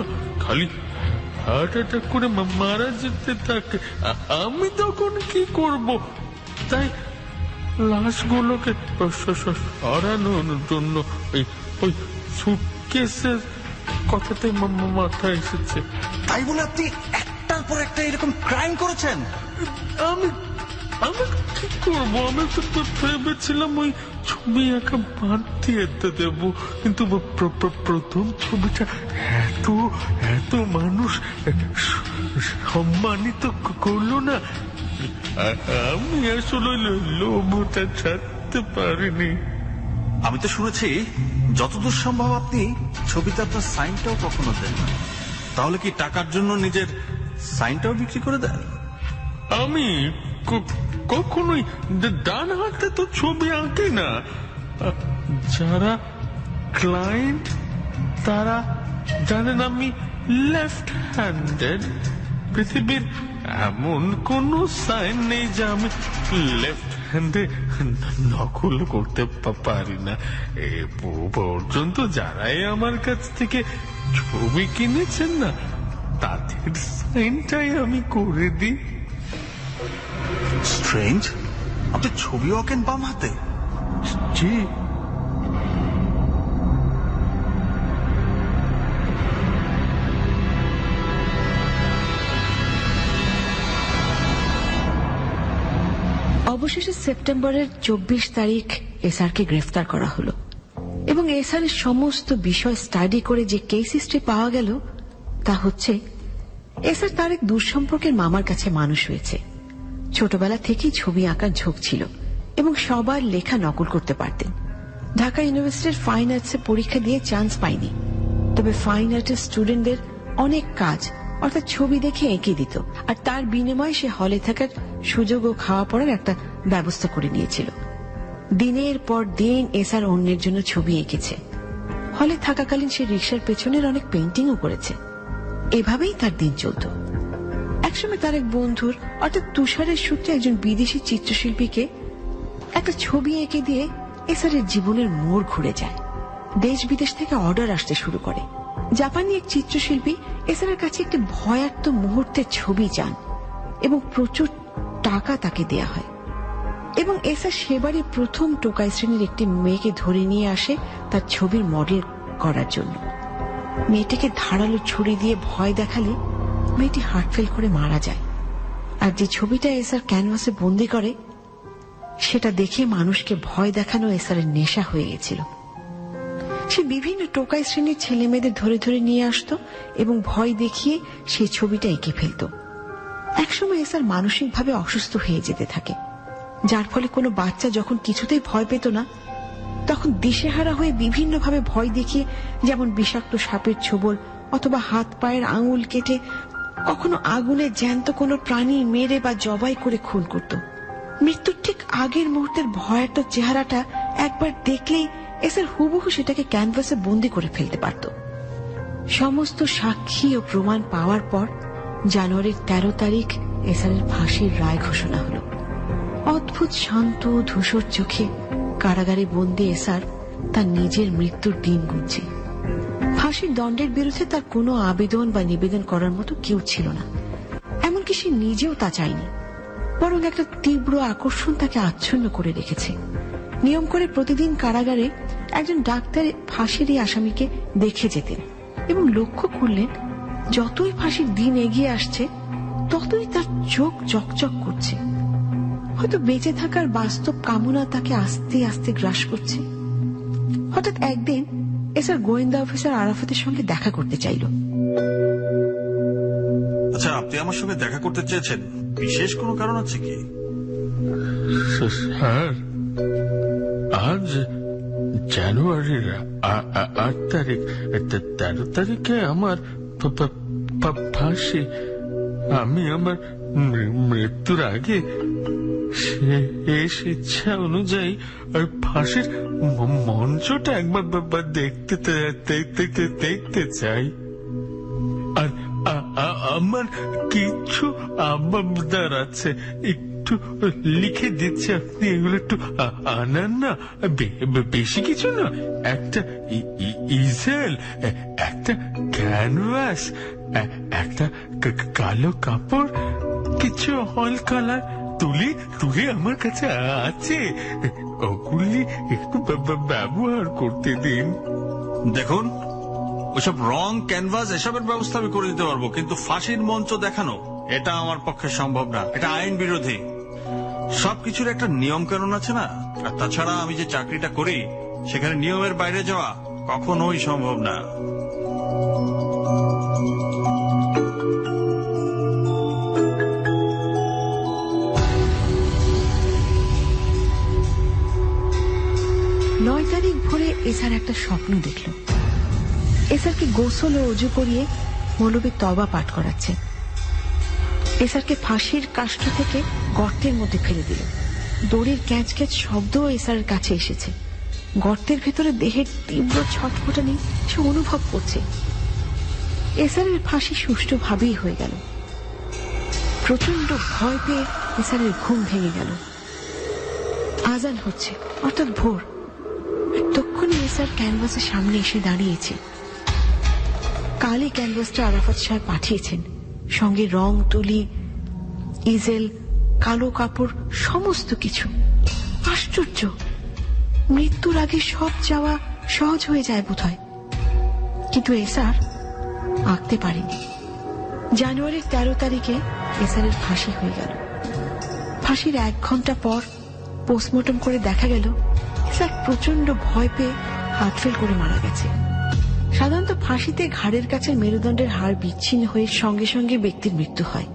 খালি হার্ট অ্যাটাক করে মারা যেতে থাকে। আমি তখন কি করব? তাই লাশগুলোকে সরানোর জন্য ওই সুটকেসের কথাতে মাথায় এসেছে। তাই বলে আপনি একটার পর একটা এরকম ক্রাইম করেছেন? আমি কি করবো? আমি তো ভেবেছিলাম ওই ছবি একা বাদ দিয়ে দেব, কিন্তু প্রথম ছবিটা এত মানুষ সম্মানিত করলো না, আমি আসলে লোভটা ছাড়তে পারিনি। আমি তো শুনেছি যতদূর সম্ভব আপনি ছবিতে আপনার সাইনটাও কখনো দেন না। তাহলে কি টাকার জন্য নিজের সাইনটাও বিক্রি করে দেন? আমি কখনোই ডান হাতে তো ছবি আঁকি না। যারা ক্লায়েন্ট তারা জানেন আমি লেফট হ্যান্ডেড। পৃথিবীর এমন কোন সাইন নেই যা আমি লেফট হ্যান্ডে নকল করতে পারি না। এ পর্যন্ত যারাই আমার কাছ থেকে ছবি কিনেছেন না, তাদের সাইনটাই আমি করে দিই। স্ট্রেঞ্জ, আপনি ছবিও আঁকেন বাম হাতে? জি। অবশেষে সেপ্টেম্বরের 24 তারিখ এসআরকে গ্রেফতার করা হলো, এবং এসআরের সমস্ত বিষয় স্টাডি করে যে কেস হিস্ট্রি পাওয়া গেল তা হচ্ছে এসআর তার এক দূরসম্পর্কের মামার কাছে মানুষ হয়েছে। ছোটবেলা থেকেই ছবি আঁকার ঝোঁক ছিল এবং সবার লেখা নকল করতে পারতেন। ঢাকা ইউনিভার্সিটির ফাইন আর্টসে পরীক্ষা দিয়ে চান্স পাইনি, তবে ফাইন আর্টের স্টুডেন্টদের অনেক কাজ অর্থাৎ ছবি দেখে এঁকে দিত, আর তার বিনিময়ে সে হলে থাকার সুযোগ ও খাওয়া পড়ার একটা ব্যবস্থা করে নিয়েছিল। দিনের পর দিন এসআর অন্যের জন্য ছবি এঁকেছে। হলে থাকাকালীন সে রিক্সার পেছনের অনেক পেইন্টিংও করেছে। এভাবেই তার দিন চলত। একসময় তার এক বন্ধুর অর্থাৎ তুষারের সূত্রে একজন বিদেশি চিত্রশিল্পীকে একটা ছবি এঁকে দিয়ে এসআরের জীবনের মোড় ঘুরে যায়। দেশ বিদেশ থেকে অর্ডার আসতে শুরু করে। জাপানি এক চিত্রশিল্পী এসআরের কাছে একটি ভয়ার্ত মুহূর্তের ছবি চান এবং প্রচুর টাকা তাকে দেয়া হয়, এবং এসআর সেবারই প্রথম টোকাই শ্রেণীর একটি মেয়েকে ধরে নিয়ে আসে তার ছবির মডেল করার জন্য। মেয়েটিকে ধারালো ছুরি দিয়ে ভয় দেখালে মেয়েটি হার্ট ফেল করে মারা যায়। আর যে ছবিটা এসআর ক্যানভাসে বন্দি করে, সেটা দেখে মানুষকে ভয় দেখানো এসআরের নেশা হয়ে গেছিল। সে বিভিন্ন টোকাই শ্রেণীর ছেলে মেয়েদের ধরে ধরে নিয়ে আসতো এবং ভয় দেখিয়ে সেই ছবিটা এঁকে ফেলত। একসময় এসআর মানসিকভাবে অসুস্থ হয়ে যেতে থাকে, যার ফলে কোনো বাচ্চা যখন কিছুতেই ভয় পেত না, তখন দিশেহারা হয়ে বিভিন্নভাবে ভয় দেখিয়ে, যেমন বিষাক্ত সাপের ছোবল অথবা হাত পায়ের আঙুল কেটে, কখনো আগুনে জ্যান্ত কোনো প্রাণী মেরে বা জবাই করে খুন করত। মৃত্যুর ঠিক আগের মুহূর্তের ভয়ার্ত চেহারাটা একবার দেখলেই এসআর হুবহু সেটাকে ক্যানভাসে বন্দি করে ফেলতে পারত। সমস্ত সাক্ষী ও প্রমাণ পাওয়ার পর জানুয়ারির 13 তারিখ এসআরের ফাঁসির রায় ঘোষণা হল। অদ্ভুত শান্ত ধূসর চোখে কারাগারে বন্দী এসআর তার নিজের মৃত্যুর দিন গুনছে। ফাঁসির দণ্ডের বিরুদ্ধে তার কোনো আবেদন বা নিবেদন করার মতো কেউ ছিল না, এমনকি সে নিজেও তা চায়নি। বরং একটা তীব্র আকর্ষণ তাকে আচ্ছন্ন করে রেখেছে। নিয়ম করে প্রতিদিন কারাগারে একজন ডাক্তার ফাঁসির এই আসামিকে দেখে যেতেন এবং লক্ষ্য করলেন যতই ফাঁসির দিন এগিয়ে আসছে ততই তার চোখ চকচক করছে। হয়তো বেঁচে থাকার বাস্তব কামনা তাকে আস্তে আস্তে গ্রাস করছে। হঠাৎ একদিন এসআর গোয়েন্দা অফিসার আরাফাতের সঙ্গে দেখা করতে চাইল। আচ্ছা, আপনি আমার সঙ্গে দেখা করতে চেয়েছেন, বিশেষ কোনো কারণ আছে কি? স্যার, আজ জানুয়ারির 8 তারিখ, 13 তারিখে আমার ফাঁসি। আমি আমার মৃত্যুর আগে শেষ ইচ্ছা অনুযায়ী ওই ফাঁসির মঞ্চটা একবার দেখতে চাই। আর আমার কিছু আবদার আছে, একটু লিখে দিচ্ছি, আপনি এগুলো একটু আনান না। বেশি কিছু না, একটা ইজেল, একটা ক্যানভাস, একটা কালো কাপড়, কিছু অয়েল কালার তুলি আমার কাছে আছে, ওগুলি একটু ব্যবহার করতে দিন। দেখুন, ওইসব রং, ক্যানভাস এসবের ব্যবস্থা আমি করে দিতে পারবো, কিন্তু ফাঁসির মঞ্চ দেখানো এটা আমার পক্ষে সম্ভব না। এটা আইন বিরোধী। সবকিছুর একটা নিয়ম কানুন আছে না? আর তাছাড়া আমি যে চাকরিটা করি সেখানে নিয়মের বাইরে যাওয়া কখনোই সম্ভব না। নয় তারিখ ভোরে এসআর একটা স্বপ্ন দেখল। এসআরকে গোসল ও অজু করিয়ে মৌলবী তওবা পাঠ করাচ্ছে। এসআরকে ফাঁসির কাষ্ঠ থেকে গর্তের মধ্যে ফেলে দিল। দড়ির ক্যাঁচ ক্যাঁচ শব্দ এসআরের কাছে এসেছে। গর্তের ভেতরে দেহের তীব্র ছটফটানি সে অনুভব করছে। এসআরের ফাঁসি সুষ্ঠুভাবেই হয়ে গেল। প্রচন্ড ভয় পেয়ে এসআরের ঘুম ভেঙে গেল। আজান হচ্ছে, অর্থাৎ ভোর। তখনই এসআর ক্যানভাসের সামনে এসে দাঁড়িয়েছে। কালি ক্যানভাসটা আরাফাত সাহেব পাঠিয়েছেন, সঙ্গে রং, তুলি, ইজেল, কালো কাপড়, সমস্ত কিছু। আশ্চর্য, মৃত্যুর আগে সব যাওয়া সহজ হয়ে যায় বোধহয়, কিন্তু এসআর আঁকতে পারেনি। জানুয়ারির 13 তারিখে এসআরের ফাঁসি হয়ে গেল। ফাঁসির 1 ঘন্টা পর পোস্টমর্টম করে দেখা গেল এসআর প্রচন্ড ভয় পেয়ে হার্ট ফেল করে মারা গেছে। সাধারণত ফাঁসিতে ঘাড়ের কাছে মেরুদণ্ডের হাড় বিচ্ছিন্ন হয়ে সঙ্গে সঙ্গে ব্যক্তির মৃত্যু হয়।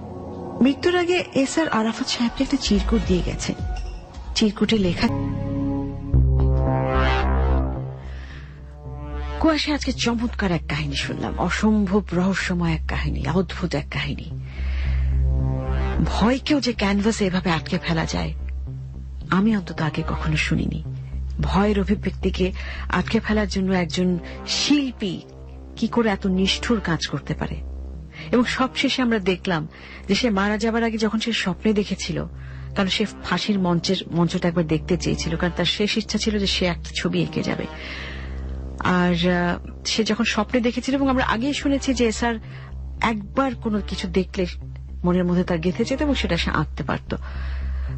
মৃত্যুর আগে এসআর আরাফাত সাহেবকে একটা চিরকুট দিয়ে গেছে। চিরকুটে লেখা, কুয়াশা আজকে চমৎকার এক কাহিনী শুনলাম, অসম্ভব রহস্যময় এক কাহিনী, অদ্ভুত এক কাহিনী। ভয়কেও যে ক্যানভাসে এভাবে আটকে ফেলা যায় আমি অন্তত আগে কখনো শুনিনি। ভয়ের অভিব্যক্তিকে আটকে ফেলার জন্য একজন শিল্পী কি করে এত নিষ্ঠুর কাজ করতে পারে। এবং সবশেষে আমরা দেখলাম যে সে মারা যাবার আগে যখন সে স্বপ্নে দেখেছিল, কারণ সে ফাঁসির মঞ্চটা একবার দেখতে চেয়েছিল, কারণ তার শেষ ইচ্ছা ছিল যে সে একটা ছবি এঁকে যাবে। আর সে যখন স্বপ্নে দেখেছিল, এবং আমরা আগেই শুনেছি যে এসআর একবার কোনো কিছু দেখলে মনের মধ্যে তার গেঁথে যেত এবং সেটা সে আঁকতে পারত।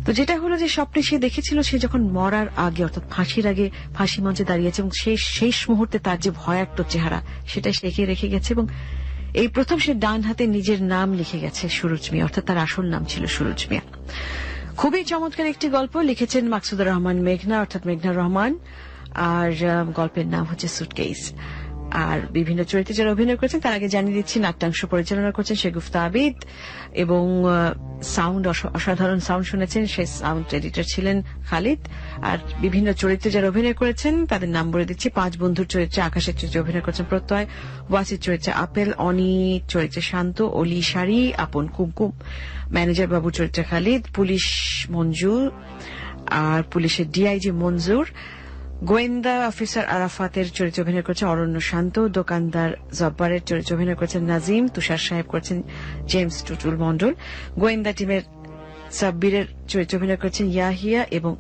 তো যেটা হলো যে স্বপ্নে সে দেখেছিল সে যখন মরার আগে, অর্থাৎ ফাঁসির আগে ফাঁসি মঞ্চে দাঁড়িয়েছে এবং সেই শেষ মুহূর্তে তার যে ভয়ার্ত চেহারা সেটাই সে এঁকে রেখে গেছে। এবং এই প্রথম সে ডান হাতে নিজের নাম লিখে গেছে, সুরজ মিয়া, অর্থাৎ তার আসল নাম ছিল সুরজ মিয়া। খুবই চমৎকার একটি গল্প লিখেছেন মাকসুদুর রহমান মেঘনা, অর্থাৎ মেঘনা রহমান। আর গল্পের নাম হচ্ছে সুটকেস। আর বিভিন্ন চরিত্রে যারা অভিনয় করেছেন তার আগে জানিয়ে দিচ্ছি, নাট্যাংশ পরিচালনা করছেন শেগুফতা আবিদ এবং সাউন্ড, অসাধারণ সাউন্ড শুনেছেন, সেই সাউন্ড এডিটর ছিলেন খালিদ। আর বিভিন্ন চরিত্রে যারা অভিনয় করেছেন তাদের নাম বলে দিচ্ছি। 5 বন্ধুর চরিত্রে আকাশের চরিত্রে অভিনয় করেছেন প্রত্যয়, ওয়াসির চরিত্রে আপেল, অনি চরিত্রে শান্ত, অলি শাড়ি, আপন কুমকুম, ম্যানেজার বাবু চরিত্রে খালিদ, পুলিশ মঞ্জু আর পুলিশের ডিআইজি মঞ্জুর, গোয়েন্দা অফিসার আরাফাতের চরিত্রে অভিনয় করেছেন অরণ্য শান্ত, দোকানদার জব্বারের চরিত্রে অভিনয় করেছেন নাজিম, তুষার সাহেব করেছেন জেমস টুটুল মন্ডল, গোয়েন্দা টিমের সাব্বিরের চরিত্রে অভিনয় করেছেন ইয়াহিয়া এবং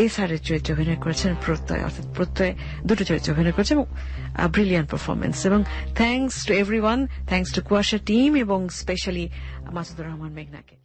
এসআর এর চরিত্রে অভিনয় করেছেন প্রত্যয়, অর্থাৎ প্রত্যয় দুটো চরিত্রে অভিনয় করেছেন এবং ব্রিলিয়ান্ট পারফরমেন্স। এবং thanks to everyone, thanks to কুয়াশা টিম এবং স্পেশালি মাসুদুর রহমান মেঘনাকে।